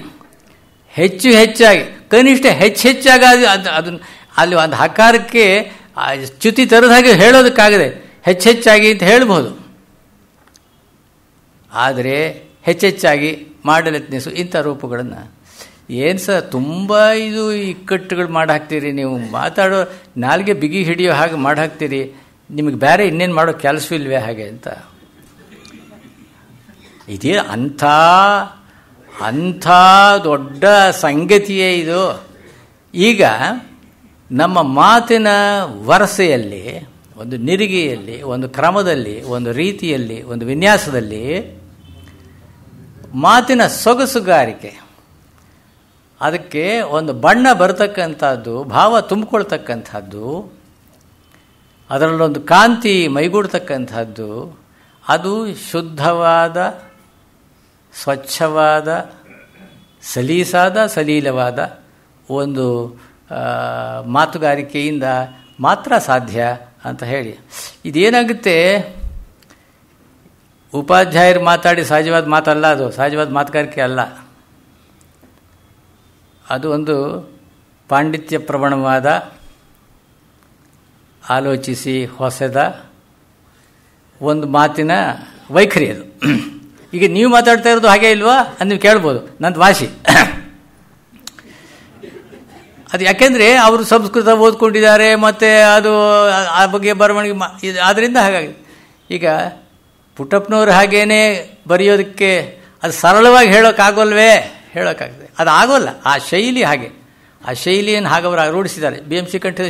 ಕನಿಷ್ಠ ಹೆಚ್ಚಾಗಿ ಅದನ್ನು ಅಲ್ಲಿ ಒಂದು ಹಕಾರಕ್ಕೆ ಚ್ಯುತಿ ತರದ ಹಾಗೆ ಹೇಳೋದಕ್ಕಾಗದೆ ಹೆಚ್ಚೆಚ್ಚಾಗಿ ಅಂತ ಹೇಳ್ಬೋದು. ಆದರೆ ಹೆಚ್ಚೆಚ್ಚಾಗಿ, ಮಾಡಲೆತ್ನಿಸು ಇಂಥ ರೂಪಗಳನ್ನು ಏನು ಸರ್ ತುಂಬ ಇದು ಇಕ್ಕಟ್ಟುಗಳು ಮಾಡಿ ಹಾಕ್ತೀರಿ ನೀವು, ಮಾತಾಡೋ ನಾಲ್ಗೆ ಬಿಗಿ ಹಿಡಿಯೋ ಹಾಗೆ ಮಾಡಿ ಹಾಕ್ತೀರಿ, ನಿಮಗೆ ಬೇರೆ ಇನ್ನೇನು ಮಾಡೋ ಕೆಲಸವಿಲ್ವೇ ಹಾಗೆ ಅಂತ. ಇದೇ ಅಂಥ ದೊಡ್ಡ ಸಂಗತಿಯೇ ಇದು. ಈಗ ನಮ್ಮ ಮಾತಿನ ವರಸೆಯಲ್ಲಿ, ಒಂದು ನಿರಿಗೆಯಲ್ಲಿ, ಒಂದು ಕ್ರಮದಲ್ಲಿ, ಒಂದು ರೀತಿಯಲ್ಲಿ, ಒಂದು ವಿನ್ಯಾಸದಲ್ಲಿ ಮಾತಿನ ಸೊಗಸುಗಾರಿಕೆ, ಅದಕ್ಕೆ ಒಂದು ಬಣ್ಣ ಬರತಕ್ಕಂಥದ್ದು, ಭಾವ ತುಂಬಿಕೊಳ್ತಕ್ಕಂಥದ್ದು, ಅದರಲ್ಲೊಂದು ಕಾಂತಿ ಮೈಗೂಡ್ತಕ್ಕಂಥದ್ದು, ಅದು ಶುದ್ಧವಾದ, ಸ್ವಚ್ಛವಾದ, ಸಲೀಲವಾದ ಒಂದು ಮಾತುಗಾರಿಕೆಯಿಂದ ಮಾತ್ರ ಸಾಧ್ಯ ಅಂತ ಹೇಳಿ. ಇದೇನಾಗುತ್ತೆ, ಉಪಾಧ್ಯಾಯರು ಮಾತಾಡಿ ಸಹಜವಾದ ಮಾತಲ್ಲ, ಅದು ಸಹಜವಾದ ಮಾತುಗಾರಿಕೆ ಅಲ್ಲ. ಅದು ಒಂದು ಪಾಂಡಿತ್ಯ ಪ್ರವಣವಾದ, ಆಲೋಚಿಸಿ ಹೊಸದ ಒಂದು ಮಾತಿನ ವೈಖರಿ ಅದು. ಈಗ ನೀವು ಮಾತಾಡ್ತಾ ಇರೋದು ಹಾಗೆ ಇಲ್ವಾ ಅಂತ ನೀವು ಕೇಳ್ಬೋದು, ನಂದು ವಾಸಿ. ಅದು ಯಾಕೆಂದರೆ ಅವರು ಸಂಸ್ಕೃತ ಓದ್ಕೊಂಡಿದ್ದಾರೆ, ಮತ್ತು ಅದು ಆ ಬಗ್ಗೆ ಬರವಣಿಗೆ ಆದ್ದರಿಂದ ಹಾಗಾಗಿ. ಈಗ ಪುಟ್ಟಪ್ಪನವ್ರು ಹಾಗೇನೆ ಬರೆಯೋದಕ್ಕೆ ಅದು ಸರಳವಾಗಿ ಹೇಳೋಕ್ಕಾಗೋಲ್ವೇ, ಹೇಳೋಕ್ಕಾಗ್ತದೆ, ಅದು ಆಗೋಲ್ಲ. ಆ ಶೈಲಿ ಹಾಗೆ, ಆ ಶೈಲಿಯನ್ನು ಹಾಗೆ ಅವರು ರೂಢಿಸಿದ್ದಾರೆ. BMC ಕಂಠ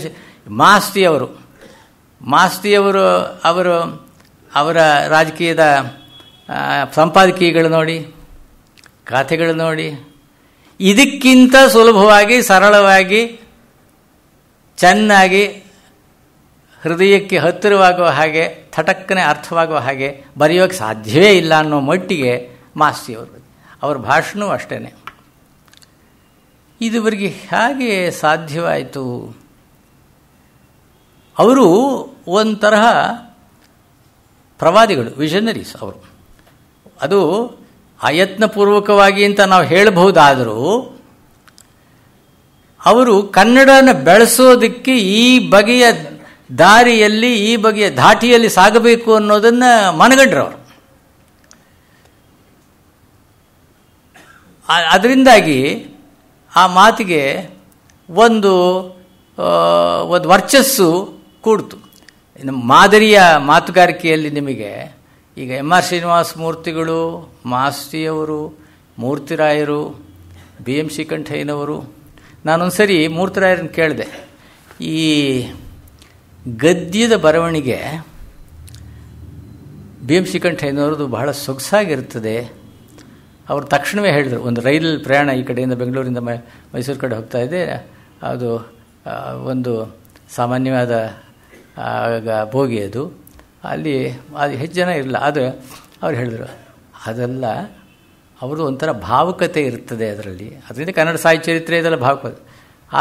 ಮಾಸ್ತಿಯವರು ಅವರ ರಾಜಕೀಯದ ಸಂಪಾದಕೀಯಗಳು ನೋಡಿ, ಖಾತೆಗಳು ನೋಡಿ, ಇದಕ್ಕಿಂತ ಸುಲಭವಾಗಿ, ಸರಳವಾಗಿ, ಚೆನ್ನಾಗಿ, ಹೃದಯಕ್ಕೆ ಹತ್ತಿರವಾಗುವ ಹಾಗೆ, ಥಟಕ್ಕನೆ ಅರ್ಥವಾಗುವ ಹಾಗೆ ಬರೆಯೋಕ್ಕೆ ಸಾಧ್ಯವೇ ಇಲ್ಲ ಅನ್ನೋ ಮಟ್ಟಿಗೆ ಮಾಸ್ತಿಯವರು, ಅವ್ರ ಭಾಷಣವೂ ಅಷ್ಟೇ. ಇದುವರೆಗೆ ಹೇಗೆ ಸಾಧ್ಯವಾಯಿತು? ಅವರು ಒಂಥರಹ ಪ್ರವಾದಿಗಳು, ವಿಷನರೀಸ್ ಅವರು. ಅದು ಅಯತ್ನಪೂರ್ವಕವಾಗಿ ಅಂತ ನಾವು ಹೇಳಬಹುದಾದರೂ, ಅವರು ಕನ್ನಡನ ಬೆಳೆಸೋದಕ್ಕೆ ಈ ಬಗೆಯ ದಾರಿಯಲ್ಲಿ ಈ ಬಗೆಯ ಧಾಟಿಯಲ್ಲಿ ಸಾಗಬೇಕು ಅನ್ನೋದನ್ನು ಮನಗಂಡ್ರವರು. ಅದರಿಂದಾಗಿ ಆ ಮಾತಿಗೆ ಒಂದು ವರ್ಚಸ್ಸು ಕೂಡ್ತು. ನಮ್ಮ ಮಾದರಿಯ ಮಾತುಗಾರಿಕೆಯಲ್ಲಿ ನಿಮಗೆ ಈಗ ಎಂ.ಆರ್. ಶ್ರೀನಿವಾಸ ಮೂರ್ತಿಗಳು, ಮಾಸ್ತಿಯವರು, ಮೂರ್ತಿರಾಯರು, BM ಶ್ರೀಕಂಠಯ್ಯನವರು. ನಾನೊಂದು ಸರಿ ಮೂರ್ತಿರಾಯರನ್ನು ಕೇಳಿದೆ, ಈ ಗದ್ಯದ ಬರವಣಿಗೆ BM ಶ್ರೀಕಂಠಯ್ಯನವ್ರದ್ದು ಬಹಳ ಸೊಗಸಾಗಿರ್ತದೆ. ಅವರು ತಕ್ಷಣವೇ ಹೇಳಿದರು, ಒಂದು ರೈಲ್ ಪ್ರಯಾಣ ಈ ಕಡೆಯಿಂದ ಬೆಂಗಳೂರಿಂದ ಮೈಸೂರು ಕಡೆ ಹೋಗ್ತಾ ಇದೆ, ಅದು ಒಂದು ಸಾಮಾನ್ಯವಾದ ಬೋಗಿ, ಅದು ಅಲ್ಲಿ ಅದು ಹೆಚ್ಚು ಜನ ಇರಲಿಲ್ಲ. ಆದರೆ ಅವ್ರು ಹೇಳಿದರು, ಅದೆಲ್ಲ ಅವ್ರದ್ದು ಒಂಥರ ಭಾವುಕತೆ ಇರ್ತದೆ ಅದರಲ್ಲಿ. ಅದರಿಂದ ಕನ್ನಡ ಸಾಹಿತ್ಯ ಚರಿತ್ರೆ ಇದೆಲ್ಲ ಭಾವುಕತೆ.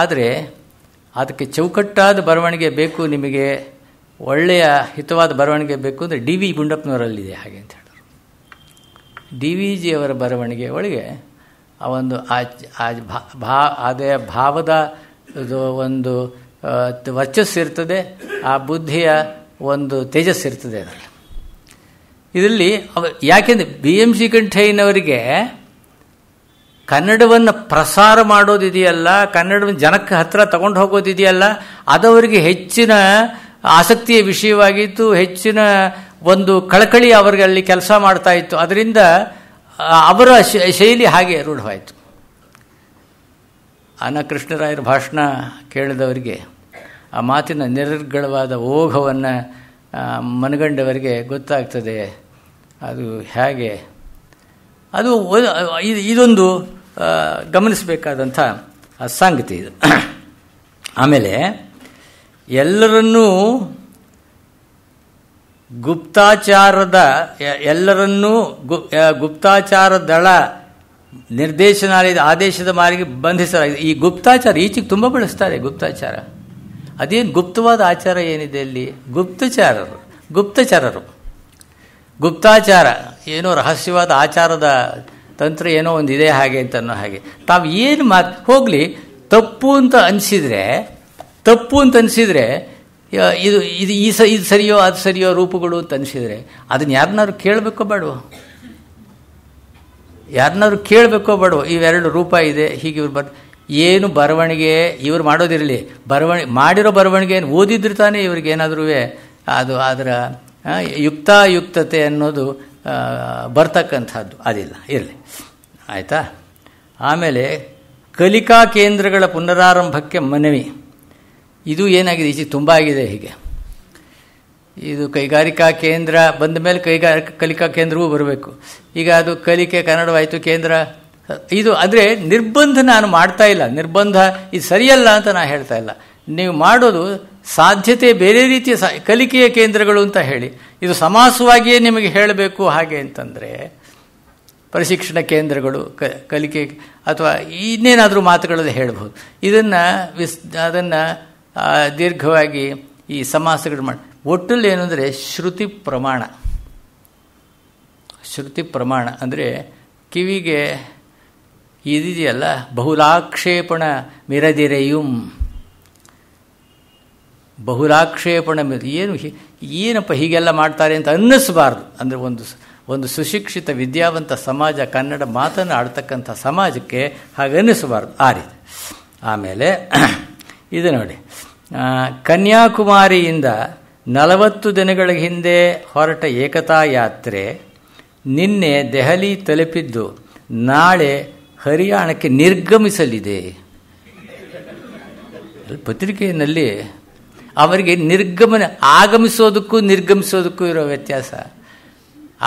ಆದರೆ ಅದಕ್ಕೆ ಚೌಕಟ್ಟಾದ ಬರವಣಿಗೆ ಬೇಕು, ನಿಮಗೆ ಒಳ್ಳೆಯ ಹಿತವಾದ ಬರವಣಿಗೆ ಬೇಕು ಅಂದರೆ DV ಗುಂಡಪ್ಪನವರಲ್ಲಿದೆ ಹಾಗೆ ಅಂತ ಹೇಳಿದ್ರು. DVG ಅವರ ಬರವಣಿಗೆ ಒಳಗೆ ಆ ಒಂದು ಅದೇ ಭಾವದ ಒಂದು ವರ್ಚಸ್ಸು ಇರ್ತದೆ, ಆ ಬುದ್ಧಿಯ ಒಂದು ತೇಜಸ್ಸು ಇರ್ತದೆ ಅದರಲ್ಲಿ. ಇದರಲ್ಲಿ ಯಾಕೆಂದರೆ BM ಶ್ರೀಕಂಠಯ್ಯನವರಿಗೆ ಕನ್ನಡವನ್ನು ಪ್ರಸಾರ ಮಾಡೋದಿದೆಯಲ್ಲ, ಕನ್ನಡವನ್ನು ಜನಕ್ಕೆ ಹತ್ತಿರ ತಗೊಂಡು ಹೋಗೋದಿದೆಯಲ್ಲ, ಅದವರಿಗೆ ಹೆಚ್ಚಿನ ಆಸಕ್ತಿಯ ವಿಷಯವಾಗಿತ್ತು, ಹೆಚ್ಚಿನ ಒಂದು ಕಳಕಳಿ ಅವರಿಗೆ ಅಲ್ಲಿ ಕೆಲಸ ಮಾಡ್ತಾ ಇತ್ತು. ಅದರಿಂದ ಅವರ ಶೈಲಿ ಹಾಗೆ ರೂಢವಾಯಿತು. ಕೃಷ್ಣರಾಯರ ಭಾಷಣ ಕೇಳಿದವರಿಗೆ, ಆ ಮಾತಿನ ನಿರ್ಗಳವಾದ ಓಘವನ್ನು ಮನಗಂಡವರಿಗೆ ಗೊತ್ತಾಗ್ತದೆ ಅದು ಹೇಗೆ. ಅದು ಇದೊಂದು ಗಮನಿಸಬೇಕಾದಂಥ ಸಂಗತಿ ಇದು. ಆಮೇಲೆ ಎಲ್ಲರನ್ನೂ ಗುಪ್ತಾಚಾರ ದಳ ನಿರ್ದೇಶನಾಲಯದ ಆದೇಶದ ಮಾರಿಗೆ ಬಂಧಿಸಲಾಗಿದೆ. ಈ ಗುಪ್ತಾಚಾರ ಈಚೆಗೆ ತುಂಬ ಬಳಸ್ತಾರೆ. ಗುಪ್ತಾಚಾರ ಅದೇನು ಗುಪ್ತವಾದ ಆಚಾರ ಏನಿದೆ ಅಲ್ಲಿ? ಗುಪ್ತಾಚಾರ ಏನೋ ರಹಸ್ಯವಾದ ಆಚಾರದ ತಂತ್ರ ಏನೋ ಒಂದಿದೆ ಹಾಗೆ ಅಂತ ಅನ್ನೋ ಹಾಗೆ. ತಾವು ಏನು ಹೋಗಲಿ, ತಪ್ಪು ಅಂತ ಅನಿಸಿದರೆ ಇದು ಸರಿಯೋ ಅದು ಸರಿಯೋ ರೂಪಗಳು ಅಂತ ಅನಿಸಿದರೆ ಅದನ್ನು ಯಾರನ್ನಾರು ಕೇಳಬೇಕೋ ಬೇಡವೋ? ಇವೆರಡು ರೂಪ ಇದೆ ಹೀಗೆ ಇವ್ರು ಏನು ಬರವಣಿಗೆ ಇವ್ರು ಮಾಡೋದಿರಲಿ, ಮಾಡಿರೋ ಬರವಣಿಗೆ ಏನು ಓದಿದ್ರೆ ತಾನೇ ಇವ್ರಿಗೇನಾದ್ರೂ ಅದು ಅದರ ಯುಕ್ತಾಯುಕ್ತತೆ ಅನ್ನೋದು ಬರ್ತಕ್ಕಂಥದ್ದು ಅದಿಲ್ಲ, ಇರಲಿ, ಆಯಿತಾ. ಆಮೇಲೆ ಕಲಿಕಾ ಕೇಂದ್ರಗಳ ಪುನರಾರಂಭಕ್ಕೆ ಮನವಿ. ಇದು ಏನಾಗಿದೆ, ಈಚೆಗೆ ತುಂಬ ಆಗಿದೆ ಹೀಗೆ. ಇದು ಕೈಗಾರಿಕಾ ಕೇಂದ್ರ ಬಂದ ಮೇಲೆ ಕಲಿಕಾ ಕೇಂದ್ರವೂ ಬರಬೇಕು. ಈಗ ಅದು ಕಲಿಕೆ ಕನ್ನಡವಾಯಿತು, ಕೇಂದ್ರ ಇದು. ಅಂದರೆ ನಿರ್ಬಂಧ ನಾನು ಮಾಡ್ತಾ ಇಲ್ಲ, ನಿರ್ಬಂಧ ಇದು ಸರಿಯಲ್ಲ ಅಂತ ನಾನು ಹೇಳ್ತಾ ಇಲ್ಲ. ನೀವು ಮಾಡೋದು ಸಾಧ್ಯತೆ ಬೇರೆ ರೀತಿಯ ಕಲಿಕೆಯ ಕೇಂದ್ರಗಳು ಅಂತ ಹೇಳಿ, ಇದು ಸಮಾಸವಾಗಿಯೇ ನಿಮಗೆ ಹೇಳಬೇಕು ಹಾಗೆ ಅಂತಂದರೆ ಪ್ರಶಿಕ್ಷಣ ಕೇಂದ್ರಗಳು, ಕಲಿಕೆ ಅಥವಾ ಇನ್ನೇನಾದರೂ ಮಾತುಗಳಲ್ಲಿ ಹೇಳ್ಬೋದು. ಅದನ್ನು ದೀರ್ಘವಾಗಿ ಈ ಸಮಾಸಗಳು ಮಾಡಿ ಒಟ್ಟಲ್ಲಿ ಏನು ಅಂದರೆ ಶ್ರುತಿ ಪ್ರಮಾಣ ಅಂದರೆ ಕಿವಿಗೆ ಇದಿದೆಯಲ್ಲ, ಬಹುಲಾಕ್ಷೇಪಣ ಮಿರದಿರೆಯುಂ, ಏನಪ್ಪ ಹೀಗೆಲ್ಲ ಮಾಡ್ತಾರೆ ಅಂತ ಅನ್ನಿಸಬಾರ್ದು. ಅಂದರೆ ಒಂದು ಸುಶಿಕ್ಷಿತ ವಿದ್ಯಾವಂತ ಸಮಾಜ, ಕನ್ನಡ ಮಾತನ್ನು ಆಡ್ತಕ್ಕಂಥ ಸಮಾಜಕ್ಕೆ ಹಾಗೆ ಅನ್ನಿಸಬಾರ್ದು ಆ ರೀತಿ. ಆಮೇಲೆ ಇದು ನೋಡಿ, ಕನ್ಯಾಕುಮಾರಿಯಿಂದ 40 ದಿನಗಳ ಹಿಂದೆ ಹೊರಟ ಏಕತಾ ಯಾತ್ರೆ ನಿನ್ನೆ ದೆಹಲಿ ತಲುಪಿದ್ದು ನಾಳೆ ಹರಿಯಾಣಕ್ಕೆ ನಿರ್ಗಮಿಸಲಿದೆ. ಪತ್ರಿಕೆಯಲ್ಲಿ ಅವರಿಗೆ ಆಗಮಿಸೋದಕ್ಕೂ ನಿರ್ಗಮಿಸೋದಕ್ಕೂ ಇರೋ ವ್ಯತ್ಯಾಸ,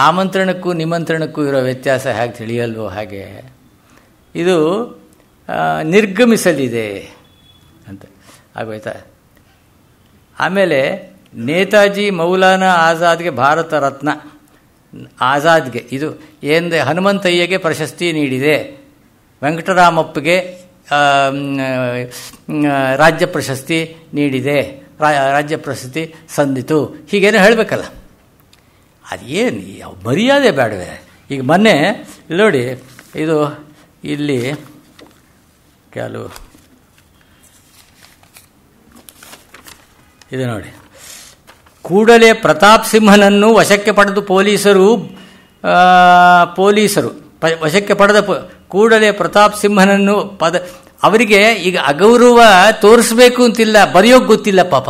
ಆಮಂತ್ರಣಕ್ಕೂ ನಿಮಂತ್ರಣಕ್ಕೂ ಇರೋ ವ್ಯತ್ಯಾಸ ಹೇಗೆ ತಿಳಿಯಲ್ವೋ ಹಾಗೆ ಇದು ನಿರ್ಗಮಿಸಲಿದೆ ಅಂತ ಆಗೋಯ್ತಾ. ಆಮೇಲೆ ನೇತಾಜಿ ಮೌಲಾನಾ ಆಜಾದ್ಗೆ ಭಾರತ ರತ್ನ, ಆಜಾದ್ಗೆ ಇದು ಏನಿದೆ, ಹನುಮಂತಯ್ಯಗೆ ಪ್ರಶಸ್ತಿ ನೀಡಿದೆ, ವೆಂಕಟರಾಮಪ್ಪಗೆ ರಾಜ್ಯ ಪ್ರಶಸ್ತಿ ನೀಡಿದೆ, ರಾಜ್ಯ ಪ್ರಶಸ್ತಿ ಸಂದಿತು, ಹೀಗೇನೋ ಹೇಳಬೇಕಲ್ಲ. ಅದೇನು ಮರ್ಯಾದೆ ಬೇಡವೇ? ಈಗ ಮೊನ್ನೆ ನೋಡಿ, ಇದು ಇಲ್ಲಿ ಕೆಲವು ಇದು ನೋಡಿ, ಕೂಡಲೇ ಪ್ರತಾಪ್ ಸಿಂಹನನ್ನು ವಶಕ್ಕೆ ಪಡೆದು ಪೊಲೀಸರು ವಶಕ್ಕೆ ಪಡೆದ ಕೂಡಲೇ ಪ್ರತಾಪ್ ಸಿಂಹನನ್ನು ಅವರಿಗೆ ಈಗ ಅಗೌರವ ತೋರಿಸ್ಬೇಕು ಅಂತಿಲ್ಲ, ಬರೆಯೋಕೆ ಗೊತ್ತಿಲ್ಲ ಪಾಪ.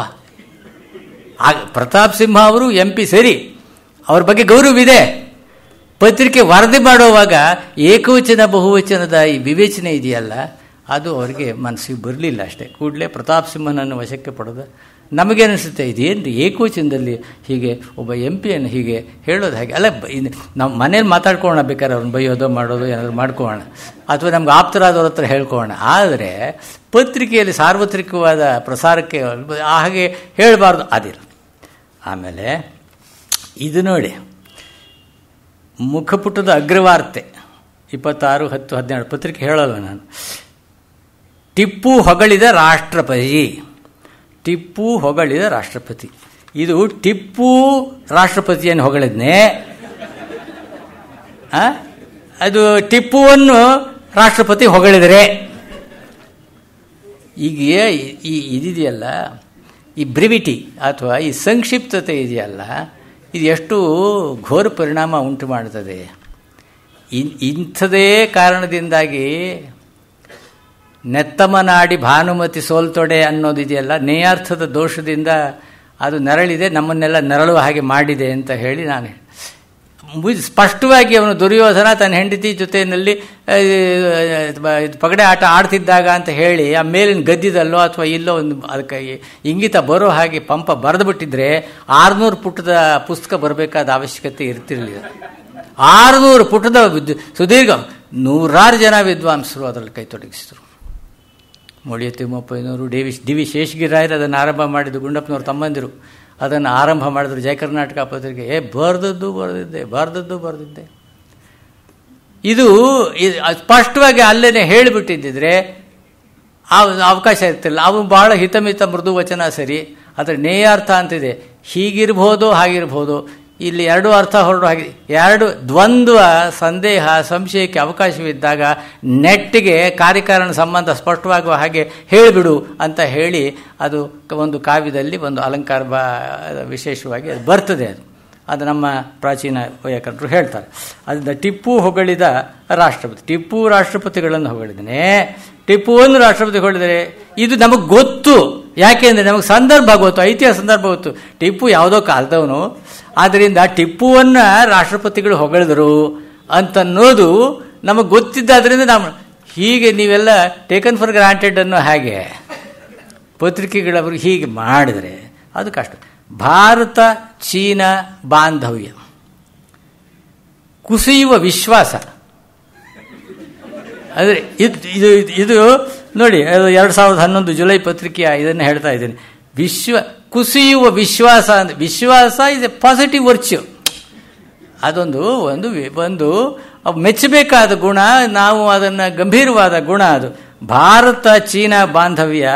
ಪ್ರತಾಪ್ ಸಿಂಹ ಅವರು MP ಸರಿ, ಅವ್ರ ಬಗ್ಗೆ ಗೌರವವಿದೆ. ಪತ್ರಿಕೆ ವರದಿ ಮಾಡುವಾಗ ಏಕವಚನ ಬಹುವಚನದ ಈ ವಿವೇಚನೆ ಇದೆಯಲ್ಲ, ಅದು ಅವರಿಗೆ ಮನಸ್ಸಿಗೆ ಬರಲಿಲ್ಲ ಅಷ್ಟೇ. ಕೂಡಲೇ ಪ್ರತಾಪ್ ಸಿಂಹನನ್ನು ವಶಕ್ಕೆ ಪಡೆದ. ನಮಗೇನಿಸುತ್ತೆ, ಇದೇನು ಏಕವಚನದಲ್ಲಿ ಹೀಗೆ ಒಬ್ಬ MP ಹೀಗೆ ಹೇಳೋದು ಹಾಗೆ ಅಲ್ಲ. ನಾವು ಮನೇಲಿ ಮಾತಾಡ್ಕೊಳ್ಳೋಣ, ಬೇಕಾದ್ರೆ ಅವ್ರನ್ನ ಬೈಯೋದೋ ಮಾಡೋದು ಏನಾದರೂ ಮಾಡ್ಕೊಳ್ಳೋಣ, ಅಥವಾ ನಮ್ಗೆ ಆಪ್ತರಾದವ್ರ ಹತ್ರ ಹೇಳ್ಕೊಳ್ಳೋಣ. ಆದರೆ ಪತ್ರಿಕೆಯಲ್ಲಿ ಸಾರ್ವತ್ರಿಕವಾದ ಪ್ರಸಾರಕ್ಕೆ ಹಾಗೆ ಹೇಳಬಾರ್ದು, ಅದಿಲ್ಲ. ಆಮೇಲೆ ಇದು ನೋಡಿ, ಮುಖಪುಟದ ಅಗ್ರವಾರ್ತೆ 26/10/17 ಪತ್ರಿಕೆ ಹೇಳಲ್ಲ ನಾನು. ಟಿಪ್ಪು ಹೊಗಳಿದ ರಾಷ್ಟ್ರಪತಿ. ಇದು ಟಿಪ್ಪು ರಾಷ್ಟ್ರಪತಿಯನ್ನು ಹೊಗಳಿದ್ನೇ, ಅದು ಟಿಪ್ಪುವನ್ನು ರಾಷ್ಟ್ರಪತಿ ಹೊಗಳಿದರೆ. ಈಗ ಇದಿದೆಯಲ್ಲ, ಈ ಬ್ರಿವಿಟಿ ಅಥವಾ ಈ ಸಂಕ್ಷಿಪ್ತತೆ ಇದೆಯಲ್ಲ, ಇದು ಎಷ್ಟು ಘೋರ ಪರಿಣಾಮ ಉಂಟು ಮಾಡುತ್ತದೆ. ಇಂಥದೇ ಕಾರಣದಿಂದಾಗಿ ನೆತ್ತಮನಾಡಿ ಭಾನುಮತಿ ಸೋಲ್ತೊಡೆ ಅನ್ನೋದಿದೆಯಲ್ಲ, ನೇಯಾರ್ಥದ ದೋಷದಿಂದ ಅದು ನರಳಿದೆ, ನಮ್ಮನ್ನೆಲ್ಲ ನರಳುವ ಹಾಗೆ ಮಾಡಿದೆ ಅಂತ ಹೇಳಿ ನಾನು ಸ್ಪಷ್ಟವಾಗಿ ಅವನು ದುರ್ಯೋಧನ ತನ್ನ ಹೆಂಡತಿ ಜೊತೆಯಲ್ಲಿ ಪಗಡೆ ಆಟ ಆಡ್ತಿದ್ದಾಗ ಅಂತ ಹೇಳಿ ಆ ಮೇಲಿನ ಗದ್ದಿದಲ್ಲೋ ಅಥವಾ ಇಲ್ಲೋ ಒಂದು ಅದಕ್ಕೆ ಇಂಗಿತ ಬರೋ ಹಾಗೆ ಪಂಪ ಬರೆದು ಬಿಟ್ಟಿದ್ರೆ 600 ಪುಟದ ಪುಸ್ತಕ ಬರಬೇಕಾದ ಅವಶ್ಯಕತೆ ಇರ್ತಿರಲಿಲ್ಲ. 600 ಪುಟದ ಸುದೀರ್ಘ, 100 ಜನ ವಿದ್ವಾಂಸರು ಅದರಲ್ಲಿ ಕೈ ತೊಡಗಿಸಿದರು. ಮೊಳಿಯ ತಿಮ್ಮಪ್ಪನವರು, ಡಿ ವಿ ಶೇಷಗಿರಿರಾಯರು ಅದನ್ನು ಆರಂಭ ಮಾಡಿದ್ದು, ಗುಂಡಪ್ಪನವರು ತಮ್ಮಂದಿರು ಅದನ್ನು ಆರಂಭ ಮಾಡಿದ್ರು. ಜಯ ಕರ್ನಾಟಕ ಪತ್ರಿಕೆ ಬರೆದದ್ದು ಬರೆದಿದ್ದೆ. ಇದು ಸ್ಪಷ್ಟವಾಗಿ ಅಲ್ಲೇನೆ ಹೇಳಿಬಿಟ್ಟಿದ್ದಿದ್ರೆ ಅವಕಾಶ ಇರ್ತಿಲ್ಲ. ಅವು ಬಹಳ ಹಿತಮಿತ ಮೃದು ವಚನ ಸರಿ, ಆದರೆ ನೇಯಾರ್ಥ ಅಂತಿದೆ, ಹೀಗಿರ್ಬೋದು ಹಾಗಿರ್ಬೋದು. ಇಲ್ಲಿ 2 ಅರ್ಥ ಹೊರಡು ಹಾಗೆ, 2 ದ್ವಂದ್ವ ಸಂದೇಹ ಸಂಶಯಕ್ಕೆ ಅವಕಾಶವಿದ್ದಾಗ ನೆಟ್ಟಿಗೆ ಕಾರ್ಯಕಾರಣ ಸಂಬಂಧ ಸ್ಪಷ್ಟವಾಗುವ ಹಾಗೆ ಹೇಳಿಬಿಡು ಅಂತ ಹೇಳಿ ಅದು ಒಂದು ಕಾವ್ಯದಲ್ಲಿ ಒಂದು ಅಲಂಕಾರ ವಿಶೇಷವಾಗಿ ಅದು ಬರ್ತದೆ. ಅದು ನಮ್ಮ ಪ್ರಾಚೀನ ವೈಯಾಕರಣರು ಹೇಳ್ತಾರೆ. ಅದರಿಂದ ಟಿಪ್ಪು ಹೊಗಳಿದ ರಾಷ್ಟ್ರಪತಿ, ಟಿಪ್ಪು ರಾಷ್ಟ್ರಪತಿಗಳನ್ನು ಹೊಗಳಿದ್ದಾನೆ, ಟಿಪ್ಪುವನ್ನು ರಾಷ್ಟ್ರಪತಿ ಹೊಗಳಿದರೆ ಇದು ನಮಗೆ ಗೊತ್ತು. ಯಾಕೆಂದರೆ ನಮಗೆ ಸಂದರ್ಭ ಗೊತ್ತು, ಐತಿಹಾಸಿಕ ಸಂದರ್ಭ ಗೊತ್ತು. ಟಿಪ್ಪು ಯಾವುದೋ ಕಾಲದವನು, ಆದ್ದರಿಂದ ಟಿಪ್ಪುವನ್ನು ರಾಷ್ಟ್ರಪತಿಗಳು ಹೊಗಳಿದರು ಅಂತನ್ನೋದು ನಮಗೆ ಗೊತ್ತಿದ್ದಾದ್ರಿಂದ ನಾವು ಹೀಗೆ ನೀವೆಲ್ಲ ಟೇಕನ್ ಫಾರ್ ಗ್ರಾಂಟೆಡ್ ಅನ್ನೋ ಹಾಗೆ ಪತ್ರಿಕೆಗಳವರು ಹೀಗೆ ಮಾಡಿದರೆ ಅದು ಕಷ್ಟ. ಭಾರತ ಚೀನಾ ಬಾಂಧವ್ಯ ಕುಸಿಯುವ ವಿಶ್ವಾಸ, ಅಂದರೆ ಇದು ನೋಡಿ, 2011 ಜುಲೈ ಪತ್ರಿಕೆಯ ಇದನ್ನು ಹೇಳ್ತಾ ಇದ್ದೀನಿ. ಕುಸಿಯುವ ವಿಶ್ವಾಸ ಅಂದರೆ, ವಿಶ್ವಾಸ ಇಸ್ ಎ ಪಾಸಿಟಿವ್ ವರ್ಚ್ಯೂ, ಅದೊಂದು ಒಂದು ಮೆಚ್ಚಬೇಕಾದ ಗುಣ, ನಾವು ಅದನ್ನು ಗಂಭೀರವಾದ ಗುಣ. ಅದು ಭಾರತ ಚೀನಾ ಬಾಂಧವ್ಯ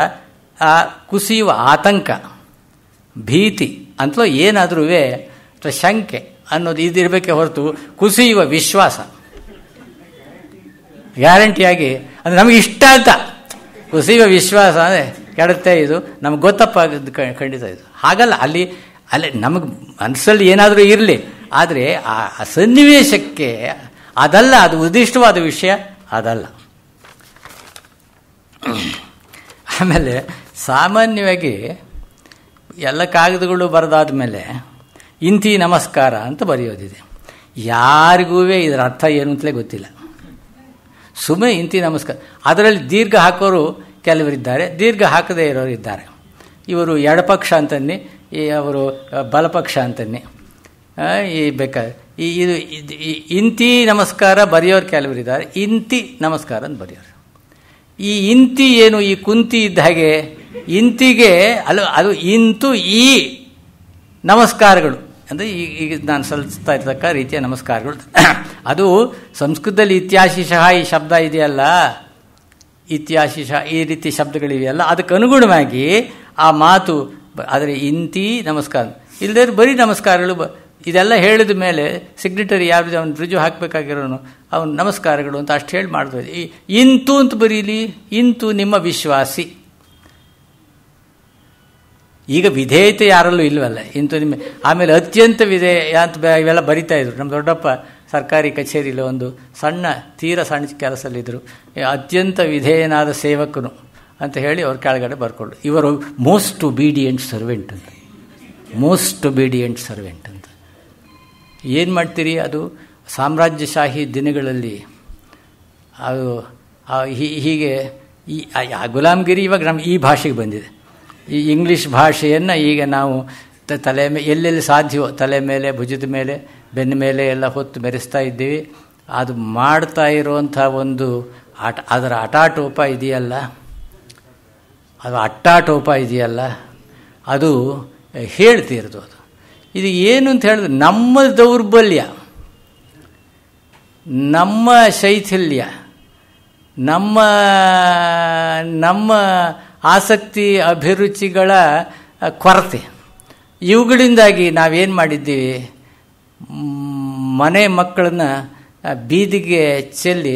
ಕುಸಿಯುವ ಆತಂಕ, ಭೀತಿ ಅಂತಲೋ ಏನಾದ್ರೂ ಅಥವಾ ಶಂಕೆ ಅನ್ನೋದು ಇದಿರಬೇಕೆ ಹೊರತು ಕುಸಿಯುವ ವಿಶ್ವಾಸ ಗ್ಯಾರಂಟಿಯಾಗಿ ಅದು ನಮಗೆ ಇಷ್ಟ ಅಂತ. ಕುಸಿಯುವ ವಿಶ್ವಾಸ ಅಂದರೆ ಕೆಡುತ್ತೆ, ಇದು ನಮ್ಗೆ ಗೊತ್ತಪ್ಪ, ಖಂಡಿತ ಇದು ಹಾಗಲ್ಲ. ಅಲ್ಲಿ ನಮಗೆ ಮನಸ್ಸಲ್ಲಿ ಏನಾದರೂ ಇರಲಿ, ಆದರೆ ಆ ಸನ್ನಿವೇಶಕ್ಕೆ ಅದಲ್ಲ, ಅದು ಉದಿಷ್ಟವಾದ ವಿಷಯ ಅದಲ್ಲ. ಆಮೇಲೆ ಸಾಮಾನ್ಯವಾಗಿ ಎಲ್ಲ ಕಾಗದಗಳು ಬರೆದಾದ ಮೇಲೆ ಇಂತಿ ನಮಸ್ಕಾರ ಅಂತ ಬರೆಯೋದಿದೆ. ಯಾರಿಗೂ ಇದರ ಅರ್ಥ ಏನು ಅಂತಲೇ ಗೊತ್ತಿಲ್ಲ, ಸುಮ್ಮನೆ ಇಂತಿ ನಮಸ್ಕಾರ. ಅದರಲ್ಲಿ ದೀರ್ಘ ಹಾಕೋರು ಕೆಲವರಿದ್ದಾರೆ, ದೀರ್ಘ ಹಾಕದೇ ಇರೋರು ಇದ್ದಾರೆ. ಇವರು ಎಡಪಕ್ಷ ಅಂತನ್ನಿ, ಅವರು ಬಲಪಕ್ಷ ಅಂತನ್ನಿ. ಬೇಕಾದ್ರೆ ಇದು ಇಂತಿ ನಮಸ್ಕಾರ ಬರೆಯೋರು ಕೆಲವರಿದ್ದಾರೆ, ಇಂತಿ ನಮಸ್ಕಾರ ಅಂತ ಬರೆಯೋರು. ಈ ಇಂತಿ ಏನು, ಈ ಕುಂತಿ ಇದ್ದ ಹಾಗೆ ಇಂತಿಗೆ ಅದು ಇಂತು ಈ ನಮಸ್ಕಾರಗಳು ಅಂದರೆ ಈಗ ನಾನು ಸಲ್ಲಿಸ್ತಾ ಇರ್ತಕ್ಕ ರೀತಿಯ ನಮಸ್ಕಾರಗಳು. ಅದು ಸಂಸ್ಕೃತದಲ್ಲಿ ಇತ್ಯಾಶಿಷಃ ಈ ಶಬ್ದ ಇದೆಯಲ್ಲ, ಇತ್ಯಾಶಿಷ ಈ ರೀತಿ ಶಬ್ದಗಳಿವೆಯಲ್ಲ, ಅದಕ್ಕೆ ಅನುಗುಣವಾಗಿ ಆ ಮಾತು. ಆದರೆ ಇಂತಿ ನಮಸ್ಕಾರ ಇಲ್ಲದೇ ಬರೀ ನಮಸ್ಕಾರಗಳು. ಇದೆಲ್ಲ ಹೇಳಿದ ಮೇಲೆ ಸಿಗ್ನೇಟರಿ ಯಾರು ಅವನು ರುಜು ಹಾಕಬೇಕಾಗಿರೋನು ಅವನು ನಮಸ್ಕಾರಗಳು ಅಂತ ಅಷ್ಟು ಹೇಳಿ ಮಾಡ್ಬೋದು. ಇಂತು ಅಂತ ಬರೀಲಿ, ಇಂತು ನಿಮ್ಮ ವಿಶ್ವಾಸಿ. ಈಗ ವಿಧೇಯತೆ ಯಾರಲ್ಲೂ ಇಲ್ವಲ್ಲ ಇಂಥ ನಿಮ್ಮ. ಆಮೇಲೆ ಅತ್ಯಂತ ವಿಧೇಯ ಅಂತ ಇವೆಲ್ಲ ಬರಿತಾ ಇದ್ರು. ನಮ್ಮ ದೊಡ್ಡಪ್ಪ ಸರ್ಕಾರಿ ಕಚೇರಿಯಲ್ಲಿ ಒಂದು ತೀರ ಸಣ್ಣ ಕೆಲಸದಲ್ಲಿದ್ದರು. ಅತ್ಯಂತ ವಿಧೇಯನಾದ ಸೇವಕನು ಅಂತ ಹೇಳಿ ಅವ್ರ ಕೆಳಗಡೆ ಬರ್ಕೊಂಡು, ಇವರು ಮೋಸ್ಟ್ ಒಬೀಡಿಯೆಂಟ್ ಸರ್ವೆಂಟ್ ಅಂತ, ಮೋಸ್ಟ್ ಒಬೀಡಿಯೆಂಟ್ ಸರ್ವೆಂಟ್ ಅಂತ. ಏನು ಮಾಡ್ತೀರಿ, ಅದು ಸಾಮ್ರಾಜ್ಯಶಾಹಿ ದಿನಗಳಲ್ಲಿ ಅದು ಹೀಗೆ ಗುಲಾಮ್ಗಿರಿ ಇವಾಗ ನಮ್ಮ ಈ ಭಾಷೆಗೆ ಬಂದಿದೆ. ಈ ಇಂಗ್ಲೀಷ್ ಭಾಷೆಯನ್ನು ಈಗ ನಾವು ತಲೆ ಎಲ್ಲೆಲ್ಲಿ ಸಾಧ್ಯವೋ ತಲೆ ಮೇಲೆ, ಭುಜದ ಮೇಲೆ, ಬೆನ್ನ ಮೇಲೆ ಎಲ್ಲ ಹೊತ್ತು ಮೆರೆಸ್ತಾ ಇದ್ದೀವಿ. ಅದು ಮಾಡ್ತಾ ಇರುವಂಥ ಒಂದು ಅದರ ಅಟಾಟೋಪ ಇದೆಯಲ್ಲ, ಅದು ಅಟ್ಟಾಟೋಪ ಇದೆಯಲ್ಲ, ಅದು ಹೇಳ್ತಿರೋದು. ಅದು ಇದು ಏನು ಅಂತ ಹೇಳಿದ್ರೆ ನಮ್ಮ ದೌರ್ಬಲ್ಯ, ನಮ್ಮ ಶೈಥಿಲ್ಯ, ನಮ್ಮ ಆಸಕ್ತಿ ಅಭಿರುಚಿಗಳ ಕೊರತೆ, ಇವುಗಳಿಂದಾಗಿ ನಾವೇನು ಮಾಡಿದ್ದೀವಿ, ಮನೆ ಮಕ್ಕಳನ್ನ ಬೀದಿಗೆ ಚೆಲ್ಲಿ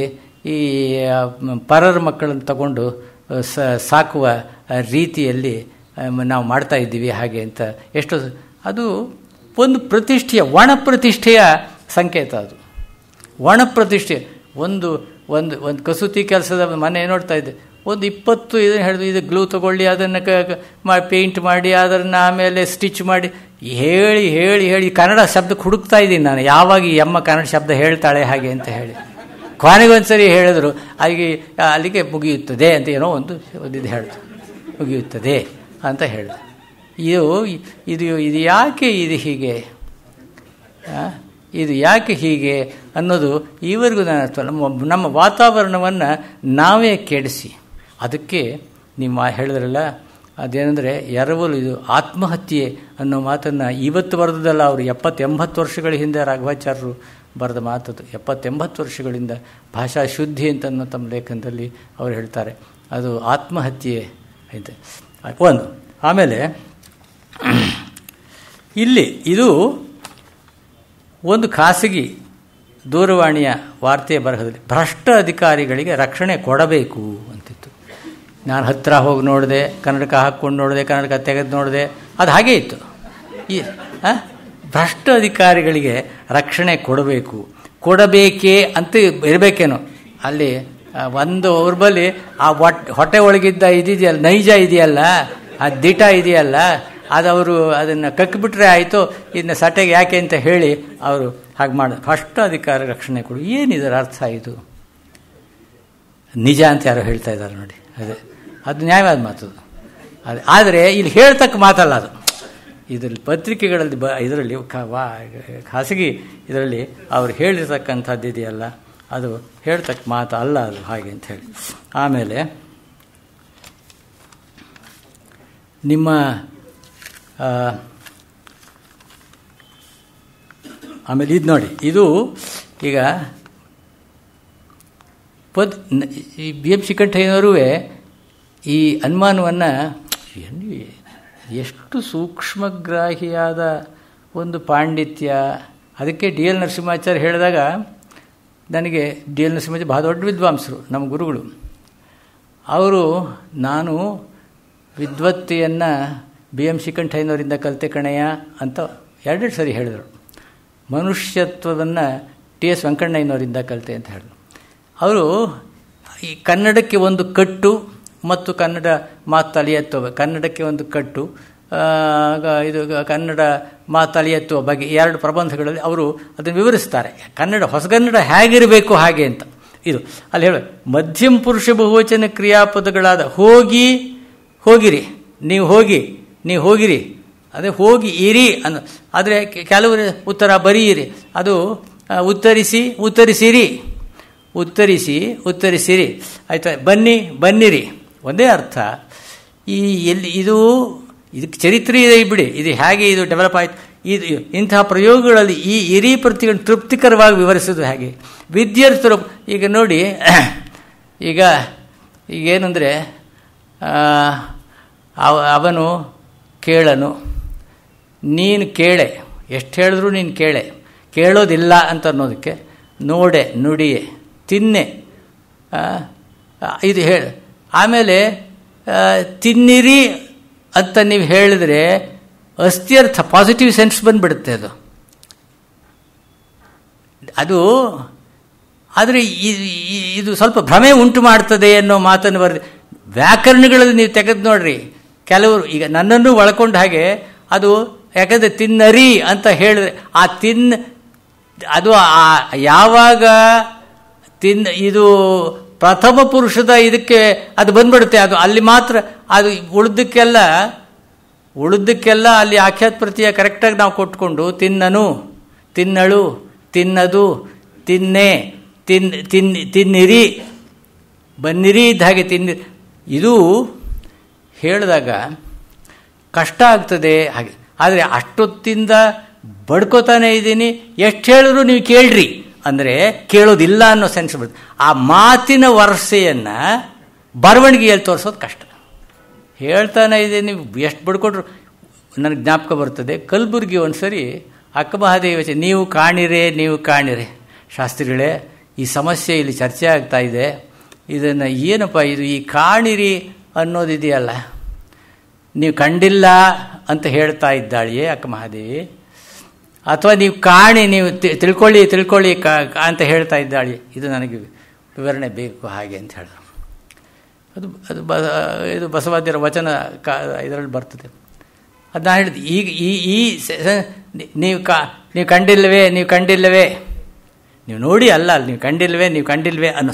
ಈ ಪರರ ಮಕ್ಕಳನ್ನು ತಗೊಂಡು ಸಾಕುವ ರೀತಿಯಲ್ಲಿ ನಾವು ಮಾಡ್ತಾ ಇದ್ದೀವಿ ಹಾಗೆ ಅಂತ. ಎಷ್ಟು ಅದು ಒಂದು ಪ್ರತಿಷ್ಠೆಯ, ಒಣ ಪ್ರತಿಷ್ಠೆಯ ಸಂಕೇತ. ಅದು ಒಣ ಪ್ರತಿಷ್ಠೆ. ಒಂದು ಕಸೂತಿ ಕೆಲಸದ ಮನೆ ನೋಡ್ತಾ ಇದ್ದೆ, ಒಂದು 20 ಇದನ್ನು ಹೇಳಿದ್ರು, ಇದು ಗ್ಲೂ ತಗೊಳ್ಳಿ, ಅದನ್ನು ಪೇಂಟ್ ಮಾಡಿ, ಅದನ್ನು ಆಮೇಲೆ ಸ್ಟಿಚ್ ಮಾಡಿ, ಹೇಳಿ ಹೇಳಿ ಹೇಳಿ ಕನ್ನಡ ಶಬ್ದಕ್ಕೆ ಹುಡುಕ್ತಾ ಇದ್ದೀನಿ ನಾನು, ಯಾವಾಗ ಈ ಅಮ್ಮ ಕನ್ನಡ ಶಬ್ದ ಹೇಳ್ತಾಳೆ ಹಾಗೆ ಅಂತ ಹೇಳಿ. ಕೊನೆಗೊಂದ್ಸರಿ ಹೇಳಿದ್ರು, ಅಲ್ಲಿಗೆ ಮುಗಿಯುತ್ತದೆ ಅಂತ ಏನೋ ಒಂದು ಇದು ಹೇಳಿದ್ರು, ಮುಗಿಯುತ್ತದೆ ಅಂತ ಹೇಳಿದ್ರು. ಇದು ಯಾಕೆ ಇದು ಹೀಗೆ, ಇದು ಯಾಕೆ ಹೀಗೆ ಅನ್ನೋದು ಈವರೆಗೂ ನಾನು ಅರ್ಥ. ನಮ್ಮ ವಾತಾವರಣವನ್ನು ನಾವೇ ಕೆಡಿಸಿ, ಅದಕ್ಕೆ ನೀವು ಹೇಳಿದ್ರಲ್ಲ, ಅದೇನೆಂದರೆ ಎರವಲು ಇದು ಆತ್ಮಹತ್ಯೆ ಅನ್ನೋ ಮಾತನ್ನು ಇವತ್ತು ಬರೆದಲ್ಲ, ಅವರು 70-80 ವರ್ಷಗಳ ಹಿಂದೆ ರಾಘವಾಚಾರ್ಯರು ಬರೆದ ಮಾತದು. 70-80 ವರ್ಷಗಳಿಂದ ಭಾಷಾ ಶುದ್ಧಿ ಅಂತ ಅನ್ನೋ ತಮ್ಮ ಲೇಖನದಲ್ಲಿ ಅವರು ಹೇಳ್ತಾರೆ. ಅದು ಆತ್ಮಹತ್ಯೆ ಐತೆ ಒಂದು. ಆಮೇಲೆ ಇಲ್ಲಿ ಇದು ಒಂದು ಖಾಸಗಿ ದೂರವಾಣಿಯ ವಾರ್ತೆಯ ಬರಹದಲ್ಲಿ ಭ್ರಷ್ಟ ಅಧಿಕಾರಿಗಳಿಗೆ ರಕ್ಷಣೆ ಕೊಡಬೇಕು ಅಂತಿತ್ತು. ನಾನು ಹತ್ತಿರ ಹೋಗಿ ನೋಡಿದೆ, ಕನ್ನಡಕ ಹಾಕ್ಕೊಂಡು ನೋಡಿದೆ, ಕನ್ನಡಕ ತೆಗೆದು ನೋಡಿದೆ, ಅದು ಹಾಗೇ ಇತ್ತು. ಈ ಭ್ರಷ್ಟ ಅಧಿಕಾರಿಗಳಿಗೆ ರಕ್ಷಣೆ ಕೊಡಬೇಕೇ ಅಂತ ಇರಬೇಕೇನೋ. ಅಲ್ಲಿ ಒಂದು ಅವ್ರ ಬಳಿ ಆ ಹೊಟ್ಟೆ ಒಳಗಿದ್ದ ಇದೆಯಲ್ಲ, ನೈಜ ಇದೆಯಲ್ಲ, ಆ ದಿಟ ಇದೆಯಲ್ಲ, ಅದು ಅವರು ಅದನ್ನು ಕಕ್ಕಿಬಿಟ್ರೆ ಆಯಿತು, ಇದನ್ನ ಸಟೆಗೆ ಯಾಕೆ ಅಂತ ಹೇಳಿ ಅವರು ಹಾಗೆ ಮಾಡೋದು. ಭ್ರಷ್ಟ ಅಧಿಕಾರ ರಕ್ಷಣೆ ಕೊಡು, ಏನಿದರ ಅರ್ಥ? ಇದು ನಿಜ ಅಂತ ಯಾರೋ ಹೇಳ್ತಾ ಇದ್ದಾರೆ ನೋಡಿ, ಅದು ನ್ಯಾಯವಾದ ಮಾತು. ಅದು ಆದರೆ ಇಲ್ಲಿ ಹೇಳ್ತಕ್ಕ ಮಾತಲ್ಲ ಅದು. ಇದರಲ್ಲಿ ಪತ್ರಿಕೆಗಳಲ್ಲಿ ಇದರಲ್ಲಿ ಖಾಸಗಿ ಇದರಲ್ಲಿ ಅವ್ರು ಹೇಳಿರ್ತಕ್ಕಂಥದ್ದು ಇದೆಯಲ್ಲ, ಅದು ಹೇಳ್ತಕ್ಕ ಮಾತು ಅಲ್ಲ ಅದು ಹಾಗೆ ಅಂತ ಹೇಳಿ. ಆಮೇಲೆ ನಿಮ್ಮ ಆಮೇಲೆ ಇದು ನೋಡಿ, ಇದು ಈಗ BM ಶ್ರೀಕಂಠಯ್ಯನವರೂ ಈ ಅನುಮಾನವನ್ನು ಎಷ್ಟು ಸೂಕ್ಷ್ಮಗ್ರಾಹಿಯಾದ ಒಂದು ಪಾಂಡಿತ್ಯ. ಅದಕ್ಕೆ DL ನರಸಿಂಹಾಚಾರ್ಯ ಹೇಳಿದಾಗ ನನಗೆ DL ನರಸಿಂಹಾಚಾರ್ಯ ಬಹಳ ದೊಡ್ಡ ವಿದ್ವಾಂಸರು, ನಮ್ಮ ಗುರುಗಳು. ಅವರು ನಾನು ವಿದ್ವತ್ತೆಯನ್ನು BM ಶ್ರೀಕಂಠಯ್ಯನವರಿಂದ ಕಲಿತೆ ಕಣಯ್ಯ ಅಂತ 2 ಸರಿ ಹೇಳಿದರು. ಮನುಷ್ಯತ್ವವನ್ನು TS ವೆಂಕಣ್ಣಯ್ಯನವರಿಂದ ಕಲಿತೆ ಅಂತ ಹೇಳಿದ್ರು. ಅವರು ಈ ಕನ್ನಡಕ್ಕೆ ಒಂದು ಕಟ್ಟು ಮತ್ತು ಕನ್ನಡ ಮಾತಳಿಯತ್ವ, ಕನ್ನಡಕ್ಕೆ ಒಂದು ಕಟ್ಟು, ಇದು ಕನ್ನಡ ಮಾತಳಿಯತ್ವ ಬಗ್ಗೆ 2 ಪ್ರಬಂಧಗಳಲ್ಲಿ ಅವರು ಅದನ್ನು ವಿವರಿಸ್ತಾರೆ. ಹೊಸಗನ್ನಡ ಹೇಗಿರಬೇಕು ಹಾಗೆ ಅಂತ. ಇದು ಅಲ್ಲಿ ಹೇಳ ಮಧ್ಯಮ ಪುರುಷ ಬಹುವಚನ ಕ್ರಿಯಾಪದಗಳಾದ ಹೋಗಿರಿ, ನೀವು ಹೋಗಿರಿ, ಅದೇ ಹೋಗಿ ಇರಿ ಅನ್ನೋ. ಆದರೆ ಕೆಲವರು ಉತ್ತರ ಬರೀರಿ, ಅದು ಉತ್ತರಿಸಿರಿ ಆಯ್ತಾ, ಬನ್ನಿರಿ ಒಂದೇ ಅರ್ಥ. ಇದಕ್ಕೆ ಚರಿತ್ರೆ ಇದೆ ಬಿಡಿ, ಇದು ಹೇಗೆ ಇದು ಡೆವಲಪ್ ಆಯಿತು. ಇಂತಹ ಪ್ರಯೋಗಗಳಲ್ಲಿ ಈ ಇರಿ ಪ್ರತಿಗಳನ್ನು ತೃಪ್ತಿಕರವಾಗಿ ವಿವರಿಸೋದು ಹೇಗೆ. ವಿದ್ಯಾರ್ಥಿಗಳು ಈಗ ನೋಡಿ, ಈಗೇನೆಂದರೆ ಅವನು ಕೇಳನು, ನೀನು ಕೇಳೆ, ಎಷ್ಟು ಹೇಳಿದ್ರು ನೀನು ಕೇಳೋದಿಲ್ಲ ಅಂತ ಅನ್ನೋದಕ್ಕೆ ನೋಡೆ, ನುಡಿಯೆ, ತಿನ್ನೆ, ಇದು ಹೇಳು. ಆಮೇಲೆ ತಿನ್ನಿರಿ ಅಂತ ನೀವು ಹೇಳಿದರೆ ಅಸ್ಥ್ಯರ್ಥ, ಪಾಸಿಟಿವ್ ಸೆನ್ಸ್ ಬಂದ್ಬಿಡುತ್ತೆ ಅದು. ಆದರೆ ಇದು ಸ್ವಲ್ಪ ಭ್ರಮೆ ಉಂಟು ಮಾಡ್ತದೆ ಅನ್ನೋ ಮಾತನ್ನು ಬರೆದು ವ್ಯಾಕರಣಗಳಲ್ಲಿ ನೀವು ತೆಗೆದು ನೋಡ್ರಿ. ಕೆಲವರು ಈಗ ನನ್ನನ್ನು ಒಳ್ಕೊಂಡ ಹಾಗೆ ಅದು, ಯಾಕಂದರೆ ತಿನ್ನರಿ ಅಂತ ಹೇಳಿದ್ರೆ ಆ ಅದು ಯಾವಾಗ ಇದು ಪ್ರಥಮ ಪುರುಷದ ಇದಕ್ಕೆ ಅದು ಬಂದ್ಬಿಡುತ್ತೆ. ಅದು ಅಲ್ಲಿ ಮಾತ್ರ, ಅದು ಉಳಿದಕ್ಕೆಲ್ಲ ಅಲ್ಲಿ ಆಖ್ಯಾತ್ ಪ್ರತ್ಯಯ ಕರೆಕ್ಟಾಗಿ ನಾವು ಕೊಟ್ಕೊಂಡು ತಿನ್ನನು, ತಿನ್ನಳು, ತಿನ್ನದು, ತಿನ್ನೆ, ತಿನ್ನಿರಿ, ಬನ್ನಿರಿ ಇದ್ದ ಹಾಗೆ ಇದು ಹೇಳಿದಾಗ ಕಷ್ಟ ಆಗ್ತದೆ ಹಾಗೆ. ಆದರೆ ಅಷ್ಟೊತ್ತಿಂದ ಬಡ್ಕೋತಾನೆ ಇದ್ದೀನಿ, ಎಷ್ಟು ಹೇಳಿದ್ರು ನೀವು ಕೇಳ್ರಿ ಅಂದರೆ ಕೇಳೋದಿಲ್ಲ ಅನ್ನೋ ಸೆನ್ಸ್ ಬರುತ್ತೆ. ಆ ಮಾತಿನ ವರಸೆಯನ್ನು ಬರವಣಿಗೆಯಲ್ಲಿ ತೋರಿಸೋದು ಕಷ್ಟ. ಹೇಳ್ತಾನೆ ಇದ್ದೀನಿ, ಎಷ್ಟು ಬಡ್ಕೊಟ್ರು. ನನಗೆ ಜ್ಞಾಪಕ ಬರ್ತದೆ, ಕಲಬುರ್ಗಿ ಒಂದು ಸರಿ ಅಕ್ಕಮಹಾದೇವಿ ನೀವು ಕಾಣಿರೆ ಶಾಸ್ತ್ರಿಗಳೇ, ಈ ಸಮಸ್ಯೆ ಇಲ್ಲಿ ಚರ್ಚೆ ಆಗ್ತಾ ಇದೆ, ಇದನ್ನು ಏನಪ್ಪ ಇದು ಈ ಕಾಣಿರಿ ಅನ್ನೋದಿದೆಯಲ್ಲ, ನೀವು ಕಂಡಿಲ್ಲ ಅಂತ ಹೇಳ್ತಾ ಇದ್ದಾಳೆಯೇ ಅಕ್ಕಮಹಾದೇವಿ, ಅಥವಾ ನೀವು ನೀವು ತಿಳ್ಕೊಳ್ಳಿ ಅಂತ ಹೇಳ್ತಾ ಇದ್ದಾಳೆ, ಇದು ನನಗೆ ವಿವರಣೆ ಬೇಕು ಹಾಗೆ ಅಂತ ಹೇಳಿದ್ರು. ಇದು ಬಸವಾದ್ಯರ ವಚನ ಇದರಲ್ಲಿ ಬರ್ತದೆ. ಅದು ನಾನು ಹೇಳಿದೆ, ಈಗ ನೀವು ಕಂಡಿಲ್ಲವೇ, ನೀವು ನೋಡಿ ಅಲ್ಲ, ನೀವು ಕಂಡಿಲ್ವೇ ಅನ್ನೋ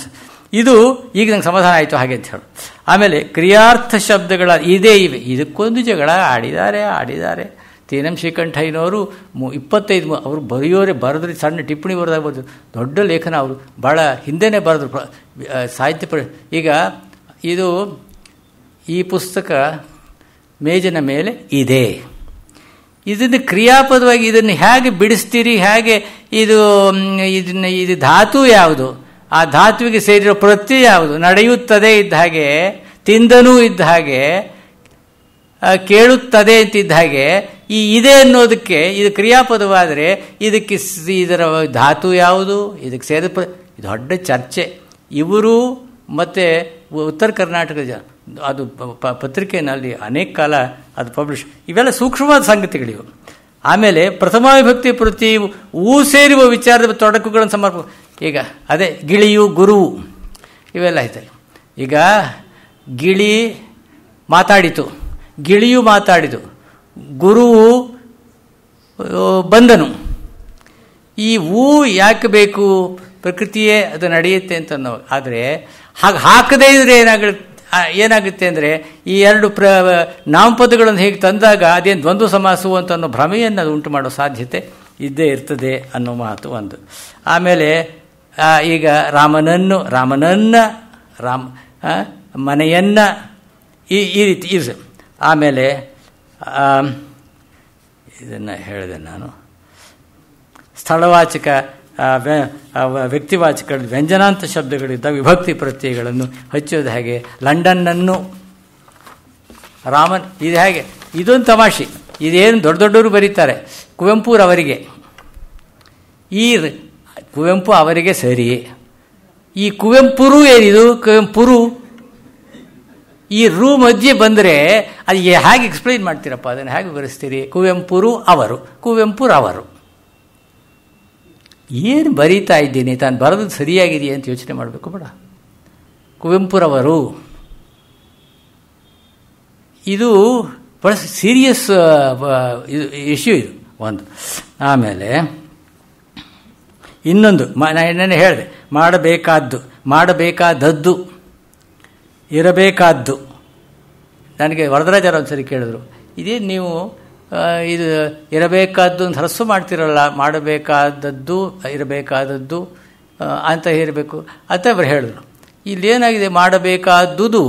ಇದು ಈಗ ನಂಗೆ ಸಮಾಧಾನ ಆಯಿತು ಹಾಗೆ ಅಂತ ಹೇಳು. ಆಮೇಲೆ ಕ್ರಿಯಾರ್ಥ ಶಬ್ದಗಳ ಇವೆ, ಇದಕ್ಕೊಂದು ಜಗಳ ಆಡಿದ್ದಾರೆ. ತೀನಂ ಶ್ರೀಕಂಠಯ್ಯನವರು 25 ಅವರು ಬರೆದ್ರೆ ಸಣ್ಣ ಟಿಪ್ಪಣಿ ಬರೆದಾಗ ಬರೆದ್ರು, ದೊಡ್ಡ ಲೇಖನ. ಅವರು ಭಾಳ ಹಿಂದೆನೇ ಬರೆದ್ರು ಸಾಹಿತ್ಯ. ಈಗ ಈ ಪುಸ್ತಕ ಮೇಜಿನ ಮೇಲೆ ಇದೆ. ಇದನ್ನು ಕ್ರಿಯಾಪದವಾಗಿ ಇದನ್ನು ಹೇಗೆ ಬಿಡಿಸ್ತೀರಿ, ಹೇಗೆ ಇದು ಧಾತು ಯಾವುದು, ಆ ಧಾತುವಿಗೆ ಸೇರಿರೋ ಪ್ರತ್ಯಯ ಯಾವುದು, ನಡೆಯುತ್ತದೆ ಇದ್ದ ಹಾಗೆ, ತಿಂದನೂ ಇದ್ದ ಹಾಗೆ, ಕೇಳುತ್ತದೆ ಅಂತಿದ್ದ ಹಾಗೆ, ಇದೆ ಅನ್ನೋದಕ್ಕೆ ಇದು ಕ್ರಿಯಾಪದವಾದರೆ ಇದಕ್ಕೆ ಇದರ ಧಾತು ಯಾವುದು, ಇದಕ್ಕೆ ಸೇರಿದ ದೊಡ್ಡ ಚರ್ಚೆ. ಇವರು ಮತ್ತು ಉತ್ತರ ಕರ್ನಾಟಕದ ಅದು ಪತ್ರಿಕೆಯಲ್ಲಿ ಅನೇಕ ಕಾಲ ಅದು ಪಬ್ಲಿಷ್, ಇವೆಲ್ಲ ಸೂಕ್ಷ್ಮವಾದ ಸಂಗತಿಗಳಿವು. ಆಮೇಲೆ ಪ್ರಥಮ ವಿಭಕ್ತಿ ಪ್ರತಿ ಸೇರುವ ವಿಚಾರದ ತೊಡಕುಗಳನ್ನು ಸಮರ್ಪ. ಈಗ ಅದೇ ಗಿಳಿಯು ಗುರುವು ಇವೆಲ್ಲ ಆಯ್ತಲ್ಲ. ಈಗ ಗಿಳಿಯು ಮಾತಾಡಿತು, ಗುರುವು ಬಂದನು. ಈ ಯಾಕೆ ಬೇಕು, ಪ್ರಕೃತಿಯೇ ಅದು ನಡೆಯುತ್ತೆ ಅಂತ ನಾವು. ಆದರೆ ಹಾಗೆ ಹಾಕದೇ ಇದ್ರೆ ಏನಾಗುತ್ತೆ ಅಂದರೆ ಈ ಎರಡು ನಾಮಪದಗಳನ್ನು ಹೇಗೆ ತಂದಾಗ ಅದೇನು ದ್ವಂದ್ವ ಸಮಾಸವು ಅಂತ ಅನ್ನೋ ಭ್ರಮೆಯನ್ನು ಅದು ಉಂಟು ಮಾಡೋ ಸಾಧ್ಯತೆ ಇದ್ದೇ ಇರ್ತದೆ ಅನ್ನೋ ಮಾತು ಒಂದು. ಆಮೇಲೆ ಈಗ ರಾಮನನ್ನ ಮನೆಯನ್ನ ಈ ರೀತಿ ಇದು. ಆಮೇಲೆ ಇದನ್ನು ಹೇಳಿದೆ ನಾನು, ಸ್ಥಳವಾಚಕ ವ್ಯಕ್ತಿವಾಚಕ ವ್ಯಂಜನಾಂತ ಶಬ್ದಗಳಿದ್ದ ವಿಭಕ್ತಿ ಪ್ರತ್ಯಯಗಳನ್ನು ಹಚ್ಚೋದು ಹೇಗೆ, ಲಂಡನ್ನನ್ನು ರಾಮನ್ ಇದು ಹೇಗೆ, ಇದೊಂದು ತಮಾಷೆ. ಇದೇನು ದೊಡ್ಡವರು ಬರೀತಾರೆ, ಕುವೆಂಪು ಅವರಿಗೆ ಸರಿ. ಈ ಕುವೆಂಪುರು ಏನಿದು, ಕುವೆಂಪುರು ಈ ಮಧ್ಯೆ ಬಂದರೆ ಅದು ಹೇಗೆ ಎಕ್ಸ್ಪ್ಲೈನ್ ಮಾಡ್ತೀರಪ್ಪ, ಅದನ್ನು ಹೇಗೆ ವಿವರಿಸ್ತೀರಿ? ಕುವೆಂಪುರವರು ಏನು ಬರೀತಾ ಇದ್ದೀನಿ, ತಾನು ಬರೋದು ಸರಿಯಾಗಿದೆಯೇ ಅಂತ ಯೋಚನೆ ಮಾಡಬೇಕು ಬೇಡ. ಕುವೆಂಪುರವರು ಇದು ಬಹಳ ಸೀರಿಯಸ್ ಇಶ್ಯೂ ಇದು ಒಂದು. ಆಮೇಲೆ ಇನ್ನೊಂದು ನಾನು ಹೇಳಿದೆ, ಮಾಡಬೇಕಾದದ್ದು ಇರಬೇಕಾದ್ದು. ನನಗೆ ವರದರಾಜರು ಒಂದ್ಸರಿ ಕೇಳಿದ್ರು, ಇದೇನು ನೀವು ಇದು ಇರಬೇಕಾದ್ದು ಅಂತ ಹರಸು ಮಾಡ್ತಿರಲ್ಲ, ಮಾಡಬೇಕಾದದ್ದು ಇರಬೇಕಾದದ್ದು ಅಂತ ಇರಬೇಕು ಅಂತ ಅವರು ಹೇಳಿದ್ರು. ಇಲ್ಲೇನಾಗಿದೆ, ಮಾಡಬೇಕಾದುದು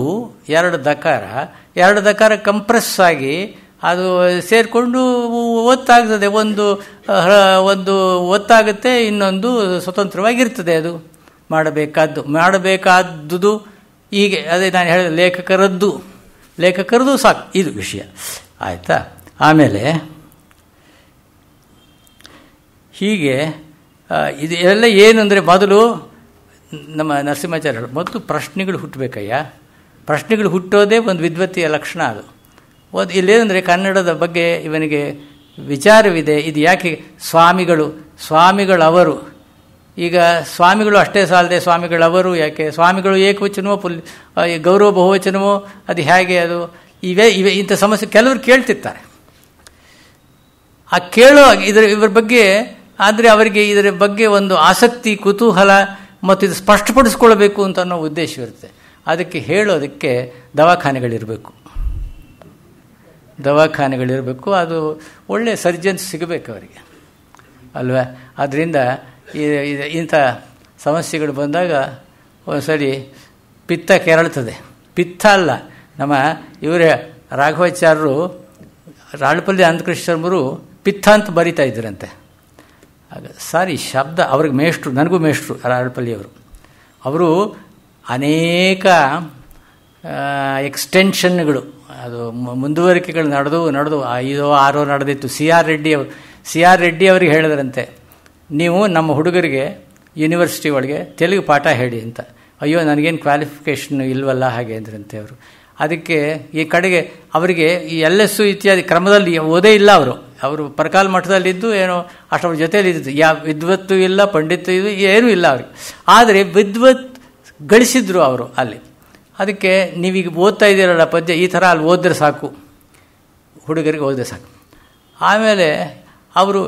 ಎರಡು ದಕಾರ ಕಂಪ್ರೆಸ್ ಆಗಿ ಅದು ಸೇರಿಕೊಂಡು ಒತ್ತಾಗ್ತದೆ. ಒಂದು ಒತ್ತಾಗುತ್ತೆ, ಇನ್ನೊಂದು ಸ್ವತಂತ್ರವಾಗಿರ್ತದೆ. ಅದು ಮಾಡಬೇಕಾದುದು ಹೀಗೆ. ಅದೇ ನಾನು ಹೇಳಿದೆ, ಲೇಖಕರದ್ದು ಸಾಕು, ಇದು ವಿಷಯ ಆಯಿತಾ. ಆಮೇಲೆ ಹೀಗೆ ಇದು ಎಲ್ಲ ಏನು ಅಂದರೆ, ಮೊದಲು ನಮ್ಮ ನರಸಿಂಹಾಚಾರ್ಯರು ಮೊದಲು ಪ್ರಶ್ನೆಗಳು ಹುಟ್ಟಬೇಕಯ್ಯ. ಪ್ರಶ್ನೆಗಳು ಹುಟ್ಟೋದೇ ಒಂದು ವಿದ್ವತ್ತಿಯ ಲಕ್ಷಣ. ಅದು ಇಲ್ಲೇನೆಂದರೆ ಕನ್ನಡದ ಬಗ್ಗೆ ಇವನಿಗೆ ವಿಚಾರವಿದೆ. ಇದು ಯಾಕೆ ಸ್ವಾಮಿಗಳವರು, ಈಗ ಸ್ವಾಮಿಗಳು ಅಷ್ಟೇ ಸಾಲದೆ ಸ್ವಾಮಿಗಳವರು ಯಾಕೆ, ಸ್ವಾಮಿಗಳು ಏಕವಚನವೋ ಗೌರವ ಬಹುವಚನವೋ, ಅದು ಹೇಗೆ, ಅದು ಇವೆ ಇಂಥ ಸಮಸ್ಯೆ ಕೆಲವರು ಕೇಳ್ತಿರ್ತಾರೆ. ಆ ಕೇಳೋ ಇವ್ರ ಬಗ್ಗೆ ಆದರೆ ಅವರಿಗೆ ಇದರ ಬಗ್ಗೆ ಒಂದು ಆಸಕ್ತಿ, ಕುತೂಹಲ ಮತ್ತು ಇದು ಸ್ಪಷ್ಟಪಡಿಸ್ಕೊಳ್ಬೇಕು ಅಂತ ಅನ್ನೋ ಉದ್ದೇಶವಿರುತ್ತೆ. ಅದಕ್ಕೆ ಹೇಳೋದಕ್ಕೆ ದವಾಖಾನೆಗಳಿರಬೇಕು. ಅದು ಒಳ್ಳೆಯ ಸರ್ಜನ್ಸ್ ಸಿಗಬೇಕು ಅವರಿಗೆ ಅಲ್ವಾ. ಆದ್ದರಿಂದ ಇಂಥ ಸಮಸ್ಯೆಗಳು ಬಂದಾಗ ಒಂದ್ಸರಿ ಪಿತ್ತ ಕೆರಳ್ತದೆ. ಪಿತ್ತ ಅಲ್ಲ, ನಮ್ಮ ಇವರೇ ರಾಘವಾಚಾರ್ಯರು ರಾಳಪಲ್ಲಿ ಅನಂತಕೃಷ್ಣರು ಪಿತ್ತ ಅಂತ ಬರಿತಾ ಇದ್ದರಂತೆ. ಆಗ ಸಾರಿ ಶಬ್ದ ಅವ್ರಿಗೆ ಮೇಷ್ಟ್ರು, ನನಗೂ ಮೇಷ್ಟ್ರು ರಾಳಪಲ್ಲಿಯವರು. ಅವರು ಅನೇಕ ಎಕ್ಸ್ಟೆನ್ಷನ್ಗಳು, ಅದು ಮುಂದುವರಿಕೆಗಳು ನಡೆದು 5-6 ನಡೆದಿತ್ತು. ಸಿ ಆರ್ ರೆಡ್ಡಿ ಅವರಿಗೆ ಹೇಳಿದ್ರಂತೆ, ನೀವು ನಮ್ಮ ಹುಡುಗರಿಗೆ ಯೂನಿವರ್ಸಿಟಿ ಒಳಗೆ ತೆಲುಗು ಪಾಠ ಹೇಳಿ ಅಂತ. ಅಯ್ಯೋ ನನಗೇನು ಕ್ವಾಲಿಫಿಕೇಷನ್ ಇಲ್ವಲ್ಲ ಹಾಗೆ ಅಂದ್ರಂತೆ ಅವರು. ಅದಕ್ಕೆ ಈ ಕಡೆಗೆ ಅವರಿಗೆ ಈ LS ಇತ್ಯಾದಿ ಕ್ರಮದಲ್ಲಿ ಓದೇ ಇಲ್ಲ. ಅವರು ಪರಕಾಲ ಮಠದಲ್ಲಿದ್ದು ಏನೋ ಅಷ್ಟರ ಜೊತೆಯಲ್ಲಿ ಇದ್ದು ವಿದ್ವತ್ತು ಇಲ್ಲ, ಪಂಡಿತ ಇದು ಏನೂ ಇಲ್ಲ ಅವ್ರಿಗೆ. ಆದರೆ ವಿದ್ವತ್ ಗಳಿಸಿದ್ರು ಅವರು ಅಲ್ಲಿ. ಅದಕ್ಕೆ ನೀವೀಗ ಓದ್ತಾ ಇದ್ದೀರಲ್ಲ ಪದ್ಯ, ಈ ಥರ ಅಲ್ಲಿ ಓದಿದ್ರೆ ಸಾಕು, ಹುಡುಗರಿಗೆ ಓದಿದ್ರೆ ಸಾಕು. ಆಮೇಲೆ ಅವರು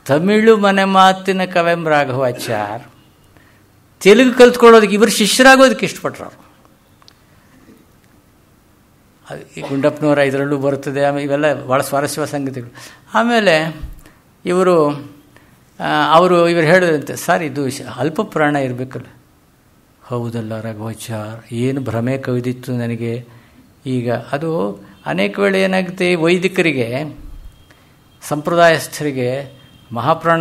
ತಮಿಳು ಮನೆ ಮಾತಿನ ಕವೆಂ ರಾಘವಾಚಾರ್ ತೆಲುಗು ಕಲ್ತ್ಕೊಳ್ಳೋದಕ್ಕೆ ಇವರು ಶಿಷ್ಯರಾಗೋದಕ್ಕೆ ಇಷ್ಟಪಟ್ರು ಅವರು. ಈ ಗುಂಡಪ್ಪನವರ ಇದರಲ್ಲೂ ಬರುತ್ತದೆ. ಆಮೇಲೆ ಇವೆಲ್ಲ ಭಾಳ ಸ್ವಾರಸ್ಯವಾದ ಸಂಗತಿಗಳು. ಆಮೇಲೆ ಇವರು ಹೇಳಿದಂತೆ, ಸರ್ ಇದು ಅಲ್ಪ ಪುರಾಣ ಇರಬೇಕಲ್ಲ. ಹೌದಲ್ಲ ರಾಘವಾಚಾರ್, ಏನು ಭ್ರಮೆ ಕವಿದಿತ್ತು ನನಗೆ. ಈಗ ಅದು ಅನೇಕ ವೇಳೆ ಏನಾಗುತ್ತೆ, ವೈದಿಕರಿಗೆ ಸಂಪ್ರದಾಯಸ್ಥರಿಗೆ ಮಹಾಪ್ರಾಣ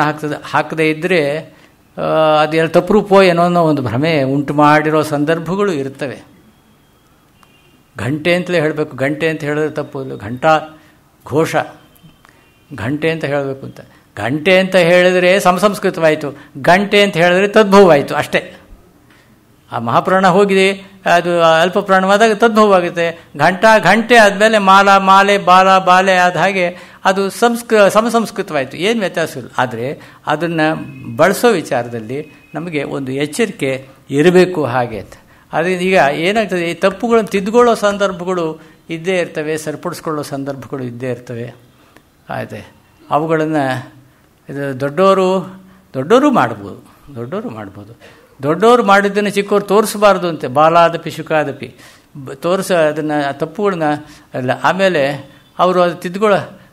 ಹಾಕದೇ ಇದ್ದರೆ ಅದೆಲ್ಲ ತಪ್ಪು ಏನೋ ಅನ್ನೋ ಒಂದು ಭ್ರಮೆ ಉಂಟು ಮಾಡಿರೋ ಸಂದರ್ಭಗಳು ಇರ್ತವೆ. ಘಂಟೆ ಅಂತಲೇ ಹೇಳಬೇಕು. ಘಂಟೆ ಅಂತ ಹೇಳಿದ್ರೆ ತಪ್ಪು, ಘಂಟಾ ಘೋಷ, ಘಂಟೆ ಅಂತ ಹೇಳಬೇಕು ಅಂತ. ಘಂಟೆ ಅಂತ ಹೇಳಿದರೆ ಸಂಸ್ಕೃತವಾಯಿತು, ಗಂಟೆ ಅಂತ ಹೇಳಿದ್ರೆ ತದ್ಭವವಾಯಿತು ಅಷ್ಟೇ. ಆ ಮಹಾಪ್ರಾಣ ಹೋಗಿದೆ, ಅದು ಅಲ್ಪ ಪ್ರಾಣವಾದಾಗ ತದ್ಭವವಾಗುತ್ತೆ. ಘಂಟೆ ಆದಮೇಲೆ ಮಾಲೆ ಬಾಲೆ ಆದ ಹಾಗೆ ಅದು ಸಂಸ್ಕೃತವಾಯಿತು. ಏನು ವ್ಯತ್ಯಾಸ ಇಲ್ಲ. ಆದರೆ ಅದನ್ನು ಬಳಸೋ ವಿಚಾರದಲ್ಲಿ ನಮಗೆ ಒಂದು ಎಚ್ಚರಿಕೆ ಇರಬೇಕು ಹಾಗೆ ಅಂತ. ಅದರಿಂದ ಈಗ ಏನಾಗ್ತದೆ, ಈ ತಪ್ಪುಗಳನ್ನು ತಿದ್ದುಕೊಳ್ಳೋ ಸಂದರ್ಭಗಳು ಇದ್ದೇ ಇರ್ತವೆ, ಸರಿಪಡಿಸ್ಕೊಳ್ಳೋ ಸಂದರ್ಭಗಳು ಇದ್ದೇ ಇರ್ತವೆ. ಆಯ್ತು, ಅವುಗಳನ್ನು ಇದು ದೊಡ್ಡವರು ಮಾಡ್ಬೋದು. ದೊಡ್ಡವರು ಮಾಡಿದ್ದನ್ನು ಚಿಕ್ಕವರು ತೋರಿಸಬಾರ್ದು ಅಂತೆ. ಬಾಲಾದಪಿ ಶುಕಾದಪಿ ಅದನ್ನು ತಪ್ಪುಗಳನ್ನ ಎಲ್ಲ. ಆಮೇಲೆ ಅವರು ಅದು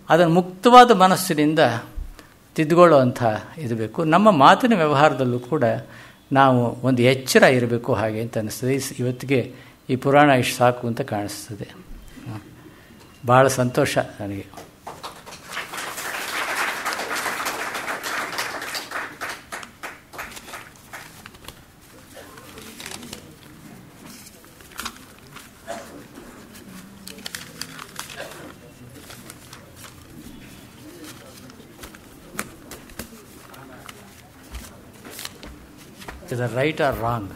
ಅದನ್ನು ಮುಕ್ತವಾದ ಮನಸ್ಸಿನಿಂದ ತಿದ್ದುಕೊಳ್ಳೋ ಅಂಥ ಇದು ಬೇಕು. ನಮ್ಮ ಮಾತಿನ ವ್ಯವಹಾರದಲ್ಲೂ ಕೂಡ ನಾವು ಒಂದು ಎಚ್ಚರ ಇರಬೇಕು ಹಾಗೆ ಅಂತ ಅನ್ನಿಸ್ತದೆ. ಇವತ್ತಿಗೆ ಈ ಪುರಾಣ ಇಷ್ಟು ಸಾಕು ಅಂತ ಕಾಣಿಸ್ತದೆ. ಭಾಳ ಸಂತೋಷ ನನಗೆ. Is that right or wrong?